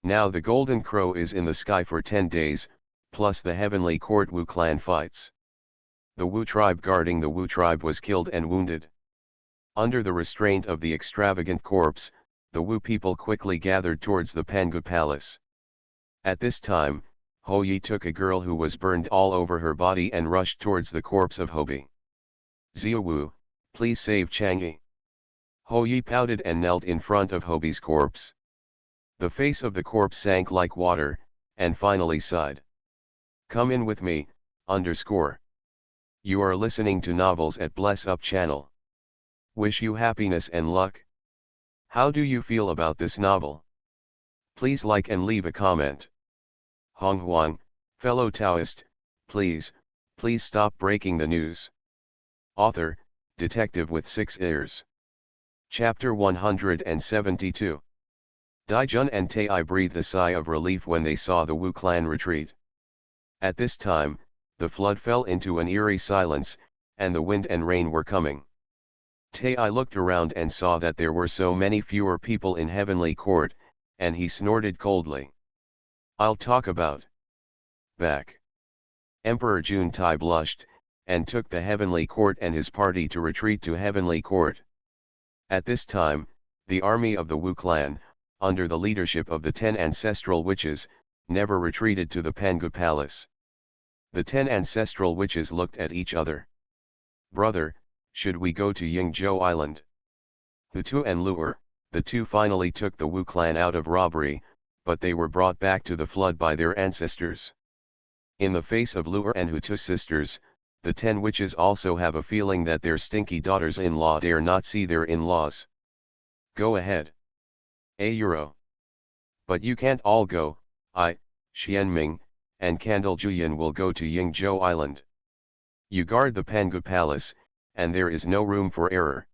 [SPEAKER 1] Now the Golden Crow is in the sky for 10 days, plus the heavenly court Wu clan fights. The Wu tribe guarding the Wu tribe was killed and wounded. Under the restraint of the extravagant corpse, the Wu people quickly gathered towards the Pangu palace. At this time, Ho Yi took a girl who was burned all over her body and rushed towards the corpse of Hobi. Xiao Wu, please save Chang'e. Ho Yi pouted and knelt in front of Hobi's corpse. The face of the corpse sank like water, and finally sighed. Come in with me, _. You are listening to novels at Bless Up channel. Wish you happiness and luck. How do you feel about this novel? Please like and leave a comment. Honghuang, fellow Taoist, please stop breaking the news. Author, detective with 6 ears. Chapter 172. Daijun and Tai breathed a sigh of relief when they saw the Wu clan retreat. At this time, the flood fell into an eerie silence, and the wind and rain were coming. Tai looked around and saw that there were so many fewer people in Heavenly Court, and he snorted coldly. I'll talk about back. Emperor Juntai blushed, and took the Heavenly Court and his party to retreat to Heavenly Court. At this time, the army of the Wu clan, under the leadership of the 10 ancestral witches, never retreated to the Pangu palace. The 10 ancestral witches looked at each other. Brother, should we go to Yingzhou Island? Hutu and Lu'er, the two finally took the Wu clan out of robbery, but they were brought back to the flood by their ancestors. In the face of Lu'er and Hutu's sisters, the 10 witches also have a feeling that their stinky daughters-in-law dare not see their in-laws. Go ahead. €. But you can't all go. I, Xianming, and Candle Juyan will go to Yingzhou Island. You guard the Pangu Palace, and there is no room for error.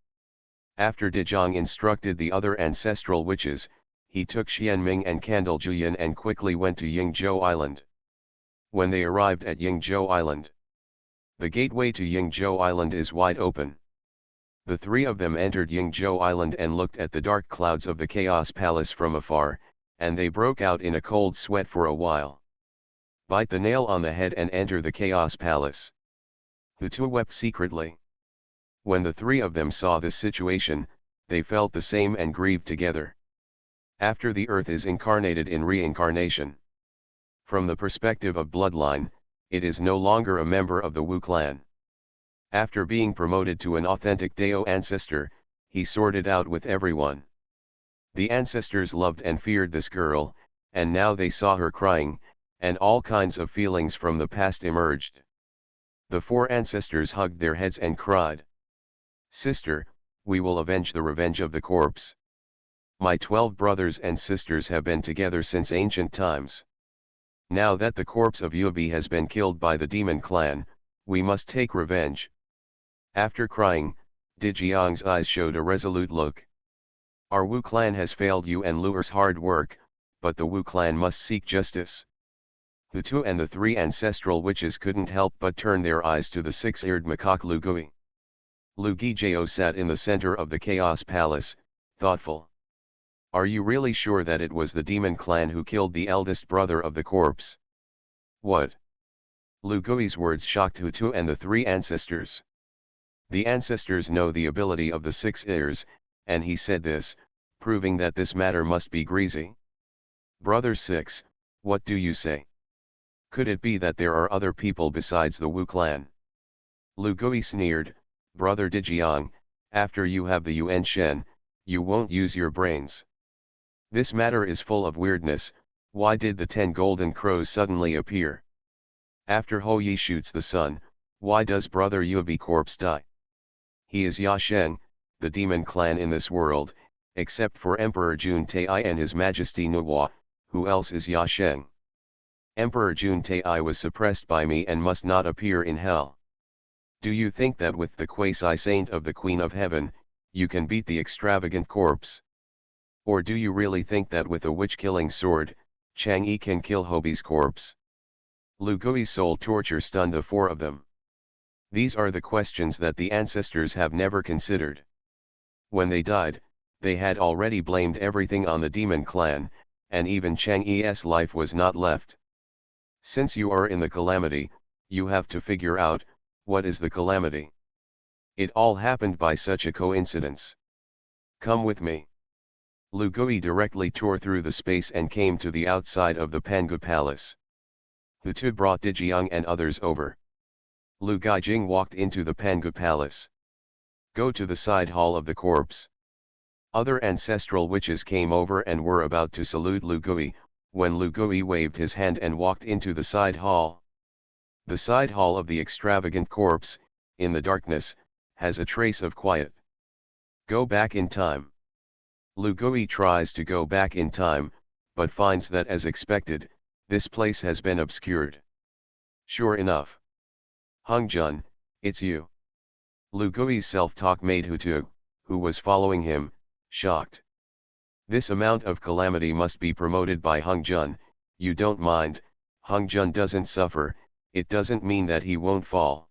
[SPEAKER 1] After Dezhang instructed the other ancestral witches, he took Xianming and Candle Juyan and quickly went to Yingzhou Island. When they arrived at Yingzhou Island, the gateway to Yingzhou Island is wide open. The three of them entered Yingzhou Island and looked at the dark clouds of the Chaos Palace from afar, and they broke out in a cold sweat for a while. Bite the nail on the head and enter the Chaos Palace. Hutu wept secretly. When the three of them saw this situation, they felt the same and grieved together. After the earth is incarnated in reincarnation. From the perspective of bloodline, it is no longer a member of the Wu clan. After being promoted to an authentic Dao ancestor, he sorted out with everyone. The ancestors loved and feared this girl, and now they saw her crying, and all kinds of feelings from the past emerged. The 4 ancestors hugged their heads and cried, "Sister, we will avenge the revenge of the corpse. My 12 brothers and sisters have been together since ancient times. Now that the corpse of Yubi has been killed by the demon clan, we must take revenge." After crying, Dijiang's eyes showed a resolute look. Our Wu clan has failed you and Lu'er's hard work, but the Wu clan must seek justice. Hutu and the 3 ancestral witches couldn't help but turn their eyes to the 6-eared macaque Lugui. Lugijao sat in the center of the Chaos Palace, thoughtful. Are you really sure that it was the demon clan who killed the eldest brother of the corpse? What? Lugui's words shocked Hutu and the 3 ancestors. The ancestors know the ability of the 6 ears, and he said this, proving that this matter must be greasy. Brother 6, what do you say? Could it be that there are other people besides the Wu clan? Lugui sneered, Brother Dijiang, after you have the Yuan Shen, you won't use your brains. This matter is full of weirdness. Why did the 10 golden crows suddenly appear? After Ho Yi shoots the sun, why does Brother Yubi corpse die? He is Ya Sheng, the demon clan in this world, except for Emperor Jun Tai and His Majesty Nuwa. Who else is Ya Sheng? Emperor Jun Tai was suppressed by me and must not appear in hell. Do you think that with the quasi-saint of the Queen of Heaven, you can beat the extravagant corpse? Or do you really think that with a witch-killing sword, Chang'e can kill Hobi's corpse? Lu Gui's soul torture stunned the four of them. These are the questions that the ancestors have never considered. When they died, they had already blamed everything on the demon clan, and even Chang Yi's life was not left. Since you are in the calamity, you have to figure out, what is the calamity? It all happened by such a coincidence. Come with me. Lu Gui directly tore through the space and came to the outside of the Pangu Palace. Hu Tu brought Dijiang and others over. Lu Guijing walked into the Pangu Palace. Go to the side hall of the corpse. Other ancestral witches came over and were about to salute Lu Gui, when Lu Gui waved his hand and walked into the side hall. The side hall of the extravagant corpse, in the darkness, has a trace of quiet. Go back in time. Lu Gui tries to go back in time, but finds that as expected, this place has been obscured. Sure enough. Hongjun, it's you. Lu Gui's self-talk made Hu Tu, who was following him, shocked. This amount of calamity must be promoted by Hongjun. You don't mind, Hongjun doesn't suffer, it doesn't mean that he won't fall.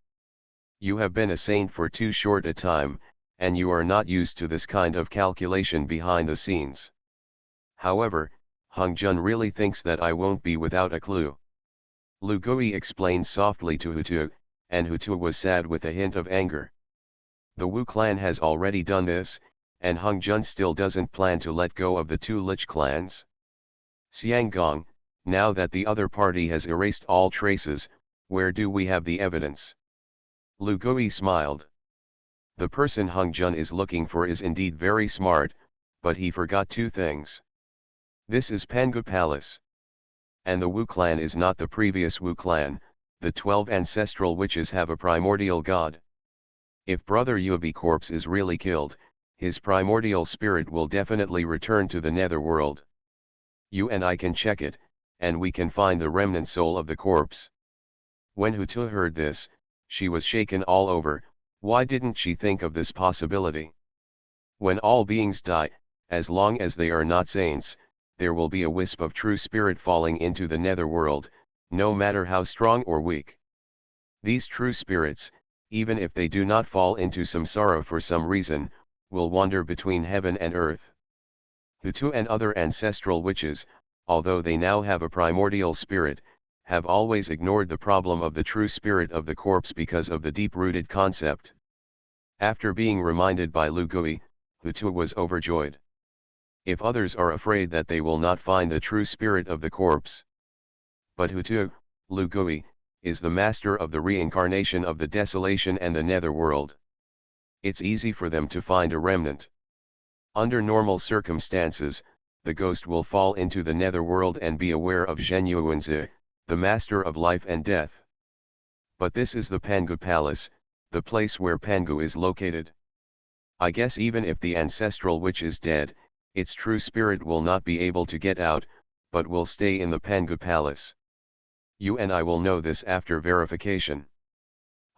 [SPEAKER 1] You have been a saint for too short a time, and you are not used to this kind of calculation behind the scenes. However, Hongjun really thinks that I won't be without a clue. Lu Gui explained softly to Hu Tu, and Hu Tu was sad with a hint of anger. The Wu clan has already done this, and Hongjun still doesn't plan to let go of the two Lich clans. Xianggong, now that the other party has erased all traces, where do we have the evidence? Lu Gui smiled. The person Hongjun is looking for is indeed very smart, but he forgot two things. This is Pangu Palace. And the Wu clan is not the previous Wu clan, the 12 ancestral witches have a primordial god. If Brother Yubi corpse is really killed, his primordial spirit will definitely return to the netherworld. You and I can check it, and we can find the remnant soul of the corpse. When Hu Tu heard this, she was shaken all over. Why didn't she think of this possibility? When all beings die, as long as they are not saints, there will be a wisp of true spirit falling into the netherworld, no matter how strong or weak. These true spirits, even if they do not fall into samsara for some reason, will wander between heaven and earth. Hu Tu and other ancestral witches, although they now have a primordial spirit, have always ignored the problem of the true spirit of the corpse because of the deep-rooted concept. After being reminded by Lu Gui, Hu Tu was overjoyed. If others are afraid that they will not find the true spirit of the corpse. But Hu Tu, Lu Gui, is the master of the reincarnation of the desolation and the netherworld. It's easy for them to find a remnant. Under normal circumstances, the ghost will fall into the netherworld and be aware of Zhen Yuanzi, the master of life and death. But this is the Pangu Palace, the place where Pangu is located. I guess even if the ancestral witch is dead, its true spirit will not be able to get out, but will stay in the Pangu Palace. You and I will know this after verification.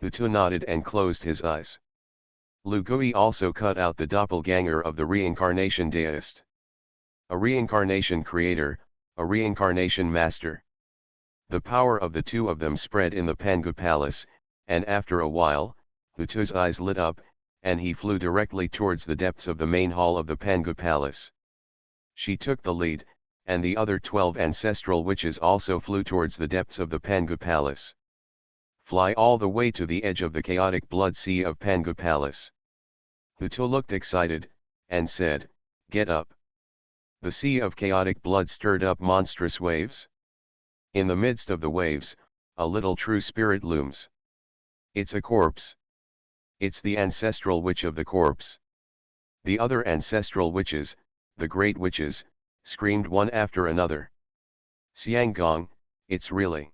[SPEAKER 1] Hu Tu nodded and closed his eyes. Lu Gui also cut out the doppelganger of the reincarnation Taoist. A reincarnation creator, a reincarnation master. The power of the two of them spread in the Pangu Palace, and after a while, Hu Tu's eyes lit up, and he flew directly towards the depths of the main hall of the Pangu Palace. She took the lead, and the other 12 ancestral witches also flew towards the depths of the Pangu Palace. Fly all the way to the edge of the chaotic blood sea of Pangu Palace. Hu Tu looked excited, and said, "Get up." The sea of chaotic blood stirred up monstrous waves. In the midst of the waves, a little true spirit looms. It's a corpse. It's the ancestral witch of the corpse. The other ancestral witches, the great witches, screamed one after another. Xianggong, it's really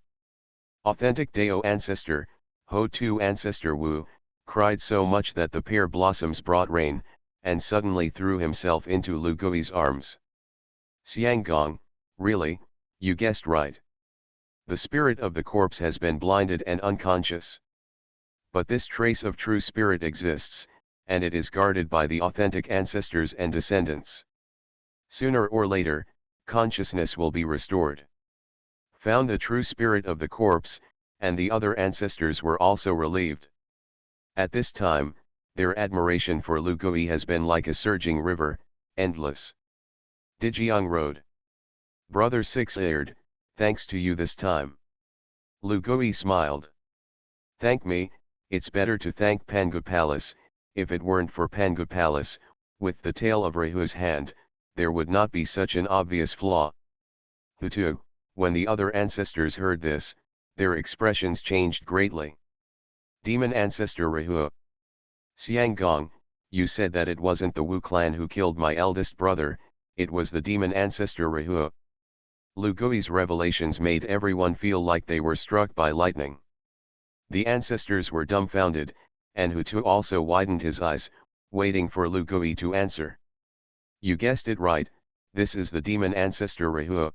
[SPEAKER 1] authentic Dao ancestor, Ho Tu ancestor Wu, cried so much that the pear blossoms brought rain, and suddenly threw himself into Lu Gui's arms. Xianggong, really, you guessed right. The spirit of the corpse has been blinded and unconscious. But this trace of true spirit exists, and it is guarded by the authentic ancestors and descendants. Sooner or later, consciousness will be restored. found the true spirit of the corpse, and the other ancestors were also relieved. At this time, their admiration for Lu Gui has been like a surging river, endless. Dijiang Road. Brother Six aired, thanks to you this time. Lu Gui smiled. Thank me, it's better to thank Pangu Palace. If it weren't for Pangu Palace, with the tail of Rehu's hand, there would not be such an obvious flaw. Hutu, when the other ancestors heard this, their expressions changed greatly. Demon ancestor Rehu. Xiang Gong, you said that it wasn't the Wu clan who killed my eldest brother, it was the demon ancestor Rehu. Lu Gui's revelations made everyone feel like they were struck by lightning. The ancestors were dumbfounded, and Hutu also widened his eyes, waiting for Lu Gui to answer. You guessed it right, this is the demon ancestor Rehu.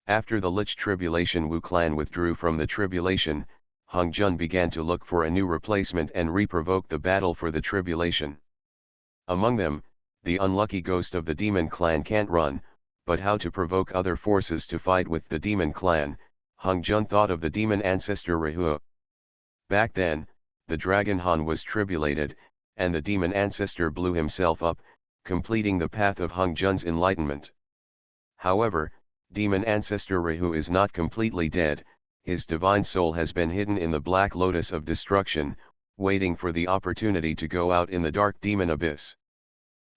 [SPEAKER 1] After the Lich tribulation, Wu clan withdrew from the tribulation. Hongjun began to look for a new replacement and reprovoke the battle for the tribulation. Among them, the unlucky ghost of the demon clan can't run, but how to provoke other forces to fight with the demon clan? Hongjun thought of the demon ancestor Rehu. Back then, the Dragon Han was tribulated, and the demon ancestor blew himself up, completing the path of Hongjun's enlightenment. However, demon ancestor Rehu is not completely dead. His divine soul has been hidden in the black lotus of destruction, waiting for the opportunity to go out in the dark demon abyss.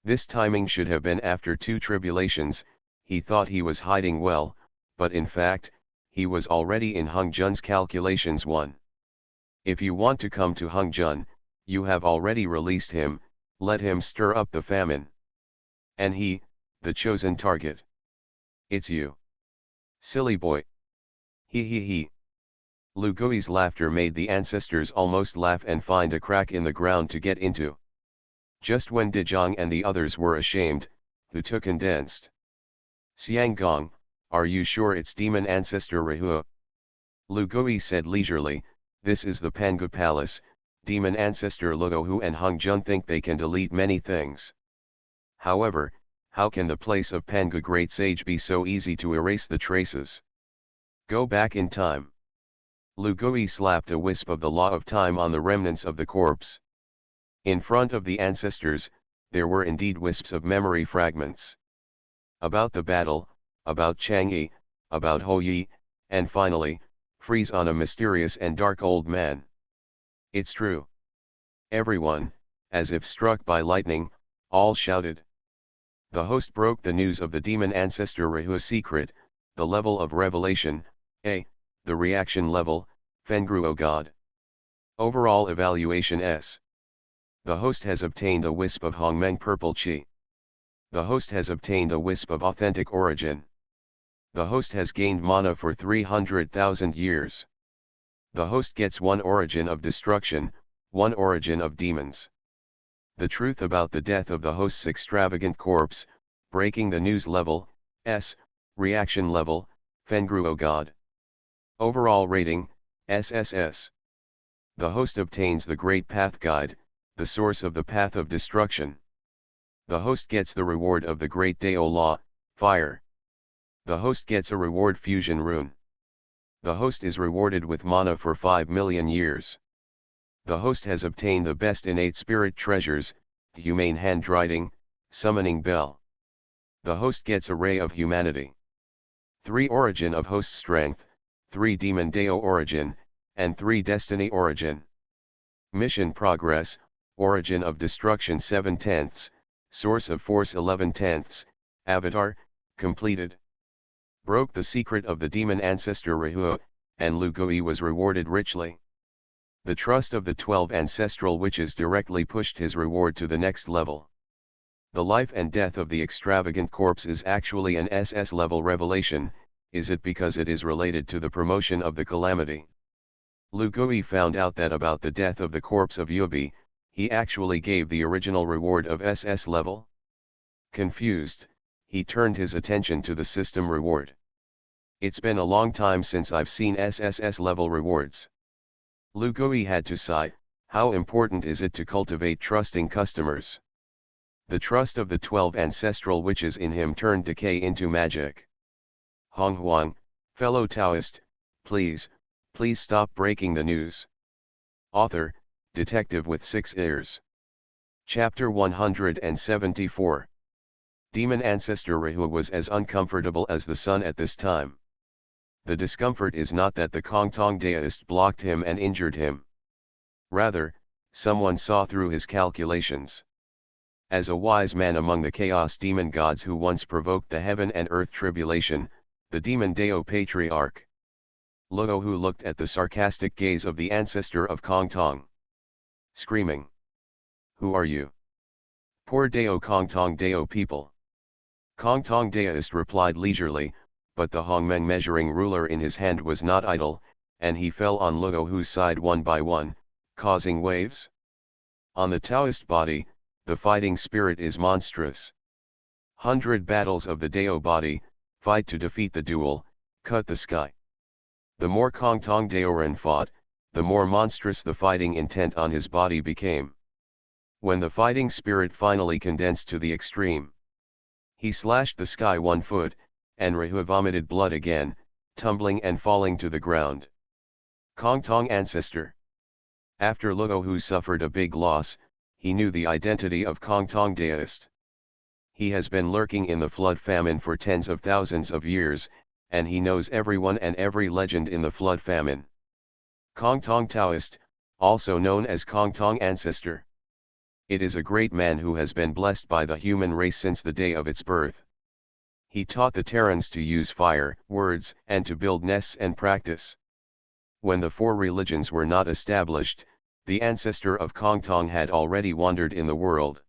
[SPEAKER 1] This timing should have been after 2 tribulations. He thought he was hiding well, but in fact, he was already in Hongjun's calculations 1. If you want to come to Hongjun, you have already released him, let him stir up the famine. And he, the chosen target. It's you. Silly boy. He. Lu Gui's laughter made the ancestors almost laugh and find a crack in the ground to get into. Just when Dijiang and the others were ashamed, Hutu condensed. Xiang Gong, are you sure it's demon ancestor Rehu? Lu Gui said leisurely, this is the Pangu Palace. Demon ancestor Luohu and Hongjun think they can delete many things. However, how can the place of Pangu Great Sage be so easy to erase the traces? Go back in time. Lu Gui slapped a wisp of the law of time on the remnants of the corpse. In front of the ancestors, there were indeed wisps of memory fragments. About the battle, about Chang'e, about Ho Yi, and finally, freeze on a mysterious and dark old man. It's true. Everyone, as if struck by lightning, all shouted. The host broke the news of the demon ancestor Rehu's secret, the level of revelation, A, the reaction level, Fengru O God. Overall evaluation S. The host has obtained a wisp of Hongmeng purple chi. The host has obtained a wisp of authentic origin. The host has gained mana for 300,000 years. The host gets 1 origin of destruction, 1 origin of demons. The truth about the death of the host's extravagant corpse, breaking the news level, S, reaction level, Fengru O God. Overall rating, SSS. The host obtains the Great Path Guide, the source of the path of destruction. The host gets the reward of the Great Dao Law, fire. The host gets a reward fusion rune. The host is rewarded with mana for 5 million years. The host has obtained the best innate spirit treasures, humane handwriting, summoning bell. The host gets a ray of humanity. 3 origin of host strength, 3 demon Dao origin, and 3 destiny origin. Mission progress, origin of destruction 7/10, source of force 11/10, avatar, completed. Broke the secret of the demon ancestor Rehu, and Lu Gui was rewarded richly. The trust of the 12 ancestral witches directly pushed his reward to the next level. The life and death of the extravagant corpse is actually an SS level revelation. Is it because it is related to the promotion of the calamity? Lu Gui found out that about the death of the corpse of Yubi, he actually gave the original reward of SS level. Confused, he turned his attention to the system reward. It's been a long time since I've seen SSS level rewards. Lu Gui had to sigh, how important is it to cultivate trusting customers? The trust of the 12 ancestral witches in him turned decay into magic. Honghuang, Fellow Taoist, please stop breaking the news. Author, Detective with 6 ears. Chapter 174. Demon ancestor Rahu was as uncomfortable as the sun at this time. The discomfort is not that the Honghuang Taoist blocked him and injured him. Rather, someone saw through his calculations. As a wise man among the chaos demon gods who once provoked the heaven and earth tribulation, the demon Dao patriarch Luo who looked at the sarcastic gaze of the ancestor of Honghuang, screaming, "Who are you? Poor Dao Honghuang Dao people." Honghuang Daoist replied leisurely, but the Hongmeng measuring ruler in his hand was not idle, and he fell on Luo whose side one by one, causing waves. On the Taoist body, the fighting spirit is monstrous. 100 battles of the Dao body, fight to defeat the duel, cut the sky. The more Honghuang Daoren fought, the more monstrous the fighting intent on his body became. When the fighting spirit finally condensed to the extreme, he slashed the sky 1 foot, and Rahu vomited blood again, tumbling and falling to the ground. Honghuang ancestor. After Luo who suffered a big loss, he knew the identity of Honghuang Daoist. He has been lurking in the flood famine for tens of thousands of years, and he knows everyone and every legend in the flood famine. Honghuang Taoist, also known as Honghuang ancestor. It is a great man who has been blessed by the human race since the day of its birth. He taught the Terrans to use fire, words, and to build nests and practice. When the 4 religions were not established, the ancestor of Honghuang had already wandered in the world.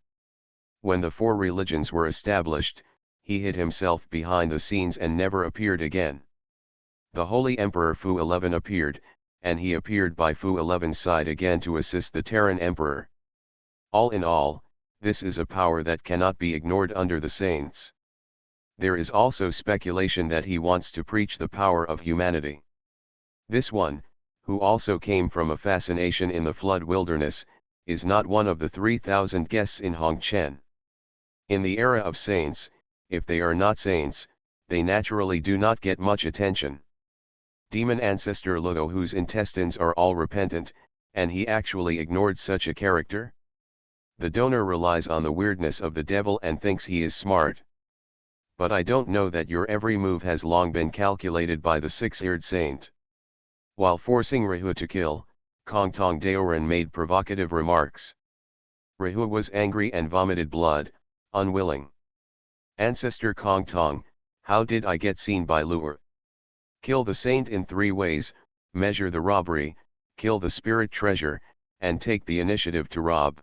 [SPEAKER 1] When the 4 religions were established, he hid himself behind the scenes and never appeared again. The Holy Emperor Fu 11 appeared, and he appeared by Fu 11's side again to assist the Terran Emperor. All in all, this is a power that cannot be ignored under the saints. There is also speculation that he wants to preach the power of humanity. This one, who also came from a fascination in the flood wilderness, is not one of the 3,000 guests in Hongchen. In the era of saints, if they are not saints, they naturally do not get much attention. Demon ancestor Luo whose intestines are all repentant, and he actually ignored such a character? The donor relies on the weirdness of the devil and thinks he is smart. But I don't know that your every move has long been calculated by the 6-eared saint. While forcing Rahu to kill, Honghuang Daoren made provocative remarks. Rahu was angry and vomited blood, unwilling. Ancestor Honghuang, how did I get seen by Luo? Kill the saint in 3 ways, measure the robbery, kill the spirit treasure, and take the initiative to rob.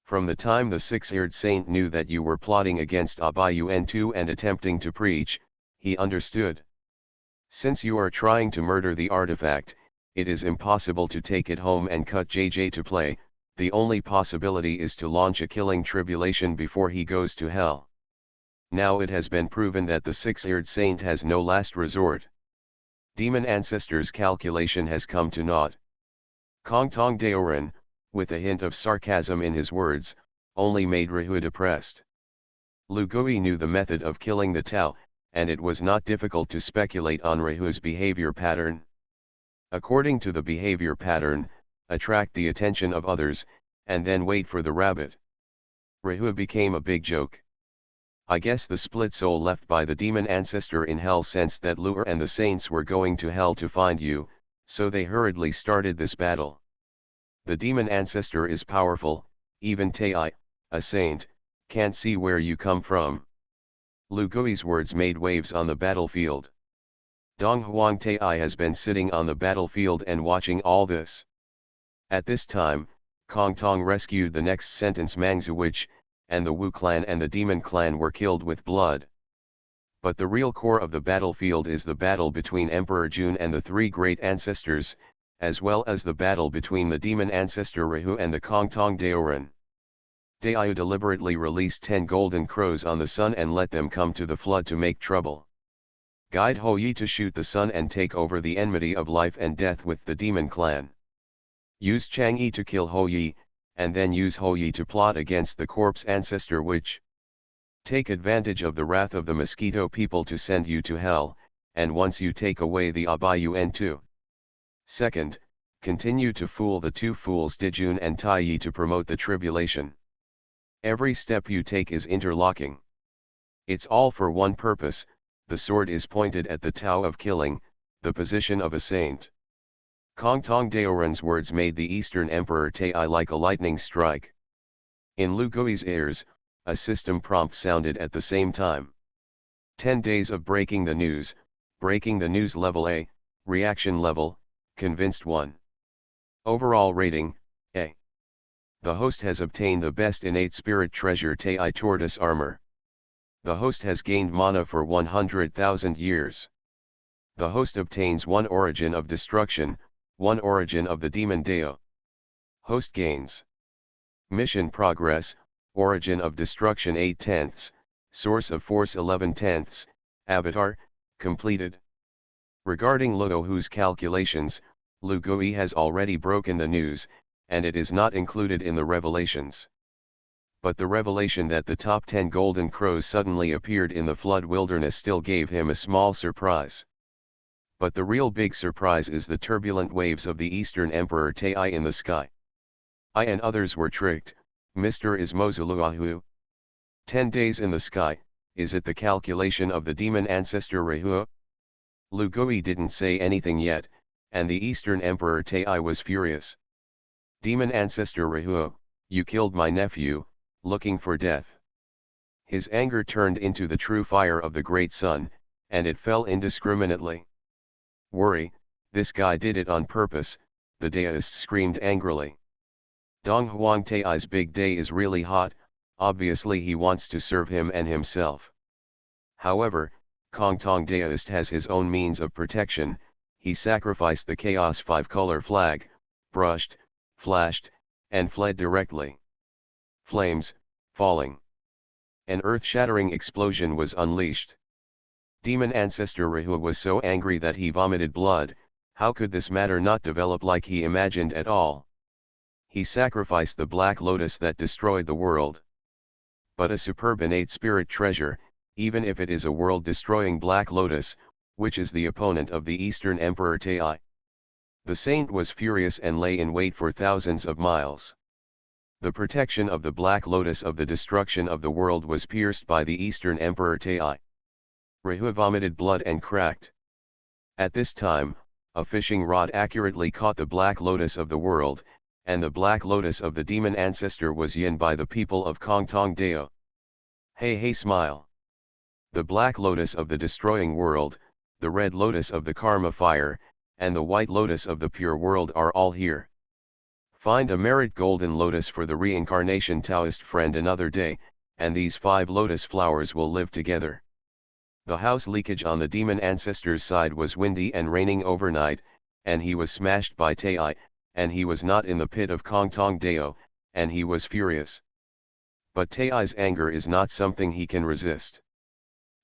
[SPEAKER 1] From the time the 6-eared saint knew that you were plotting against Abayun and attempting to preach, he understood. Since you are trying to murder the artifact, it is impossible to take it home and cut JJ to play. The only possibility is to launch a killing tribulation before he goes to hell. Now it has been proven that the 6-eared saint has no last resort. Demon ancestor's calculation has come to naught. Honghuang Daoren, with a hint of sarcasm in his words, only made Rahu depressed. Lu Gui knew the method of killing the Tao, and it was not difficult to speculate on Rahu's behavior pattern. According to the behavior pattern, attract the attention of others, and then wait for the rabbit. Rahu became a big joke. I guess the split soul left by the demon ancestor in hell sensed that Luo and the saints were going to hell to find you, so they hurriedly started this battle. The demon ancestor is powerful, even Tai, a saint, can't see where you come from. Lu Gui's words made waves on the battlefield. Donghuang Tai has been sitting on the battlefield and watching all this. At this time, Honghuang rescued the next sentence Mangzuwich, and the Wu clan and the demon clan were killed with blood. But the real core of the battlefield is the battle between Emperor Jun and the 3 great ancestors, as well as the battle between the demon ancestor Rahu and the Honghuang Daoren. Daiyu deliberately released 10 golden crows on the sun and let them come to the flood to make trouble. Guide Houyi to shoot the sun and take over the enmity of life and death with the demon clan. Use Chang'e to kill Houyi, and then use Houyi to plot against the corpse ancestor witch. Take advantage of the wrath of the mosquito people to send you to hell, and once you take away the Abayun-tu. Second, continue to fool the two fools Dijun and Taiyi to promote the tribulation. Every step you take is interlocking. It's all for one purpose, the sword is pointed at the Tao of killing, the position of a saint. Kongtong Daoran's words made the Eastern Emperor Tai like a lightning strike. In Lu Gui's ears, a system prompt sounded at the same time. 10 days of breaking the news level A, reaction level, convinced 1. Overall rating, A. The host has obtained the best innate spirit treasure Tai Tortoise armor. The host has gained mana for 100,000 years. The host obtains 1 origin of destruction, 1 origin of the demon Dao. Host gains. Mission progress, origin of destruction 8/10, source of force 11/10, avatar, completed. Regarding Luohu's calculations, Lu Gui has already broken the news, and it is not included in the revelations. But the revelation that the top 10 golden crows suddenly appeared in the flood wilderness still gave him a small surprise. But the real big surprise is the turbulent waves of the Eastern Emperor Tai in the sky. I and others were tricked, Mr. Ismoza Luohu. 10 days in the sky, is it the calculation of the demon ancestor Rehu? Lu Gui didn't say anything yet, and the Eastern Emperor Tai was furious. Demon ancestor Rehu, you killed my nephew, looking for death. His anger turned into the true fire of the great sun, and it fell indiscriminately. Worry, this guy did it on purpose, the Daoist screamed angrily. Honghuang Tai's big day is really hot, obviously he wants to serve him and himself. However, Kongtong Daoist has his own means of protection, he sacrificed the Chaos 5-color flag, brushed, flashed, and fled directly. Flames, falling. An earth-shattering explosion was unleashed. Demon ancestor Rehu was so angry that he vomited blood. How could this matter not develop like he imagined at all? He sacrificed the black lotus that destroyed the world. But a superb innate spirit treasure, even if it is a world-destroying black lotus, which is the opponent of the Eastern Emperor Tai. The saint was furious and lay in wait for thousands of miles. The protection of the black lotus of the destruction of the world was pierced by the Eastern Emperor Tai. Rehu vomited blood and cracked. At this time, a fishing rod accurately caught the black lotus of the world, and the black lotus of the demon ancestor was yin by the people of Kongtong Dao. Hey smile. The black lotus of the destroying world, the red lotus of the karma fire, and the white lotus of the pure world are all here. Find a merit golden lotus for the reincarnation Taoist friend another day, and these 5 lotus flowers will live together. The house leakage on the demon ancestor's side was windy and raining overnight, and he was smashed by Tai, and he was not in the pit of Kongtong Dao, and he was furious. But Tai's anger is not something he can resist.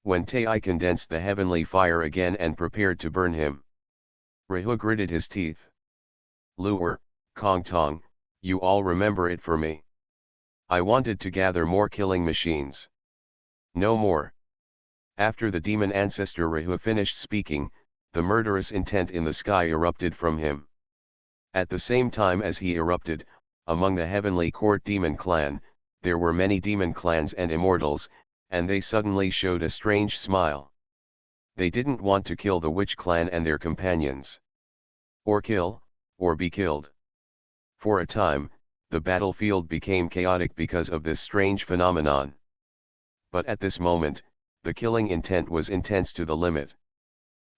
[SPEAKER 1] When Tai condensed the heavenly fire again and prepared to burn him, Rehu gritted his teeth. Luer, Kongtong, you all remember it for me. I wanted to gather more killing machines. No more. After the demon ancestor Rehu finished speaking, the murderous intent in the sky erupted from him. At the same time as he erupted, among the heavenly court demon clan, there were many demon clans and immortals, and they suddenly showed a strange smile. They didn't want to kill the witch clan and their companions. Or kill, or be killed. For a time, the battlefield became chaotic because of this strange phenomenon. But at this moment, the killing intent was intense to the limit.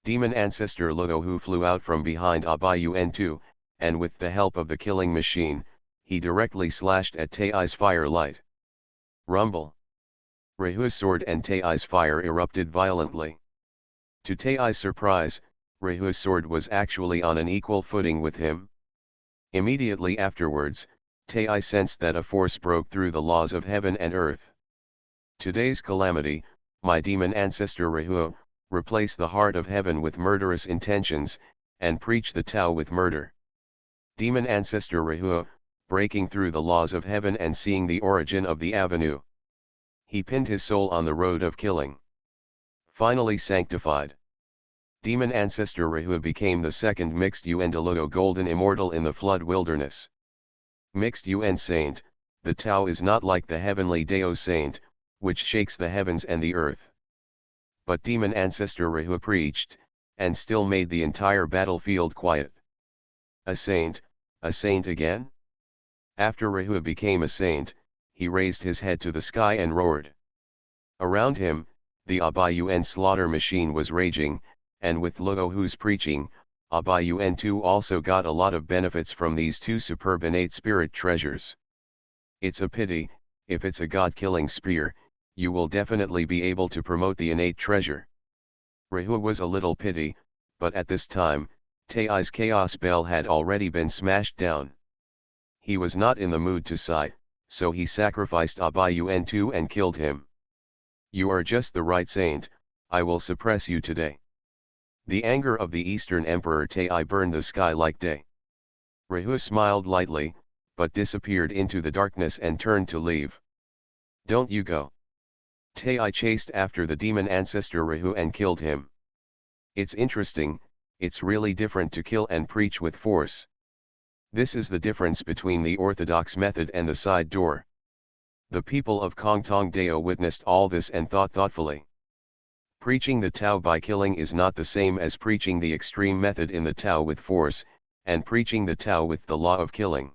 [SPEAKER 1] Demon ancestor Luohu flew out from behind Abayun-tu, and with the help of the killing machine, he directly slashed at Tai's firelight. Rumble. Rehu's sword and Tai's fire erupted violently. To Tai's surprise, Rehu's sword was actually on an equal footing with him. Immediately afterwards, Tai sensed that a force broke through the laws of heaven and earth. Today's calamity, my demon ancestor Rehu, replace the heart of heaven with murderous intentions, and preach the Tao with murder. Demon ancestor Rehu, breaking through the laws of heaven and seeing the origin of the avenue. He pinned his soul on the road of killing. Finally sanctified. Demon ancestor Rahu became the second mixed Yuan golden immortal in the flood wilderness. Mixed Yuan saint, the Tao is not like the heavenly Dao saint, which shakes the heavens and the earth. But demon ancestor Rahu preached, and still made the entire battlefield quiet. A saint again? After Rahu became a saint, he raised his head to the sky and roared. Around him, the Abayun slaughter machine was raging, and with Luohu's preaching, Abayun too also got a lot of benefits from these two superb innate spirit treasures. It's a pity, if it's a god-killing spear, you will definitely be able to promote the innate treasure. Rahu was a little pity, but at this time, Tai's chaos bell had already been smashed down. He was not in the mood to sigh, so he sacrificed Abayun too and killed him. You are just the right saint, I will suppress you today. The anger of the Eastern Emperor Tai burned the sky like day. Rahu smiled lightly, but disappeared into the darkness and turned to leave. Don't you go. Tai chased after the demon ancestor Rahu and killed him. It's interesting, it's really different to kill and preach with force. This is the difference between the orthodox method and the side door. The people of Honghuang Dao witnessed all this and thought thoughtfully. Preaching the Tao by killing is not the same as preaching the extreme method in the Tao with force, and preaching the Tao with the law of killing.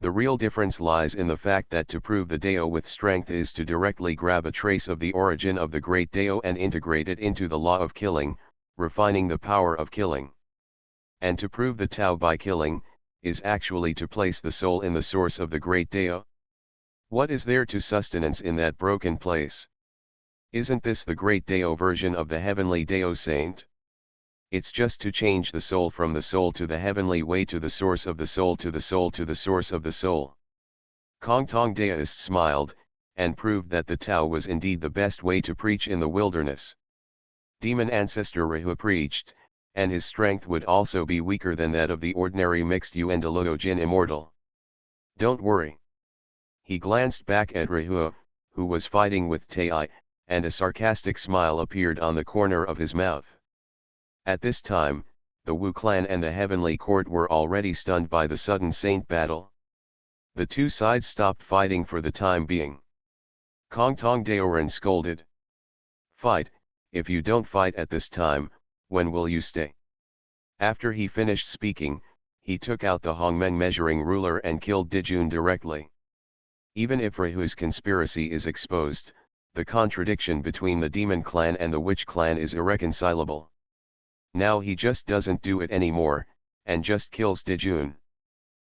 [SPEAKER 1] The real difference lies in the fact that to prove the Dao with strength is to directly grab a trace of the origin of the great Dao and integrate it into the law of killing, refining the power of killing. And to prove the Tao by killing, is actually to place the soul in the source of the great Dao. What is there to sustenance in that broken place? Isn't this the great Dao version of the heavenly Dao saint? It's just to change the soul from the soul to the heavenly way to the source of the soul to the soul to the source of the soul. Honghuang Daoist smiled, and proved that the Tao was indeed the best way to preach in the wilderness. Demon ancestor Rahu preached, and his strength would also be weaker than that of the ordinary mixed Yuan Jin immortal. Don't worry. He glanced back at Rahu, who was fighting with Tai, and a sarcastic smile appeared on the corner of his mouth. At this time, the Wu clan and the heavenly court were already stunned by the sudden saint battle. The two sides stopped fighting for the time being. Honghuang Daoran scolded. Fight, if you don't fight at this time, when will you stay? After he finished speaking, he took out the Hongmeng measuring ruler and killed Dijun directly. Even if Rahu's conspiracy is exposed, the contradiction between the demon clan and the witch clan is irreconcilable. Now he just doesn't do it anymore, and just kills Dijun.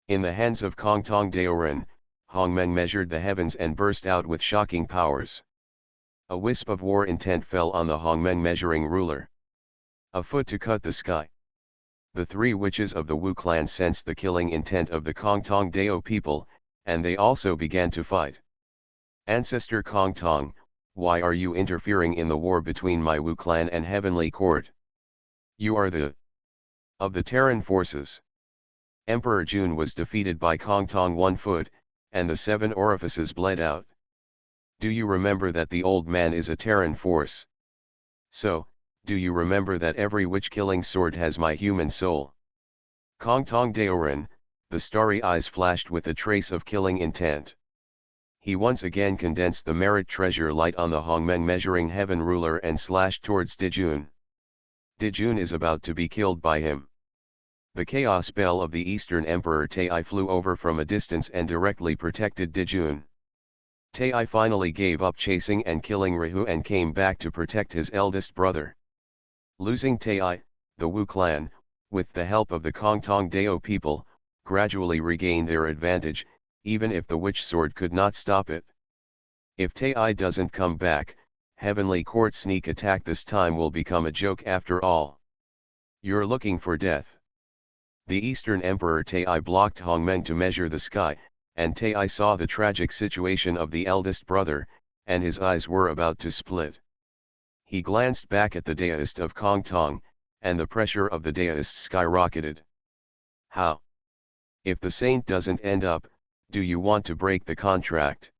[SPEAKER 1] In the hands of Honghuang Daoran, Hongmeng measured the heavens and burst out with shocking powers. A wisp of war intent fell on the Hongmeng measuring ruler. A foot to cut the sky. The three witches of the Wu clan sensed the killing intent of the Honghuang Dao people, and they also began to fight. Ancestor Honghuang, why are you interfering in the war between my Wu clan and heavenly court? You are of the Terran forces. Emperor Jun was defeated by Honghuang 1 foot, and the 7 orifices bled out. Do you remember that the old man is a Terran force? So, do you remember that every witch-killing sword has my human soul? Honghuang Daoran, the starry eyes flashed with a trace of killing intent. He once again condensed the merit treasure light on the Hongmeng measuring heaven ruler and slashed towards Dijun. Dijun is about to be killed by him. The chaos bell of the Eastern Emperor Tai flew over from a distance and directly protected Dijun. Tai finally gave up chasing and killing Rahu and came back to protect his eldest brother. Losing Tai, the Wu clan, with the help of the Honghuang Dao people, gradually regained their advantage, even if the witch sword could not stop it. If Tai doesn't come back, Heavenly Court sneak attack this time will become a joke after all. You're looking for death. The Eastern Emperor Tai blocked Hongmeng to measure the sky, and Tai saw the tragic situation of the eldest brother, and his eyes were about to split. He glanced back at the Daoist of Honghuang, and the pressure of the Daoists skyrocketed. How? If the saint doesn't end up, do you want to break the contract?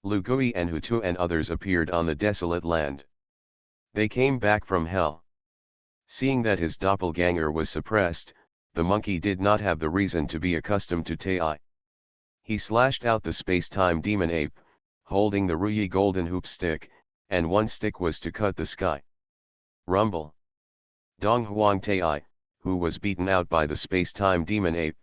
[SPEAKER 1] Lu Gui and Hutu and others appeared on the desolate land. They came back from hell. Seeing that his doppelganger was suppressed, the monkey did not have the reason to be accustomed to Tai. He slashed out the space-time demon ape, holding the Ruyi golden hoop stick, and one stick was to cut the sky. Rumble. Donghuang Tai, who was beaten out by the space-time demon ape,